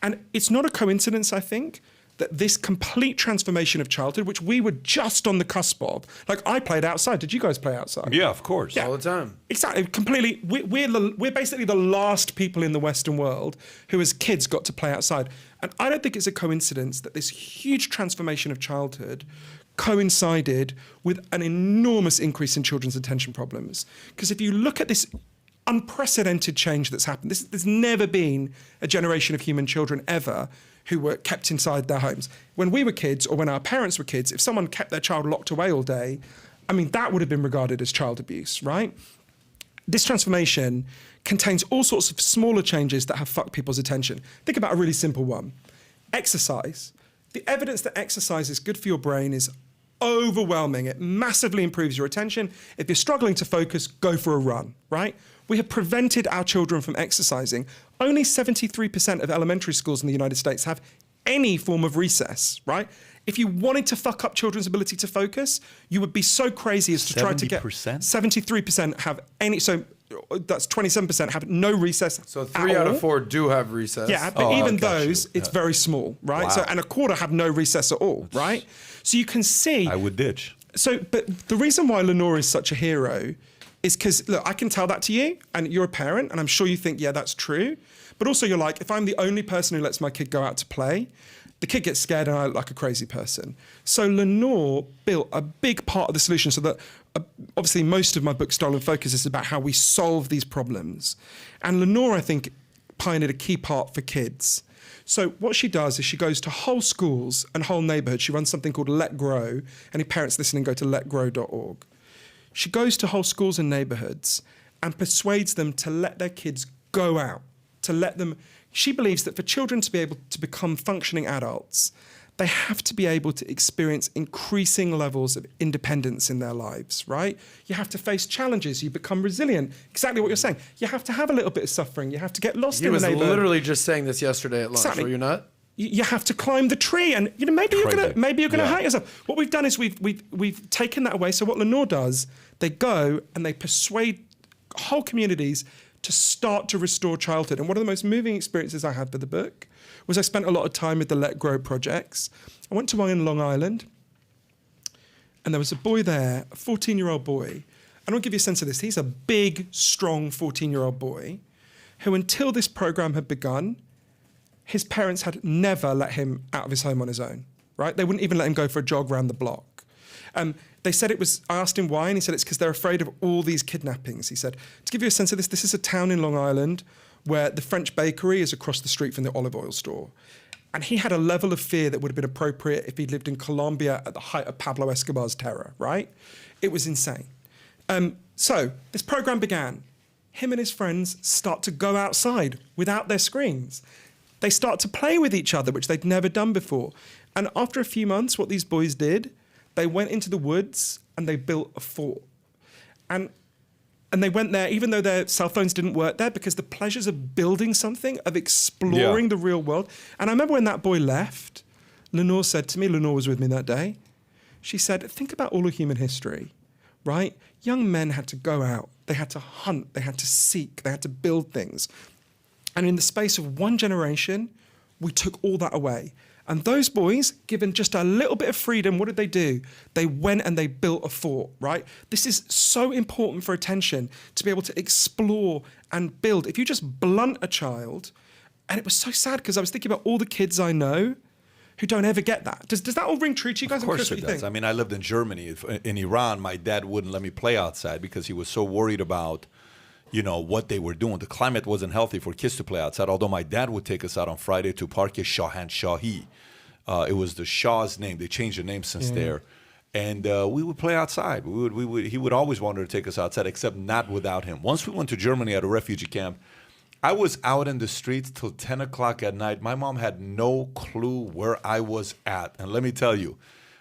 And it's not a coincidence, I think, that this complete transformation of childhood, which we were just on the cusp of, like I played outside. Did you guys play outside? Yeah, of course. Yeah. All the time. Exactly. Completely. We're basically the last people in the Western world who as kids got to play outside. And I don't think it's a coincidence that this huge transformation of childhood coincided with an enormous increase in children's attention problems. Because if you look at this unprecedented change that's happened, there's never been a generation of human children ever who were kept inside their homes. When we were kids, or when our parents were kids, if someone kept their child locked away all day, I mean, that would have been regarded as child abuse, right? This transformation contains all sorts of smaller changes that have fucked people's attention. Think about a really simple one. Exercise. The evidence that exercise is good for your brain is overwhelming. It massively improves your attention. If you're struggling to focus, go for a run, right? We have prevented our children from exercising. Only 73% of elementary schools in the United States have any form of recess, right? If you wanted to fuck up children's ability to focus, you would be so crazy as to try to get 73% have any, so that's 27% have no recess. So 3 out of 4 do have recess. Yeah, but even those, it's very small, right? Wow. So, and a quarter have no recess at all, right? So you can see. I would ditch. So, but the reason why Lenore is such a hero is because, look, I can tell that to you, and you're a parent, and I'm sure you think, yeah, that's true. But also you're like, if I'm the only person who lets my kid go out to play, the kid gets scared and I look like a crazy person. So Lenore built a big part of the solution, so that obviously most of my book, Stolen Focus, is about how we solve these problems. And Lenore, I think, pioneered a key part for kids. So what she does is she goes to whole schools and whole neighborhoods. She runs something called Let Grow. Any parents listening, go to letgrow.org. She goes to whole schools and neighborhoods and persuades them to let their kids go out, to let them. She believes that for children to be able to become functioning adults, they have to be able to experience increasing levels of independence in their lives, right? You have to face challenges. You become resilient. Exactly what you're saying. You have to have a little bit of suffering. You have to get lost in the neighborhood. He was literally just saying this yesterday at lunch. Exactly. Were you not? You have to climb the tree, and maybe you're gonna hurt yourself. What we've done is we've taken that away. So what Lenore does, they go and they persuade whole communities to start to restore childhood. And one of the most moving experiences I had for the book was I spent a lot of time with the Let Grow projects. I went to one in Long Island, and there was a boy there, a 14-year-old boy. And I'll give you a sense of this. He's a big, strong 14-year-old boy who, until this program had begun, his parents had never let him out of his home on his own, right? They wouldn't even let him go for a jog around the block. They said it was, I asked him why, and he said it's because they're afraid of all these kidnappings. He said, to give you a sense of this, this is a town in Long Island where the French bakery is across the street from the olive oil store. And he had a level of fear that would have been appropriate if he'd lived in Colombia at the height of Pablo Escobar's terror, right? It was insane. So this program began. Him and his friends start to go outside without their screens. They start to play with each other, which they'd never done before. And after a few months, what these boys did, they went into the woods and they built a fort. And they went there, even though their cell phones didn't work there, because the pleasures of building something, of exploring the real world. And I remember when that boy left, Lenore said to me, Lenore was with me that day, she said, think about all of human history, right? Young men had to go out, they had to hunt, they had to seek, they had to build things. And in the space of one generation, we took all that away. And those boys, given just a little bit of freedom, what did they do? They went and they built a fort, right? This is so important for attention, to be able to explore and build. If you just blunt a child, and it was so sad because I was thinking about all the kids I know who don't ever get that. Does that all ring true to you guys? Of course it does. I mean, I lived in Germany. In Iran, my dad wouldn't let me play outside because he was so worried about what they were doing. The climate wasn't healthy for kids to play outside, although my dad would take us out on Friday to Parque Johann. It was the Shah's name. They changed the name since there. And we would play outside. He would always want to take us outside, except not without him. Once we went to Germany at a refugee camp, I was out in the streets till 10 o'clock at night. My mom had no clue where I was at. And let me tell you,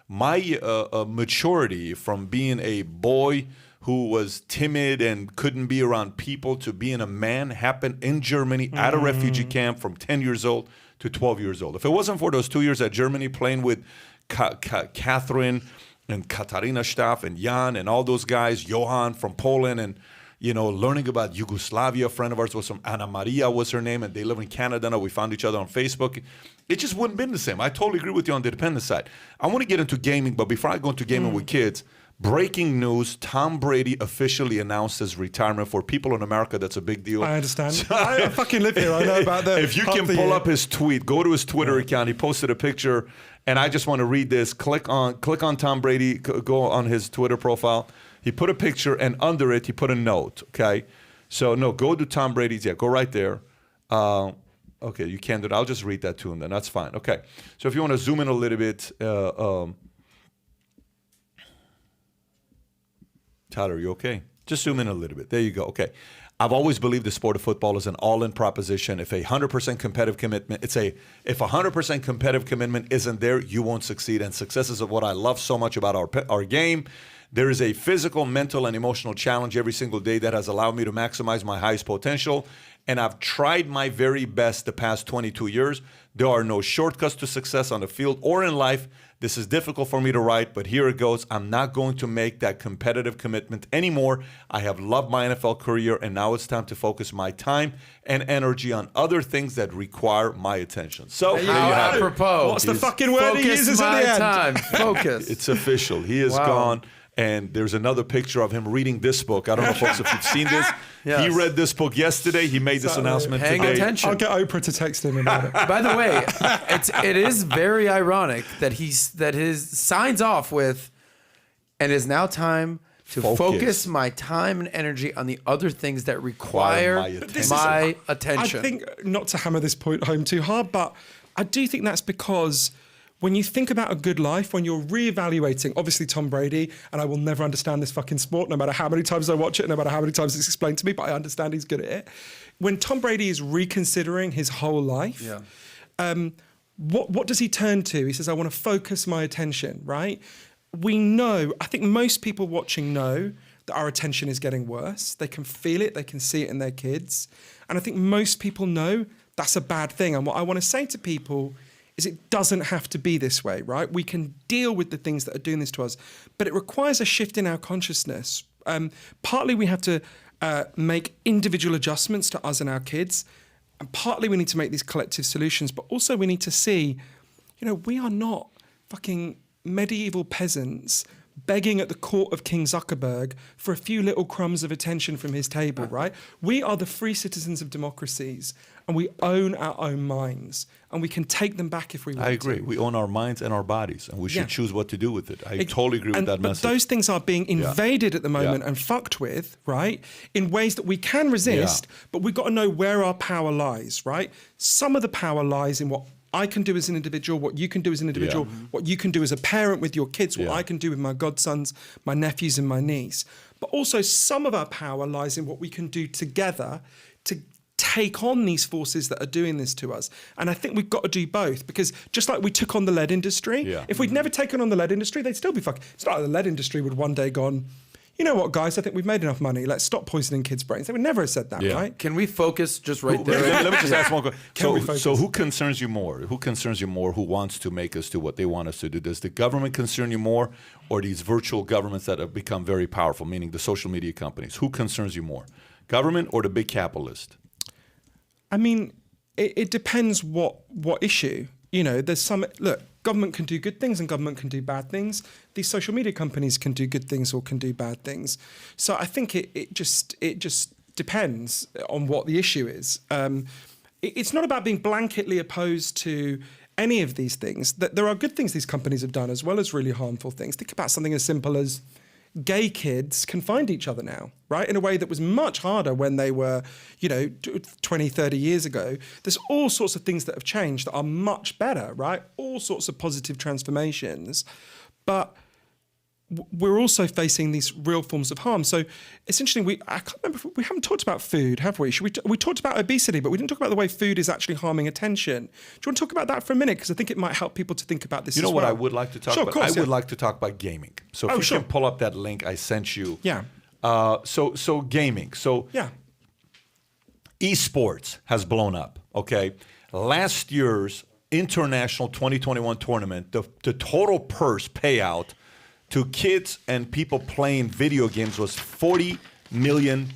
my maturity from being a boy who was timid and couldn't be around people to being a man happened in Germany at a refugee camp from 10 years old to 12 years old. If it wasn't for those 2 years at Germany playing with Catherine and Katarina Staff and Jan and all those guys, Johann from Poland, and learning about Yugoslavia. A friend of ours was from Ana Maria was her name, and they live in Canada now. We found each other on Facebook. It just wouldn't have been the same. I totally agree with you on the dependent side. I want to get into gaming, but before I go into gaming with kids, breaking news, Tom Brady officially announced his retirement. For people in America, that's a big deal. I understand. I fucking live here. I know about that. If you can pull up his tweet, go to his Twitter account. He posted a picture, and I just want to read this. Click on Tom Brady, go on his Twitter profile. He put a picture, and under it, he put a note, okay? So, no, go to Tom Brady's. Yeah, go right there. Okay, you can't do it. I'll just read that to him then. That's fine. Okay. So if you want to zoom in a little bit, Tyler, you okay? Just zoom in a little bit. There you go. Okay. I've always believed the sport of football is an all-in proposition. If 100% competitive commitment, if 100% competitive commitment isn't there, you won't succeed. And success is what I love so much about our game. There is a physical, mental, and emotional challenge every single day that has allowed me to maximize my highest potential. And I've tried my very best the past 22 years. There are no shortcuts to success on the field or in life. This is difficult for me to write, but here it goes. I'm not going to make that competitive commitment anymore. I have loved my NFL career, and now it's time to focus my time and energy on other things that require my attention. So, there you have it. Apropos. What's the fucking word he uses at the end? Time. Focus. It's official. He is gone. And there's another picture of him reading this book. I don't know, folks, if you've seen this. Yes. He read this book yesterday. He made this announcement today. Paying attention. I'll get Oprah to text him about it. By the way, it is very ironic that his signs off with, and it is now time to focus my time and energy on the other things that require my attention. I think, not to hammer this point home too hard, but I do think that's because when you think about a good life, when you're reevaluating, obviously Tom Brady, and I will never understand this fucking sport, no matter how many times I watch it, no matter how many times it's explained to me, but I understand he's good at it. When Tom Brady is reconsidering his whole life, what does he turn to? He says, I want to focus my attention, right? We know, I think most people watching know that our attention is getting worse. They can feel it, they can see it in their kids. And I think most people know that's a bad thing. And what I want to say to people is it doesn't have to be this way, right? We can deal with the things that are doing this to us, but it requires a shift in our consciousness. Partly we have to make individual adjustments to us and our kids, and partly we need to make these collective solutions, but also we need to see, we are not fucking medieval peasants begging at the court of King Zuckerberg for a few little crumbs of attention from his table, right? We are the free citizens of democracies, and we own our own minds, and we can take them back if we want to. I agree. We own our minds and our bodies, and we should choose what to do with it. I totally agree with that message. But those things are being invaded at the moment and fucked with, right, in ways that we can resist, but we've got to know where our power lies, right? Some of the power lies in what I can do as an individual, what you can do as an individual, what you can do as a parent with your kids, what I can do with my godsons, my nephews, and my niece. But also some of our power lies in what we can do together to take on these forces that are doing this to us. And I think we've got to do both, because just like we took on the lead industry, if we'd never taken on the lead industry, they'd still be fucking. It's not like the lead industry would one day gone, you know what, guys, I think we've made enough money. Let's stop poisoning kids' brains. They would never have said that, right? Can we focus just right there? Let me just ask one question. So who concerns you more? Who concerns you more? Who wants to make us do what they want us to do? Does the government concern you more, or these virtual governments that have become very powerful, meaning the social media companies? Who concerns you more? Government or the big capitalist? I mean, it depends what issue. There's some, look, government can do good things and government can do bad things. These social media companies can do good things or can do bad things. So I think it just depends on what the issue is. It's not about being blanketly opposed to any of these things. There are good things these companies have done as well as really harmful things. Think about something as simple as gay kids can find each other now, right? In a way that was much harder when they were, 20, 30 years ago. There's all sorts of things that have changed that are much better, right? All sorts of positive transformations. But we're also facing these real forms of harm. So essentially, I can't remember, we haven't talked about food, have we? We talked about obesity, but we didn't talk about the way food is actually harming attention. Do you want to talk about that for a minute? Because I think it might help people to think about this as well. You know what I would like to talk about? Of course, I would like to talk about gaming. So if you can pull up that link I sent you. Yeah. So gaming. So esports has blown up, okay? Last year's international 2021 tournament, the total purse payout to kids and people playing video games was $40 million.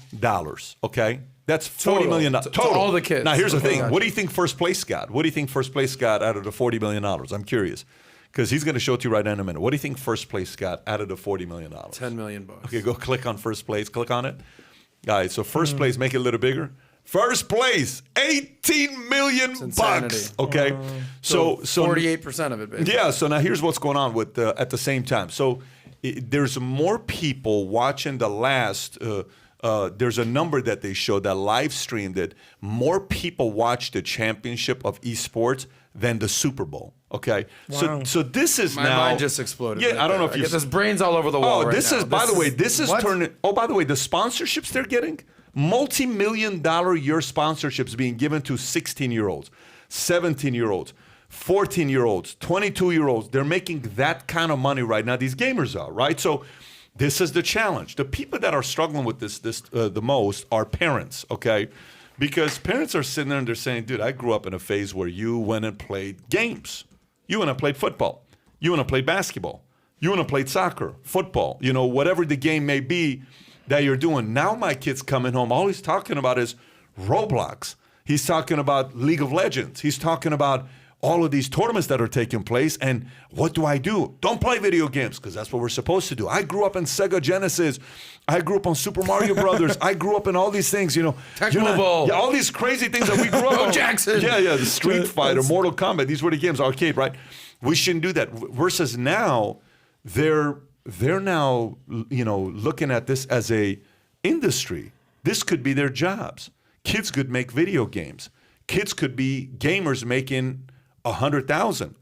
Okay, that's $40 million to all the kids. Now here's the thing: Gotcha. what do you think first place got? What do you think first place got out of the $40 million? I'm curious, because he's going to show it to you right in a minute. What do you think first place got out of the $40 million? $10 million. Okay, go click on first place. Click on it. All right, so first place, make it a little bigger. First place, $18 million. Okay, so 48% of it, basically. yeah. So now here's what's going on with at the same time. So there's more people watching the last. There's a number that they showed that live streamed it. More people watch the championship of esports than the Super Bowl. Okay, Wow. so this is My now. mind just exploded. Yeah, right I don't know there. if you. There's brains all over the wall. Oh, right this now. is. By the way, this is what? turning. Oh, by the way, the sponsorships they're getting, multi-million-dollar year sponsorships being given to 16-year-olds, 17-year-olds, 14-year-olds, 22-year-olds. They're making that kind of money right now. These gamers are, right? So this is the challenge. The people that are struggling with this the most are parents, okay? Because parents are sitting there and they're saying, dude, I grew up in a phase where you went and played games. You went and played football. You went and played basketball. You went and played soccer, football, whatever the game may be that you're doing. Now my kid's coming home. All he's talking about is Roblox. He's talking about League of Legends. He's talking about all of these tournaments that are taking place. And what do? Don't play video games, because that's what we're supposed to do. I grew up in Sega Genesis. I grew up on Super Mario Brothers. I grew up in all these things, Tecmo Bowl. Yeah, all these crazy things that we grew up on. Jackson. Yeah, the Street Fighter, Mortal Kombat. These were the games, arcade, right? We shouldn't do that. Versus now, they're now, looking at this as a industry. This could be their jobs. Kids could make video games. Kids could be gamers making $100,000,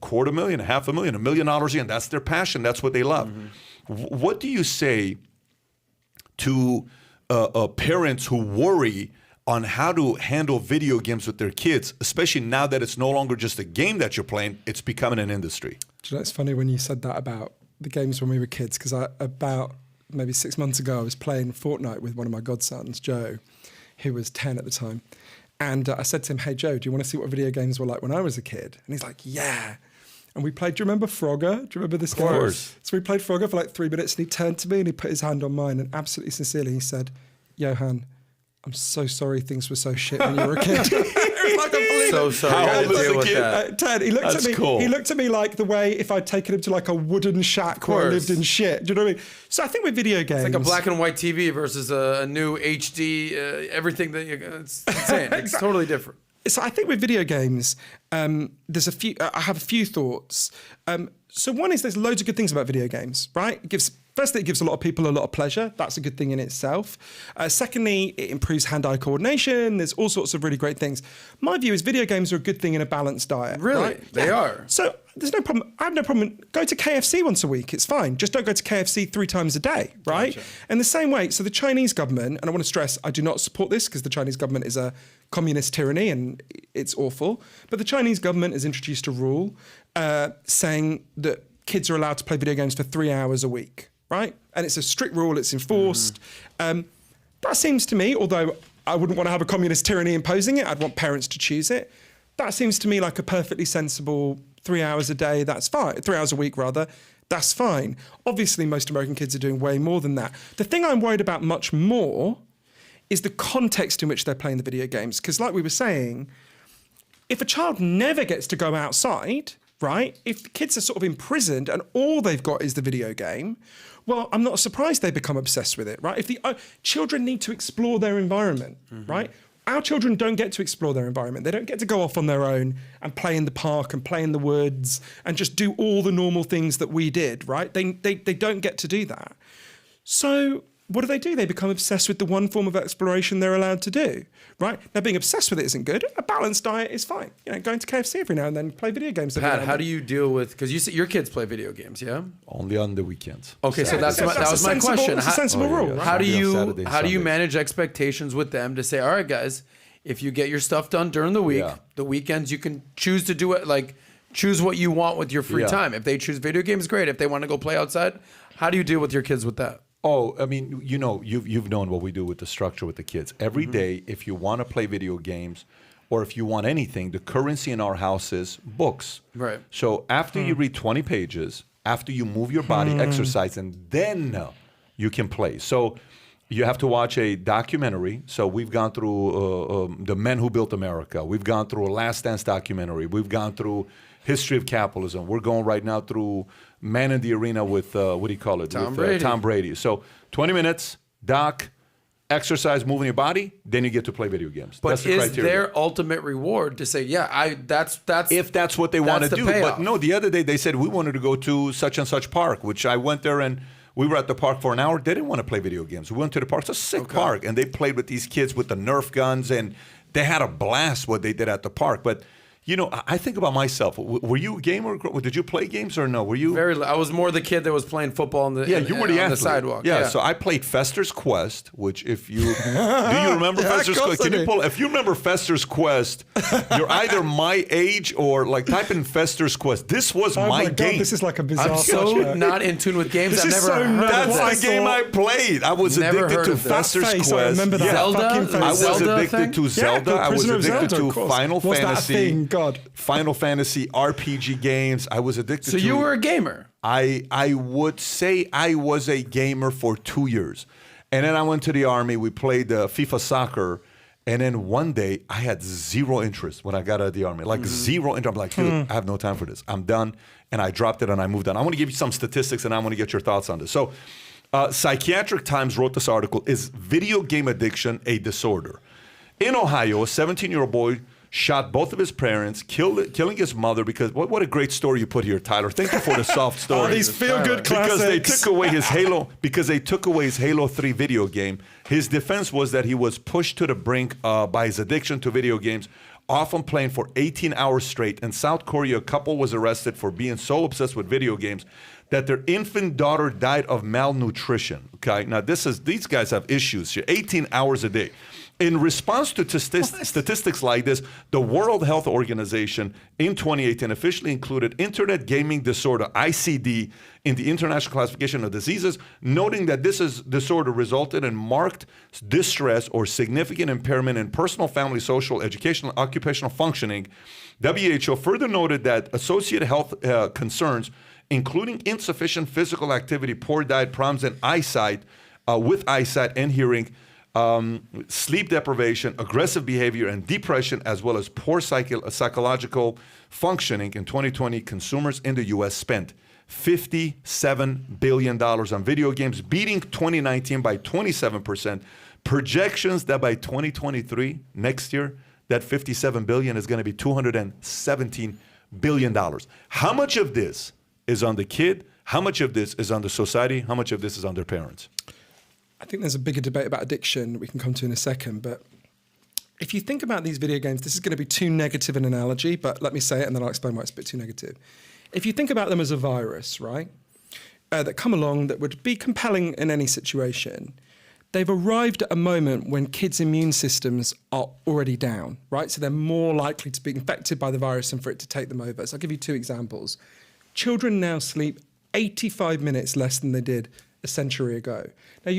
$250,000, $500,000, $1 million a year. That's their passion. That's what they love. What do you say to parents who worry on how to handle video games with their kids, especially now that it's no longer just a game that you're playing, it's becoming an industry? Do you know, it's funny when you said that about the games when we were kids, because about maybe 6 months ago, I was playing Fortnite with one of my godsons, Joe, who was 10 at the time. And I said to him, hey, Joe, do you want to see what video games were like when I was a kid? And he's like, yeah. And we played, do you remember Frogger? Do you remember this game? Of course. So we played Frogger for like 3 minutes, and he turned to me and he put his hand on mine, and absolutely sincerely he said, Johann, I'm so sorry things were so shit when you were a kid. So sorry. How old is the kid? 10. He looked That's at me. cool. He looked at me like the way if I'd taken him to like a wooden shack where I lived in shit. Do you know what I mean? So I think with video games, It's like a black and white TV versus a new HD. Everything that it's insane. It's totally different. So I think with video games, there's a few. I have a few thoughts. So one is there's loads of good things about video games, right? Firstly, it gives a lot of people a lot of pleasure. That's a good thing in itself. Secondly, it improves hand-eye coordination. There's all sorts of really great things. My view is video games are a good thing in a balanced diet. Really? Right? They are. So there's no problem. I have no problem. Go to KFC once a week. It's fine. Just don't go to KFC 3 times a day, right? Gotcha. In the same way, so the Chinese government, and I want to stress, I do not support this because the Chinese government is a communist tyranny and it's awful. But the Chinese government has introduced a rule saying that kids are allowed to play video games for 3 hours a week, right? And it's a strict rule. It's enforced. That seems to me, although I wouldn't want to have a communist tyranny imposing it, I'd want parents to choose it. That seems to me like a perfectly sensible 3 hours a day. That's fine. 3 hours a week, rather. That's fine. Obviously, most American kids are doing way more than that. The thing I'm worried about much more is the context in which they're playing the video games. Because like we were saying, if a child never gets to go outside, right? If the kids are sort of imprisoned and all they've got is the video game, well, I'm not surprised they become obsessed with it, right? If the children need to explore their environment, right? Our children don't get to explore their environment. They don't get to go off on their own and play in the park and play in the woods and just do all the normal things that we did, right? They don't get to do that. So what do? They become obsessed with the one form of exploration they're allowed to do, right? Now, being obsessed with it isn't good. A balanced diet is fine. Going to KFC every now and then, play video games. Pat, how do you deal with, because you see your kids play video games, yeah? Only on the weekends. Okay, so that was my question. It's a sensible rule. yeah. How do Saturday, you Sundays. manage expectations with them to say, all right, guys, if you get your stuff done during the week, Yeah. the weekends you can choose to do it, like choose what you want with your free Yeah. time. If they choose video games, great. If they want to go play outside, how do you deal with your kids with that? Oh, I mean, you've known what we do with the structure with the kids. Every day, if you want to play video games or if you want anything, the currency in our house is books. Right. So after you read 20 pages, after you move your body, exercise, and then you can play. So you have to watch a documentary. So we've gone through The Men Who Built America. We've gone through a Last Dance documentary. We've gone through History of Capitalism. We're going right now through Man in the Arena with, what do you call it? Tom with, Brady. Tom Brady. So 20 minutes, doc, exercise, moving your body, then you get to play video games. But that's the is criteria. their ultimate reward to say, yeah, that's If that's what they want to the do. payoff. But no, the other day they said we wanted to go to such and such park, which I went there and we were at the park for an hour. They didn't want to play video games. We went to the park. It's a sick park. And they played with these kids with the Nerf guns and they had a blast what they did at the park. But you know, I think about myself. Were you a gamer? Did you play games or no? Were you? I was more the kid that was playing football on the You were the on athlete. the sidewalk. Yeah, so I played Fester's Quest, which if you do you remember Fester's of course Quest? I do. If you remember Fester's Quest, you're either my age or like type in Fester's Quest. This was Oh my my God, game. this is like a bizarre I'm so flashback. not in tune with games. This I've is never so heard nuts. of That's What this. the game I played. I was Never addicted heard to of that. Fester's face, Quest. I remember that Zelda? fucking face. I was Zelda addicted thing? to Zelda. Yeah, I was Prisoner of addicted Zelda, of to course. Final What's that Fantasy. thing? God. Final Fantasy RPG games. I was addicted So to. you were a gamer. I would say I was a gamer for 2 years. And then I went to the Army. We played FIFA soccer. And then one day I had zero interest when I got out of the Army. Like zero interest. I'm like, dude, I have no time for this. I'm done. And I dropped it and I moved on. I want to give you some statistics and I want to get your thoughts on this. So Psychiatric Times wrote this article, Is Video Game Addiction a Disorder? In Ohio, a 17-year-old boy shot both of his parents, killing his mother because what a great story you put here, Tyler. Thank you for the soft story. These feel-good Because they classics. took away his Halo 3 video game. His defense was that he was pushed to the brink by his addiction to video games, often playing for 18 hours straight. In South Korea, a couple was arrested for being so obsessed with video games that their infant daughter died of malnutrition. Okay, now these guys have issues here. 18 hours a day. In response to statistics like this, the World Health Organization in 2018 officially included Internet Gaming Disorder, ICD, in the International Classification of Diseases, noting that this disorder resulted in marked distress or significant impairment in personal, family, social, educational, occupational functioning. WHO further noted that associated health concerns, including insufficient physical activity, poor diet, problems in eyesight, with eyesight and hearing, sleep deprivation, aggressive behavior, and depression, as well as poor psychological functioning. In 2020, consumers in the U.S. spent $57 billion on video games, beating 2019 by 27%. Projections that by 2023, next year, that $57 billion is going to be $217 billion. How much of this is on the kid? How much of this is on the society? How much of this is on their parents? I think there's a bigger debate about addiction we can come to in a second, but if you think about these video games, this is going to be too negative an analogy, but let me say it and then I'll explain why it's a bit too negative. If you think about them as a virus, right, that come along that would be compelling in any situation, they've arrived at a moment when kids' immune systems are already down, right? So they're more likely to be infected by the virus and for it to take them over. So I'll give you two examples. Children now sleep 85 minutes less than they did a century ago. Now,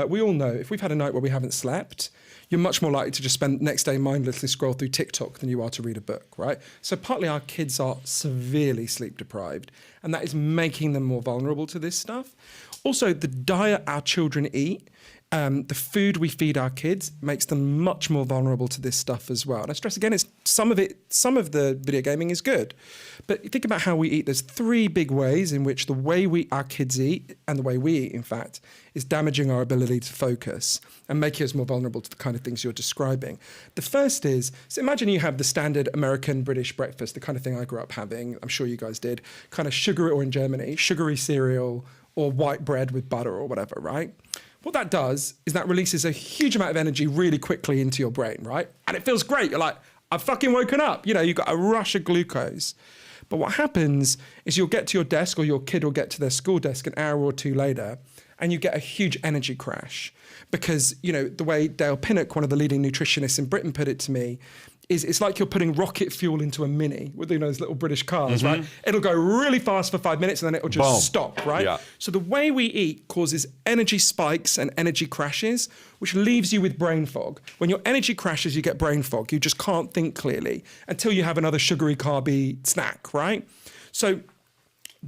we all know, if we've had a night where we haven't slept, you're much more likely to just spend the next day mindlessly scroll through TikTok than you are to read a book, right? So partly our kids are severely sleep deprived, and that is making them more vulnerable to this stuff. Also, the diet our children eat, the food we feed our kids makes them much more vulnerable to this stuff as well. And I stress again, some of the video gaming is good. But think about how we eat. There's three big ways in which the way our kids eat, and the way we eat, in fact, is damaging our ability to focus and making us more vulnerable to the kind of things you're describing. The first is, so imagine you have the standard American British breakfast, the kind of thing I grew up having, I'm sure you guys did, kind of sugary, or in Germany, sugary cereal or white bread with butter or whatever, right? What that does is that releases a huge amount of energy really quickly into your brain, right? And it feels great. You're like, I've fucking woken up. You know, you've got a rush of glucose. But what happens is you'll get to your desk, or your kid will get to their school desk an hour or two later, and you get a huge energy crash. Because, you know, the way Dale Pinnock, one of the leading nutritionists in Britain, put it to me, is it's like you're putting rocket fuel into a Mini with, you know, those little British cars, right? It'll go really fast for 5 minutes and then it'll just stop, right? Yeah. So the way we eat causes energy spikes and energy crashes, which leaves you with brain fog. When your energy crashes, you get brain fog. You just can't think clearly until you have another sugary, carby snack, right? So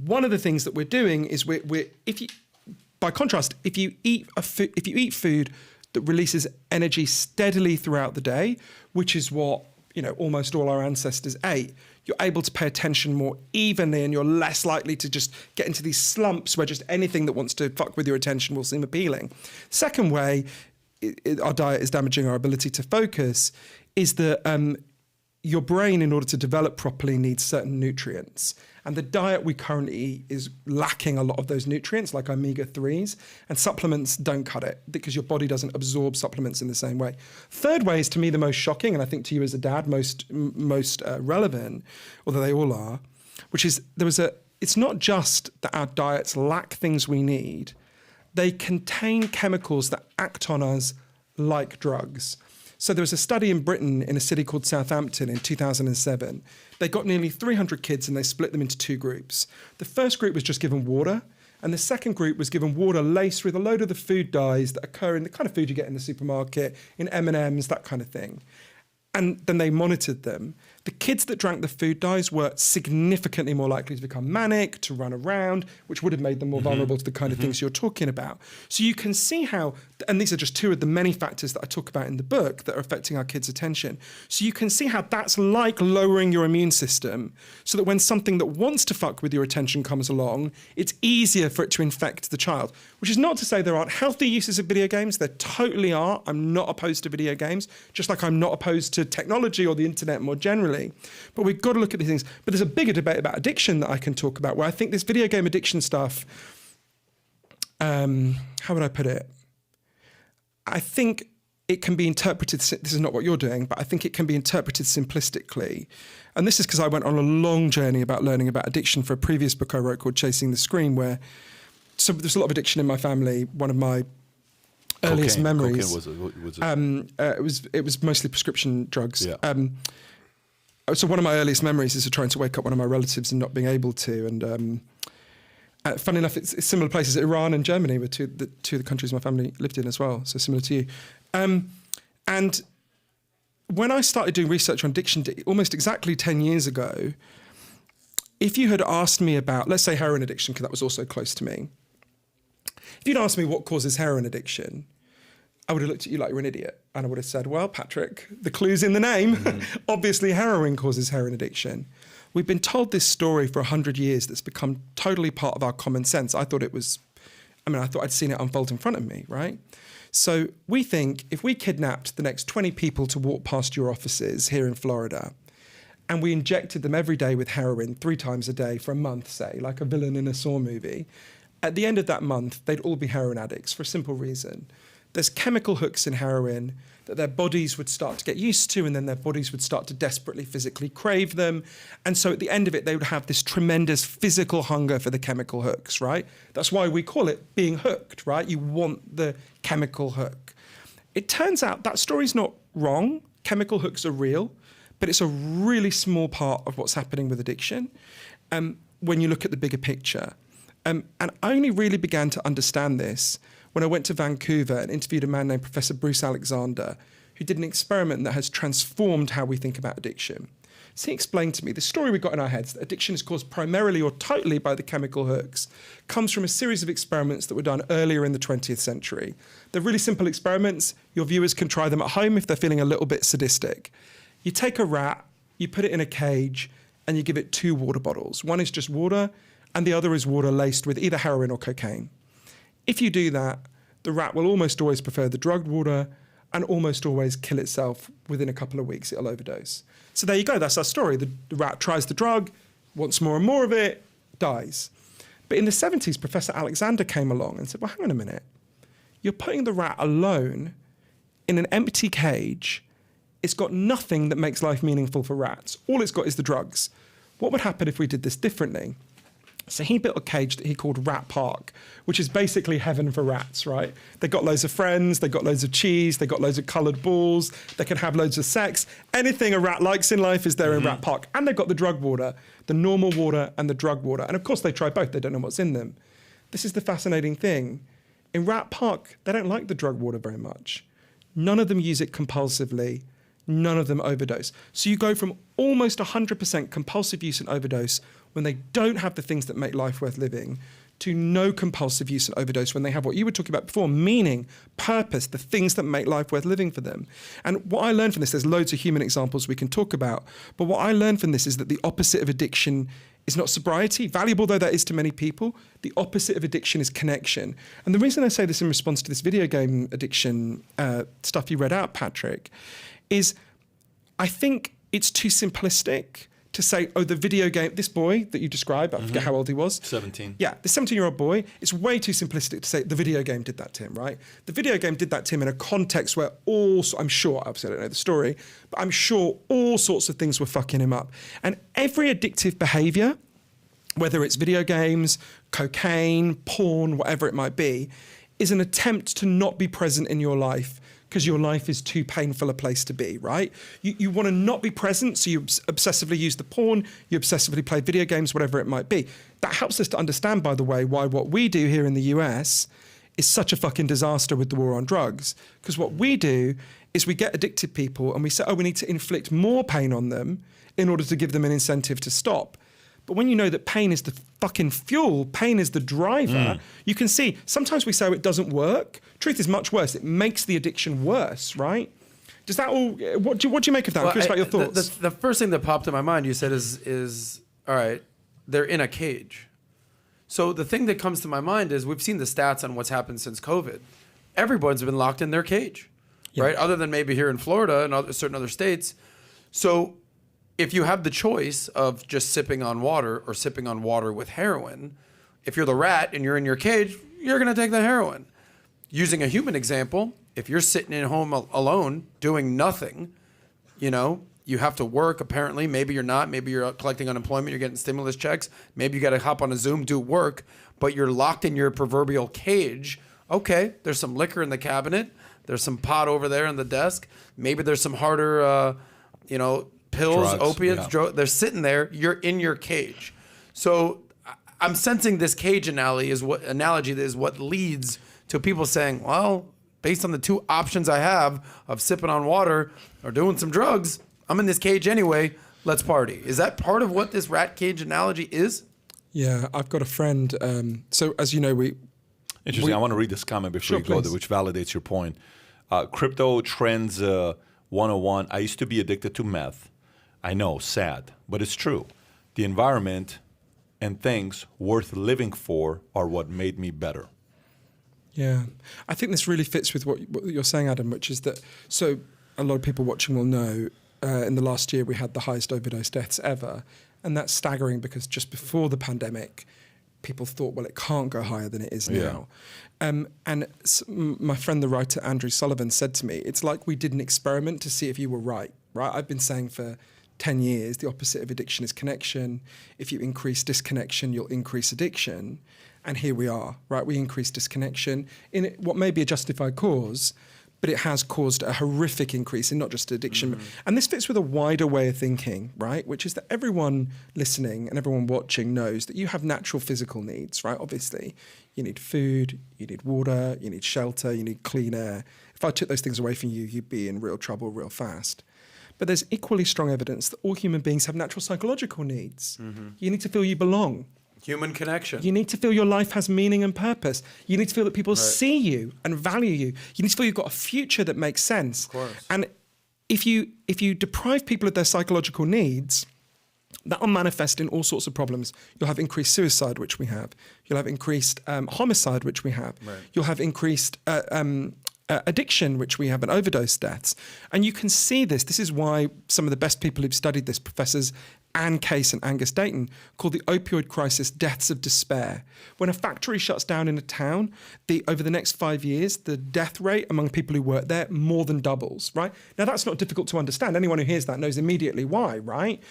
one of the things that we're doing is by contrast, if you eat food that releases energy steadily throughout the day, which is what almost all our ancestors ate, you're able to pay attention more evenly, and you're less likely to just get into these slumps where just anything that wants to fuck with your attention will seem appealing. Second way our diet is damaging our ability to focus is that your brain, in order to develop properly, needs certain nutrients. And the diet we currently eat is lacking a lot of those nutrients, like omega-3s, and supplements don't cut it because your body doesn't absorb supplements in the same way. Third way is, to me, the most shocking, and I think to you as a dad, most relevant, although they all are, which is it's not just that our diets lack things we need, they contain chemicals that act on us like drugs. So there was a study in Britain in a city called Southampton in 2007. They got nearly 300 kids and they split them into two groups. The first group was just given water, and the second group was given water laced with a load of the food dyes that occur in the kind of food you get in the supermarket, in M&Ms, that kind of thing. And then they monitored them. The kids that drank the food dyes were significantly more likely to become manic, to run around, which would have made them more vulnerable to the kind of things you're talking about. So you can see how, and these are just two of the many factors that I talk about in the book that are affecting our kids' attention. So you can see how that's like lowering your immune system, so that when something that wants to fuck with your attention comes along, it's easier for it to infect the child. Which is not to say there aren't healthy uses of video games. There totally are. I'm not opposed to video games, just like I'm not opposed to technology or the internet more generally. But we've got to look at these things. But there's a bigger debate about addiction that I can talk about, where I think this video game addiction stuff, how would I put it? I think it can be interpreted, this is not what you're doing, but I think it can be interpreted simplistically. And this is because I went on a long journey about learning about addiction for a previous book I wrote called Chasing the Scream, so there's a lot of addiction in my family. One of my earliest memories. It was mostly prescription drugs. Yeah. So one of my earliest memories is of trying to wake up one of my relatives and not being able to. And funny enough, it's similar places. Iran and Germany were two of the countries my family lived in as well. So similar to you. And when I started doing research on addiction almost exactly 10 years ago, if you had asked me about, let's say, heroin addiction, because that was also close to me. If you'd asked me what causes heroin addiction, I would have looked at you like you're an idiot. And I would have said, well, Patrick, the clue's in the name. Obviously, heroin causes heroin addiction. We've been told this story for 100 years that's become totally part of our common sense. I thought I'd seen it unfold in front of me, right? So we think if we kidnapped the next 20 people to walk past your offices here in Florida, and we injected them every day with heroin 3 times a day for a month, say, like a villain in a Saw movie, at the end of that month, they'd all be heroin addicts for a simple reason. There's chemical hooks in heroin that their bodies would start to get used to, and then their bodies would start to desperately physically crave them. And so at the end of it, they would have this tremendous physical hunger for the chemical hooks, right? That's why we call it being hooked, right? You want the chemical hook. It turns out that story's not wrong. Chemical hooks are real, but it's a really small part of what's happening with addiction when you look at the bigger picture. And I only really began to understand this when I went to Vancouver and interviewed a man named Professor Bruce Alexander, who did an experiment that has transformed how we think about addiction. So he explained to me the story we got in our heads, that addiction is caused primarily or totally by the chemical hooks, comes from a series of experiments that were done earlier in the 20th century. They're really simple experiments. Your viewers can try them at home if they're feeling a little bit sadistic. You take a rat, you put it in a cage, and you give it 2 water bottles. One is just water, and the other is water laced with either heroin or cocaine. If you do that, the rat will almost always prefer the drugged water and almost always kill itself within a couple of weeks. It'll overdose. So there you go. That's our story. The rat tries the drug, wants more and more of it, dies. But in the 70s, Professor Alexander came along and said, well, hang on a minute. You're putting the rat alone in an empty cage. It's got nothing that makes life meaningful for rats. All it's got is the drugs. What would happen if we did this differently? So he built a cage that he called Rat Park, which is basically heaven for rats, right? They got loads of friends, they got loads of cheese, they got loads of coloured balls, they can have loads of sex. Anything a rat likes in life is there in Rat Park. And they've got the drug water, the normal water and the drug water. And of course they try both, they don't know what's in them. This is the fascinating thing. In Rat Park, they don't like the drug water very much. None of them use it compulsively. None of them overdose. So you go from almost 100% compulsive use and overdose when they don't have the things that make life worth living, to no compulsive use and overdose when they have what you were talking about before, meaning, purpose, the things that make life worth living for them. And what I learned from this, there's loads of human examples we can talk about, but what I learned from this is that the opposite of addiction is not sobriety, valuable though that is to many people. The opposite of addiction is connection. And the reason I say this in response to this video game addiction stuff you read out, Patrick, is I think it's too simplistic to say, oh, the video game, this boy that you described, I forget how old he was. 17. Yeah, the 17-year-old boy, it's way too simplistic to say the video game did that to him, right? The video game did that to him in a context where I'm sure, obviously I don't know the story, but I'm sure all sorts of things were fucking him up. And every addictive behavior, whether it's video games, cocaine, porn, whatever it might be, is an attempt to not be present in your life because your life is too painful a place to be, right? You want to not be present, so you obsessively use the porn, you obsessively play video games, whatever it might be. That helps us to understand, by the way, why what we do here in the US is such a fucking disaster with the war on drugs. Because what we do is we get addicted people and we say, oh, we need to inflict more pain on them in order to give them an incentive to stop. But when you know that pain is the fucking fuel, pain is the driver, you can see, sometimes we say it doesn't work. Truth is much worse. It makes the addiction worse, right? Does that all, what do you make of that? I'm curious about your thoughts. The first thing that popped in my mind, you said is, all right, they're in a cage. So the thing that comes to my mind is we've seen the stats on what's happened since COVID. Everyone's been locked in their cage, right? Other than maybe here in Florida and certain other states. So if you have the choice of just sipping on water or sipping on water with heroin, if you're the rat and you're in your cage, you're going to take the heroin. Using a human example, if you're sitting at home alone doing nothing, you have to work apparently. Maybe you're not. Maybe you're collecting unemployment. You're getting stimulus checks. Maybe you got to hop on a Zoom, do work, but you're locked in your proverbial cage. Okay, there's some liquor in the cabinet. There's some pot over there on the desk. Maybe there's some harder, pills, drugs, opiates, they're sitting there. You're in your cage. So I'm sensing this cage analogy is what leads to people saying, well, based on the two options I have of sipping on water or doing some drugs, I'm in this cage anyway. Let's party. Is that part of what this rat cage analogy is? Yeah, I've got a friend. So as you know, Interesting. I want to read this comment before you go there, which validates your point. Crypto Trends 101. I used to be addicted to meth. I know, sad, but it's true. The environment and things worth living for are what made me better. Yeah, I think this really fits with what you're saying, Adam, which is that, so a lot of people watching will know, in the last year we had the highest overdose deaths ever, and that's staggering because just before the pandemic, people thought, well, it can't go higher than it is now. And my friend, the writer Andrew Sullivan, said to me, it's like we did an experiment to see if you were right? I've been saying for 10 years, the opposite of addiction is connection. If you increase disconnection, you'll increase addiction. And here we are, right? We increase disconnection in what may be a justified cause, but it has caused a horrific increase in not just addiction. And this fits with a wider way of thinking, right? Which is that everyone listening and everyone watching knows that you have natural physical needs, right? Obviously, you need food, you need water, you need shelter, you need clean air. If I took those things away from you, you'd be in real trouble real fast. But there's equally strong evidence that all human beings have natural psychological needs. You need to feel you belong. Human connection. You need to feel your life has meaning and purpose. You need to feel that people see you and value you. You need to feel you've got a future that makes sense. Of course. And if you deprive people of their psychological needs, that will manifest in all sorts of problems. You'll have increased suicide, which we have. You'll have increased homicide, which we have. Right. You'll have increased addiction, which we have, and overdose deaths. And you can see this. This is why some of the best people who've studied this, Professors Anne Case and Angus Dayton, call the opioid crisis deaths of despair. When a factory shuts down in a town, over the next 5 years, the death rate among people who work there more than doubles, right? Now, that's not difficult to understand. Anyone who hears that knows immediately why, right?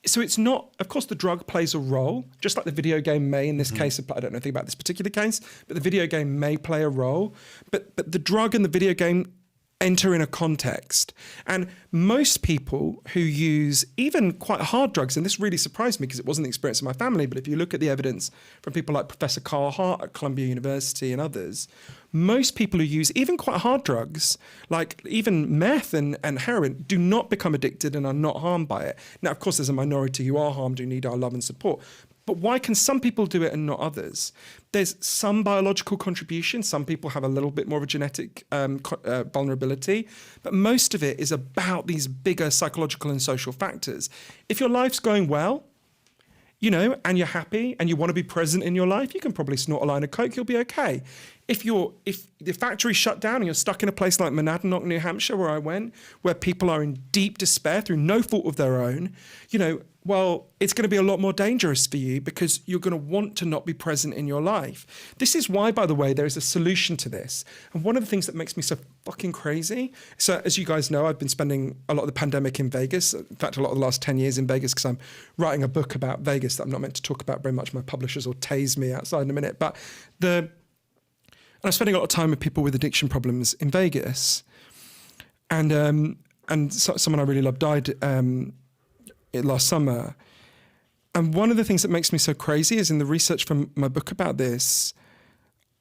So it's not, of course, the drug plays a role, just like the video game may in this case. I don't know anything about this particular case, but the video game may play a role. But the drug and the video game enter in a context. And most people who use even quite hard drugs, and this really surprised me because it wasn't the experience of my family, but if you look at the evidence from people like Professor Carl Hart at Columbia University and others, most people who use even quite hard drugs, like even meth and heroin, do not become addicted and are not harmed by it. Now, of course, there's a minority who are harmed who need our love and support. But why can some people do it and not others? There's some biological contribution. Some people have a little bit more of a genetic vulnerability. But most of it is about these bigger psychological and social factors. If your life's going well, you know, and you're happy and you want to be present in your life, you can probably snort a line of coke, you'll be okay. If the factory's shut down and you're stuck in a place like Monadnock, New Hampshire, where I went, where people are in deep despair through no fault of their own, you know, well, it's going to be a lot more dangerous for you because you're going to want to not be present in your life. This is why, by the way, there is a solution to this. And one of the things that makes me so fucking crazy, so as you guys know, I've been spending a lot of the pandemic in Vegas. In fact, a lot of the last 10 years in Vegas because I'm writing a book about Vegas that I'm not meant to talk about very much. My publishers will tase me outside in a minute. But and I'm spending a lot of time with people with addiction problems in Vegas. And someone I really love died last summer. And one of the things that makes me so crazy is in the research from my book about this,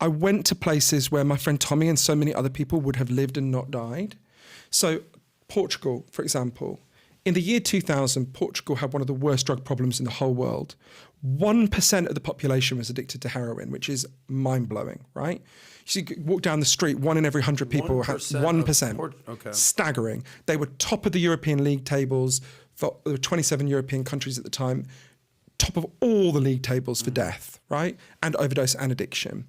I went to places where my friend Tommy and so many other people would have lived and not died. So Portugal, for example, in the year 2000, Portugal had one of the worst drug problems in the whole world. 1% of the population was addicted to heroin, which is mind-blowing, right? You walk down the street, 1 in every 100 people had 1%. Okay. Staggering. They were top of the European league tables. There were 27 European countries at the time, top of all the league tables for death, right? And overdose and addiction.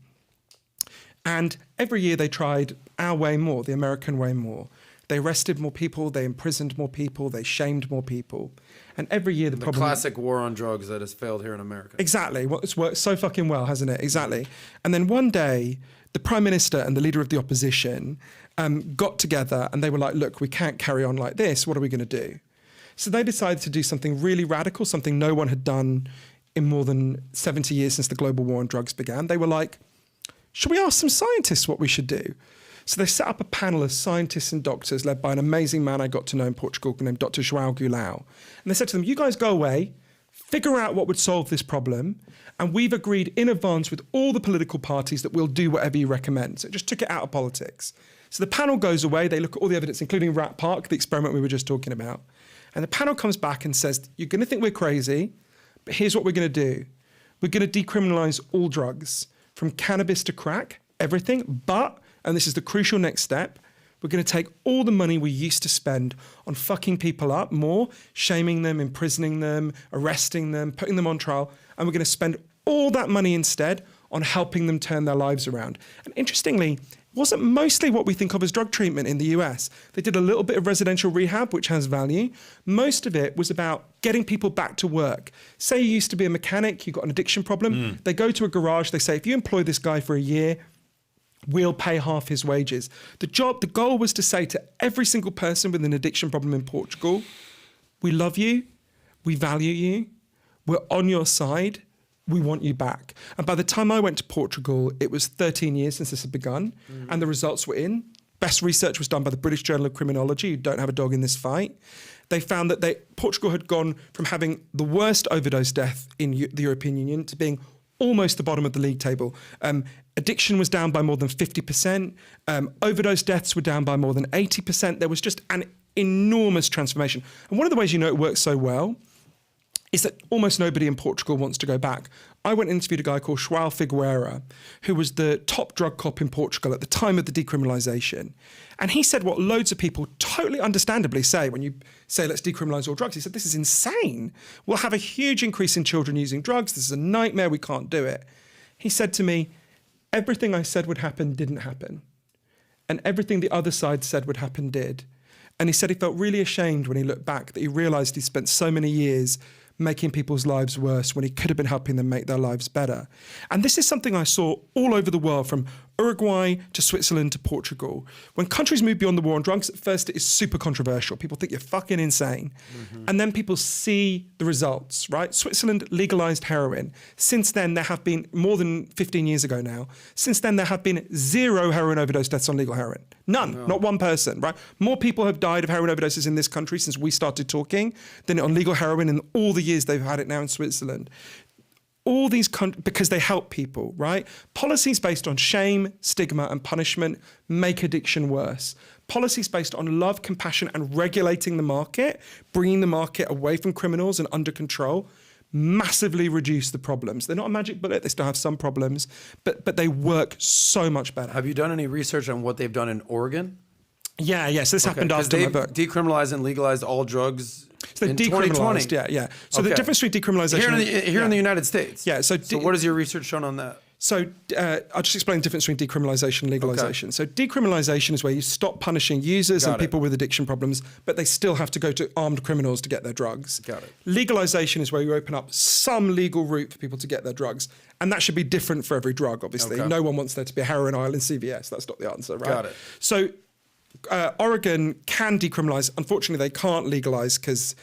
And every year they tried our way more, the American way more. They arrested more people, they imprisoned more people, they shamed more people. And every year the problem... classic war on drugs that has failed here in America. Exactly. Well, it's worked so fucking well, hasn't it? Exactly. And then one day, the Prime Minister and the leader of the opposition got together and they were like, look, we can't carry on like this. What are we going to do? So they decided to do something really radical, something no one had done in more than 70 years since the global war on drugs began. They were like, should we ask some scientists what we should do? So they set up a panel of scientists and doctors led by an amazing man I got to know in Portugal named Dr. João Goulão. And they said to them, you guys go away, figure out what would solve this problem, and we've agreed in advance with all the political parties that we'll do whatever you recommend. So it just took it out of politics. So the panel goes away, they look at all the evidence, including Rat Park, the experiment we were just talking about. And the panel comes back and says, you're going to think we're crazy, but here's what we're going to do. We're going to decriminalize all drugs, from cannabis to crack, everything, but, and this is the crucial next step, we're going to take all the money we used to spend on fucking people up more, shaming them, imprisoning them, arresting them, putting them on trial, and we're going to spend all that money instead on helping them turn their lives around. And interestingly, it wasn't mostly what we think of as drug treatment in the US. They did a little bit of residential rehab, which has value. Most of it was about getting people back to work. Say you used to be a mechanic, you got an addiction problem. They go to a garage, they say, if you employ this guy for a year, we'll pay half his wages. The goal was to say to every single person with an addiction problem in Portugal, we love you, we value you, we're on your side, we want you back. And by the time I went to Portugal, it was 13 years since this had begun, and the results were in. Best research was done by the British Journal of Criminology, who don't have a dog in this fight. They found that Portugal had gone from having the worst overdose death in the European Union to being almost the bottom of the league table. Addiction was down by more than 50%. Overdose deaths were down by more than 80%. There was just an enormous transformation. And one of the ways you know it works so well is that almost nobody in Portugal wants to go back. I went and interviewed a guy called João Figueira, who was the top drug cop in Portugal at the time of the decriminalisation. And he said what loads of people totally understandably say when you say, let's decriminalise all drugs. He said, this is insane. We'll have a huge increase in children using drugs. This is a nightmare. We can't do it. He said to me, everything I said would happen didn't happen. And everything the other side said would happen did. And he said he felt really ashamed when he looked back that he realised he spent so many years making people's lives worse when he could have been helping them make their lives better. And this is something I saw all over the world, from Uruguay to Switzerland to Portugal. When countries move beyond the war on drugs, at first it is super controversial. People think you're fucking insane. And then people see the results, right? Switzerland legalized heroin. Since then, there have been, more than 15 years ago now, since then there have been 0 heroin overdose deaths on legal heroin. None, not one person, right? More people have died of heroin overdoses in this country since we started talking than on legal heroin in all the years they've had it now in Switzerland. All these countries, because they help people, right? Policies based on shame, stigma, and punishment make addiction worse. Policies based on love, compassion, and regulating the market, bringing the market away from criminals and under control, massively reduce the problems. They're not a magic bullet. They still have some problems, but they work so much better. Have you done any research on what they've done in Oregon? Yeah, yes. This happened after my book. Decriminalized and legalized all drugs So in decriminalized, 2020. yeah. So the difference between decriminalization here in the United States. Yeah. So what has your research shown on that? So I'll just explain the difference between decriminalization and legalization. So decriminalization is where you stop punishing users and people with addiction problems, but they still have to go to armed criminals to get their drugs. Got it. Legalization is where you open up some legal route for people to get their drugs. And that should be different for every drug, obviously. Okay. No one wants there to be a heroin aisle in CVS. That's not the answer, right? Got it. So Oregon can decriminalize. Unfortunately, they can't legalize because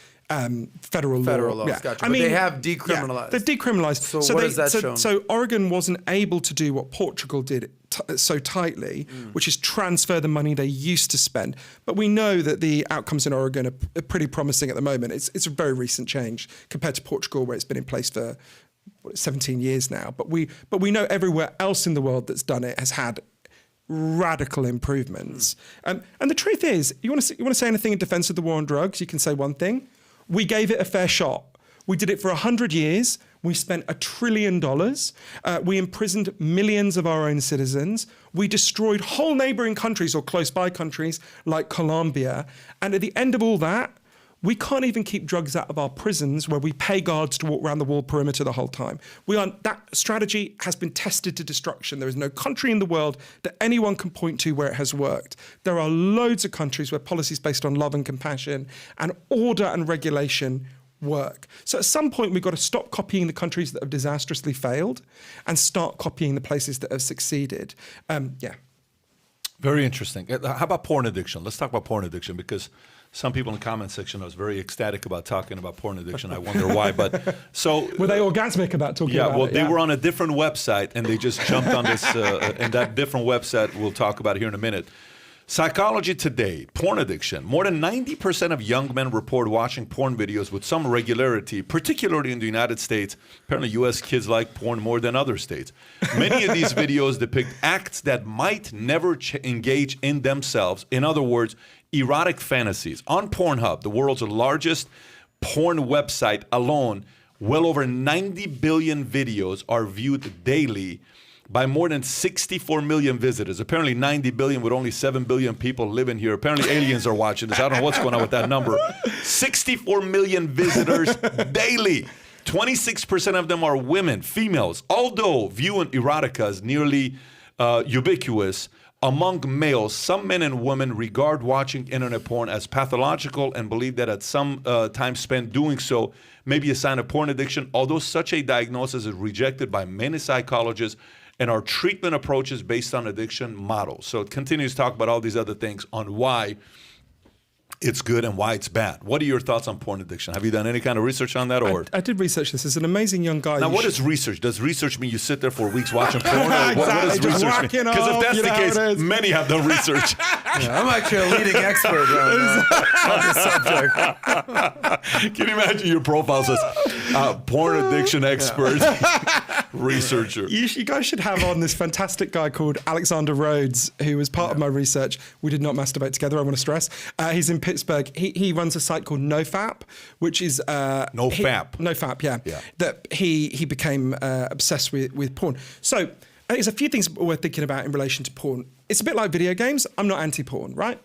federal law. Yeah. Gotcha. I mean, they have decriminalized. They've decriminalized. So what has that shown? So Oregon wasn't able to do what Portugal did so tightly, which is transfer the money they used to spend. But we know that the outcomes in Oregon are pretty promising at the moment. It's a very recent change compared to Portugal, where it's been in place for 17 years now. But we know everywhere else in the world that's done it has had radical improvements. And the truth is, you want to say anything in defense of the war on drugs, you can say one thing. We gave it a fair shot. We did it for 100 years. We spent $1 trillion. We imprisoned millions of our own citizens. We destroyed whole neighboring countries or close by countries like Colombia. And at the end of all that, we can't even keep drugs out of our prisons where we pay guards to walk around the wall perimeter the whole time. That strategy has been tested to destruction. There is no country in the world that anyone can point to where it has worked. There are loads of countries where policies based on love and compassion and order and regulation work. So at some point, we've got to stop copying the countries that have disastrously failed and start copying the places that have succeeded. Very interesting. How about porn addiction? Let's talk about porn addiction, because some people in the comment section, I was very ecstatic about talking about porn addiction. I wonder why, but so... Were they orgasmic about talking about it? Yeah, well, they were on a different website, and they just jumped on this, and that different website we'll talk about here in a minute. Psychology Today, porn addiction. More than 90% of young men report watching porn videos with some regularity, particularly in the United States. Apparently, U.S. kids like porn more than other states. Many of these videos depict acts that might never engage in themselves. In other words, erotic fantasies. On Pornhub, the world's largest porn website alone, well over 90 billion videos are viewed daily by more than 64 million visitors. Apparently 90 billion with only 7 billion people living here. Apparently aliens are watching this. I don't know what's going on with that number. 64 million visitors daily. 26% of them are women, females. Although viewing erotica is nearly ubiquitous among males, some men and women regard watching internet porn as pathological and believe that at some time spent doing so may be a sign of porn addiction, although such a diagnosis is rejected by many psychologists and our treatment approaches based on addiction models. So it continues to talk about all these other things on why it's good and why it's bad. What are your thoughts on porn addiction? Have you done any kind of research on that? Or I did research this. There's an amazing young guy. Now, what is research? Does research mean you sit there for weeks watching porn? Or what does Just research mean? whacking Because if off, that's you the know case, how it is. many have done research. Yeah, I'm actually a leading expert on this subject. Can you imagine your profile says porn addiction expert, researcher? You guys should have on this fantastic guy called Alexander Rhodes, who was part of my research. We did not masturbate together, I want to stress. He's in Pittsburgh. He runs a site called NoFap, which is... NoFap, yeah. That he became obsessed with porn. So I think there's a few things we're thinking about in relation to porn. It's a bit like video games. I'm not anti-porn, right?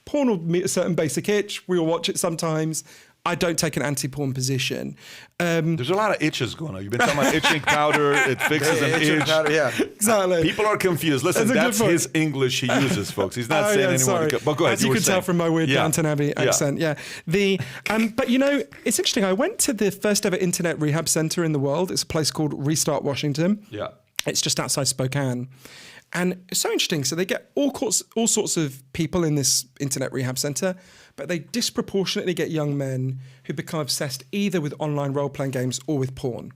Porn will meet a certain basic itch. We all watch it sometimes. I don't take an anti-porn position. There's a lot of itches going on. You've been talking about itching powder. It fixes an itch. Powder, yeah, exactly. People are confused. Listen, that's his English he uses, folks. He's not saying anyone. But go ahead. As you can tell from my weird Downton Abbey accent, but you know, it's interesting. I went to the first ever internet rehab center in the world. It's a place called Restart Washington. Yeah. It's just outside Spokane. And it's so interesting. So they get all sorts of people in this internet rehab center, but they disproportionately get young men who become obsessed either with online role-playing games or with porn.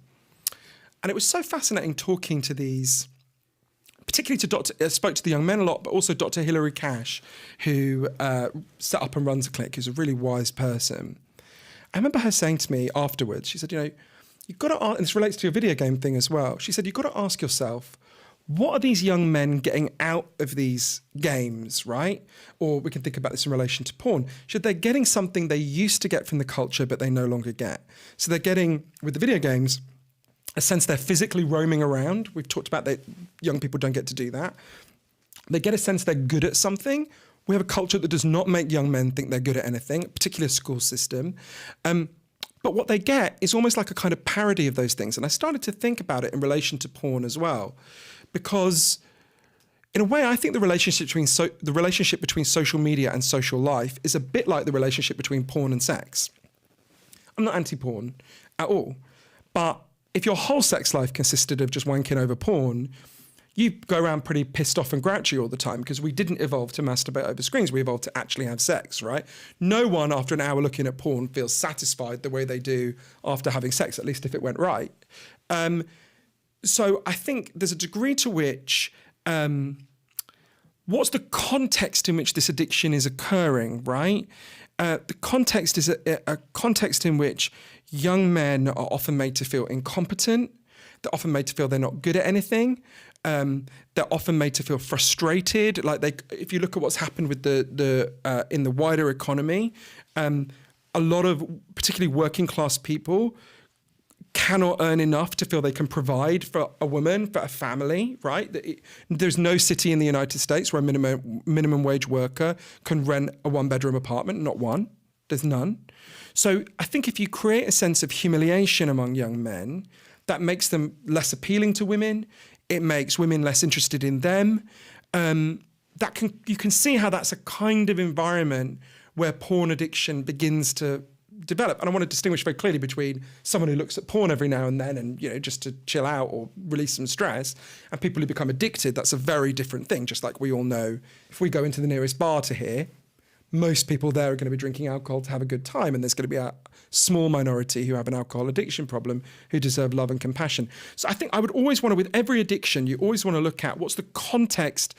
And it was so fascinating talking to these, particularly to spoke to the young men a lot, but also Dr. Hilary Cash, who set up and runs a clinic, who's a really wise person. I remember her saying to me afterwards, she said, you know, you've got to, and this relates to your video game thing as well. She said, you've got to ask yourself, what are these young men getting out of these games, right? Or we can think about this in relation to porn. Should they're getting something they used to get from the culture, but they no longer get? So they're getting, with the video games, a sense they're physically roaming around. We've talked about that young people don't get to do that. They get a sense they're good at something. We have a culture that does not make young men think they're good at anything, particularly a school system. But what they get is almost like a kind of parody of those things. And I started to think about it in relation to porn as well. Because in a way, I think the relationship between social media and social life is a bit like the relationship between porn and sex. I'm not anti-porn at all. But if your whole sex life consisted of just wanking over porn, you go around pretty pissed off and grouchy all the time because we didn't evolve to masturbate over screens. We evolved to actually have sex, right? No one after an hour looking at porn feels satisfied the way they do after having sex, at least if it went right. So I think there's a degree to which what's the context in which this addiction is occurring, right? The context is a context in which young men are often made to feel incompetent. They're often made to feel they're not good at anything. They're often made to feel frustrated. If you look at what's happened with in the wider economy, a lot of particularly working class people cannot earn enough to feel they can provide for a woman, for a family, right? There's no city in the United States where a minimum wage worker can rent a one-bedroom apartment, not one. There's none. So I think if you create a sense of humiliation among young men, that makes them less appealing to women. It makes women less interested in them. You can see how that's a kind of environment where porn addiction begins to develop. And I want to distinguish very clearly between someone who looks at porn every now and then and, just to chill out or release some stress, and people who become addicted. That's a very different thing. Just like we all know, if we go into the nearest bar to here, most people there are going to be drinking alcohol to have a good time, and there's going to be a small minority who have an alcohol addiction problem who deserve love and compassion. So I think I would always want to, with every addiction, you always want to look at what's the context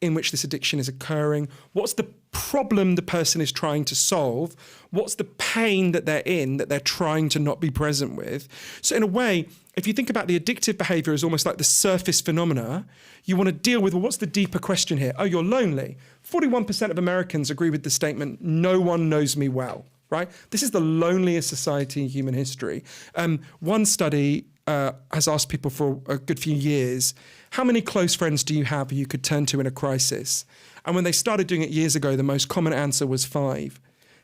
in which this addiction is occurring, what's the problem the person is trying to solve, what's the pain that they're in that they're trying to not be present with. So in a way, if you think about the addictive behavior as almost like the surface phenomena, you want to deal with, well, what's the deeper question here? Oh, you're lonely. 41% of Americans agree with the statement, no one knows me well, right? This is the loneliest society in human history. One study has asked people for a good few years, how many close friends do you have who you could turn to in a crisis? And when they started doing it years ago, the most common answer was 5.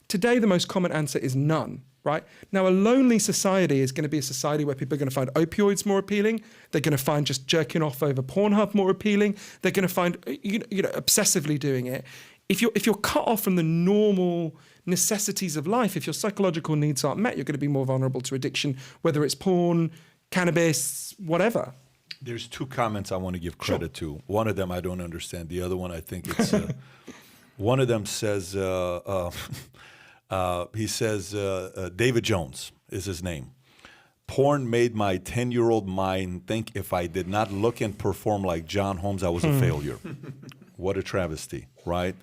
Today, the most common answer is none, right? Now, a lonely society is going to be a society where people are going to find opioids more appealing. They're going to find just jerking off over Pornhub more appealing. They're going to find, obsessively doing it. If you're cut off from the normal necessities of life, if your psychological needs aren't met, you're going to be more vulnerable to addiction, whether it's porn, cannabis, whatever. There's 2 comments I want to give credit to. One of them I don't understand. The other one I think it's... one of them says... he says, David Jones is his name. Porn made my 10-year-old mind think if I did not look and perform like John Holmes, I was a failure. What a travesty, right?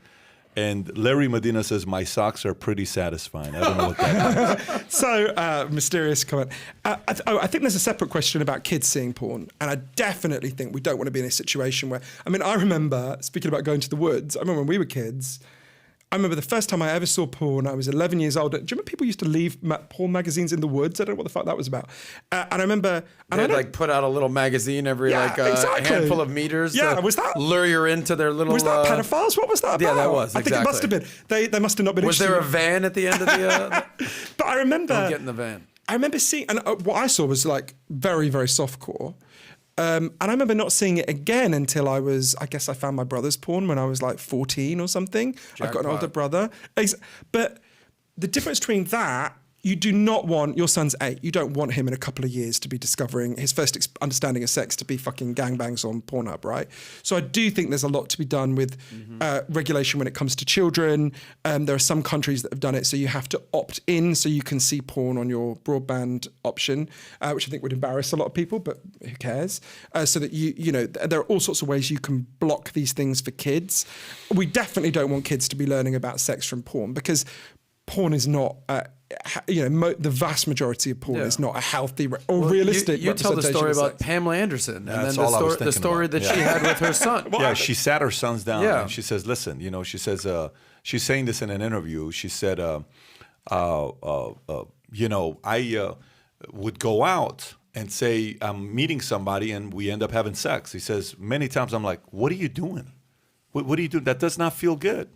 And Larry Medina says, my socks are pretty satisfying. I don't know what that means. So, mysterious comment. I think there's a separate question about kids seeing porn. And I definitely think we don't want to be in a situation where... I remember, speaking about going to the woods, I remember when we were kids... I remember the first time I ever saw porn, I was 11 years old. Do you remember people used to leave porn magazines in the woods? I don't know what the fuck that was about. And I remember... They'd put out a little magazine every handful of meters was that, lure you into their little... Was that pedophiles? What was that about? Yeah, that was, exactly. I think it must have been. They must have not been... Was there a van at the end of the... But I remember... Don't get in the van. I remember seeing... And what I saw was very, very softcore. And I remember not seeing it again until I found my brother's porn when I was 14 or something. Jackpot. I've got an older brother. But the difference between that, you do not want, your son's 8, you don't want him in a couple of years to be discovering his first understanding of sex to be fucking gangbangs on Pornhub, right? So I do think there's a lot to be done with regulation when it comes to children. There are some countries that have done it, so you have to opt in so you can see porn on your broadband option, which I think would embarrass a lot of people, but who cares? So that there are all sorts of ways you can block these things for kids. We definitely don't want kids to be learning about sex from porn because porn is not the vast majority of porn is not a healthy or realistic You tell the story representation of about sex. Pamela Anderson, and That's then all I was the story thinking that she had with her son. Yeah, she sat her sons down and she says, listen, she says, she's saying this in an interview. She said, I would go out and say, I'm meeting somebody and we end up having sex. He says, many times I'm like, what are you doing? What are you doing? That does not feel good.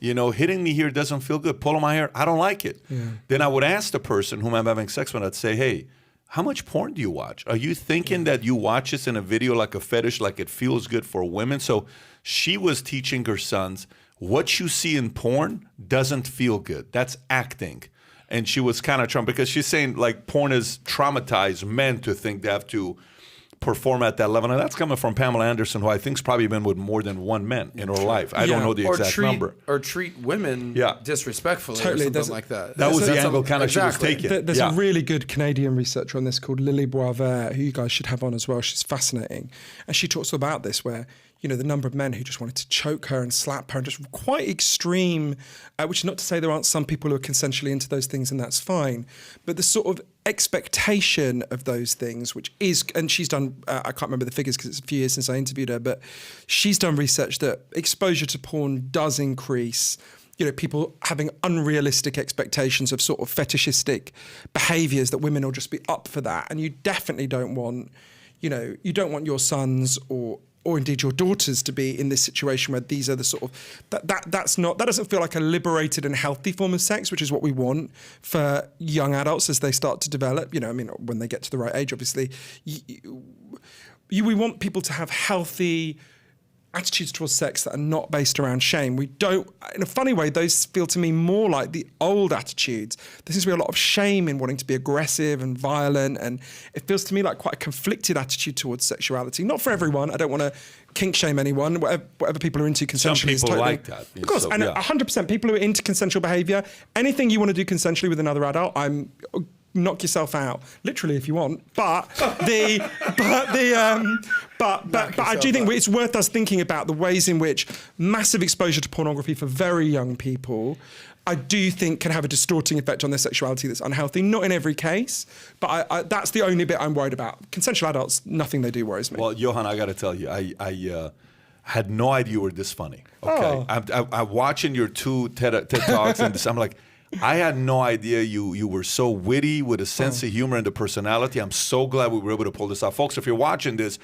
Hitting me here doesn't feel good. Pulling my hair, I don't like it. Yeah. Then I would ask the person whom I'm having sex with, I'd say, hey, how much porn do you watch? Are you thinking that you watch this in a video like a fetish, like it feels good for women? So she was teaching her sons, what you see in porn doesn't feel good. That's acting. And she was kind of trying, because she's saying like porn has traumatized men to think they have to perform at that level. And that's coming from Pamela Anderson, who I think's probably been with more than one man in her life. I don't know the exact number. Or treat women disrespectfully or something like that. That was the angle kind of she was taking. There's a really good Canadian researcher on this called Lily Boisvert, who you guys should have on as well. She's fascinating. And she talks about this where, the number of men who just wanted to choke her and slap her and just quite extreme, which is not to say there aren't some people who are consensually into those things and that's fine, but the sort of expectation of those things, which is, and she's done, I can't remember the figures because it's a few years since I interviewed her, but she's done research that exposure to porn does increase people having unrealistic expectations of sort of fetishistic behaviors that women will just be up for that. And you definitely don't want, you don't want your sons or indeed your daughters to be in this situation where these are the sort of that doesn't feel like a liberated and healthy form of sex, which is what we want for young adults as they start to develop. When they get to the right age, obviously, we want people to have healthy attitudes towards sex that are not based around shame. We don't, in a funny way, those feel to me more like the old attitudes. There seems to be a lot of shame in wanting to be aggressive and violent, and it feels to me like quite a conflicted attitude towards sexuality. Not for everyone. I don't want to kink shame anyone. Whatever people are into consensually. Some people like that. Of course, and 100% people who are into consensual behaviour, anything you want to do consensually with another adult, knock yourself out, literally, if you want. But I do think it's worth us thinking about the ways in which massive exposure to pornography for very young people, I do think, can have a distorting effect on their sexuality that's unhealthy. Not in every case, but that's the only bit I'm worried about. Consensual adults, nothing they do worries me. Well, Johann, I got to tell you, I had no idea you were this funny. Okay, I'm watching your two TED Talks, and I'm like, I had no idea you were so witty with a sense of humor and the personality. I'm so glad we were able to pull this off. Folks, if you're watching this,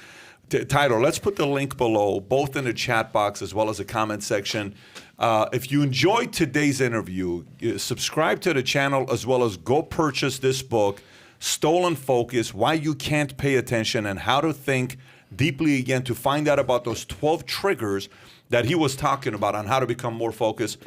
Tyler, let's put the link below, both in the chat box as well as the comment section. If you enjoyed today's interview, subscribe to the channel as well as go purchase this book, Stolen Focus, Why You Can't Pay Attention and How to Think Deeply Again, to find out about those 12 triggers that he was talking about on how to become more focused.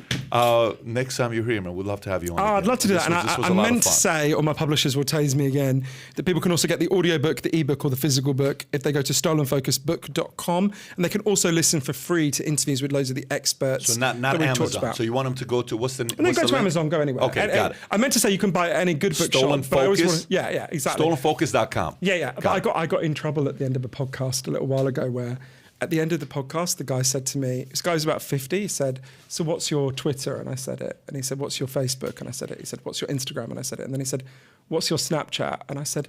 Next time you're here, man, we'd love to have you on. I'd love to do that. And I meant to say, or my publishers will tase me again, that people can also get the audiobook, the ebook, or the physical book if they go to stolenfocusbook.com. And they can also listen for free to interviews with loads of the experts. So not Amazon. So you want them to go to, what's the And then go to Amazon, go anywhere. Okay, got it. I meant to say you can buy it at any good bookshop. Stolen Focus? Yeah, exactly. Stolenfocus.com. Yeah. But I got in trouble at the end of a podcast a little while ago where at the end of the podcast, the guy said to me, this guy was about 50, he said, so what's your Twitter? And I said it. And he said, what's your Facebook? And I said it. He said, what's your Instagram? And I said it. And then he said, what's your Snapchat? And I said,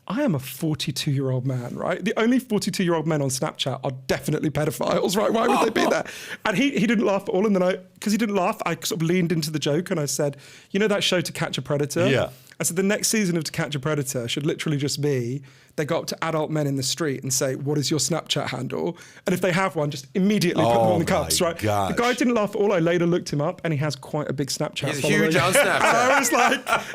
I am a 42-year-old man, right? The only 42-year-old men on Snapchat are definitely pedophiles, right? Why would they be there? And he didn't laugh at all. And then because he didn't laugh, I sort of leaned into the joke and I said, you know that show To Catch a Predator? Yeah. I said, the next season of To Catch a Predator should literally just be, they go up to adult men in the street and say, what is your Snapchat handle? And if they have one, just immediately put them on the cuffs, right? Gosh. The guy didn't laugh at all. I later looked him up and he has quite a big Snapchat. He's huge on Snapchat.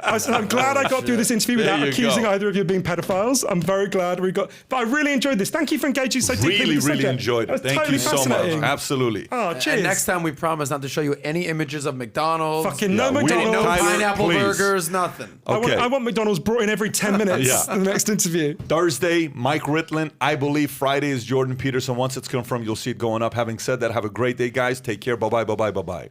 I was like, I'm glad I got through this interview without accusing either of you of being pedophiles. I'm very glad but I really enjoyed this. Thank you for engaging so deeply with the subject. Really enjoyed it. Thank you so much. Absolutely. Oh, cheers. And next time we promise not to show you any images of McDonald's. Fucking no McDonald's. No Tyler, pineapple please. burgers, nothing. Okay. I want McDonald's brought in every 10 minutes in the next interview. Thursday, Mike Ritlin. I believe Friday is Jordan Peterson. Once it's confirmed, you'll see it going up. Having said that, have a great day, guys. Take care. Bye-bye, bye-bye, bye-bye.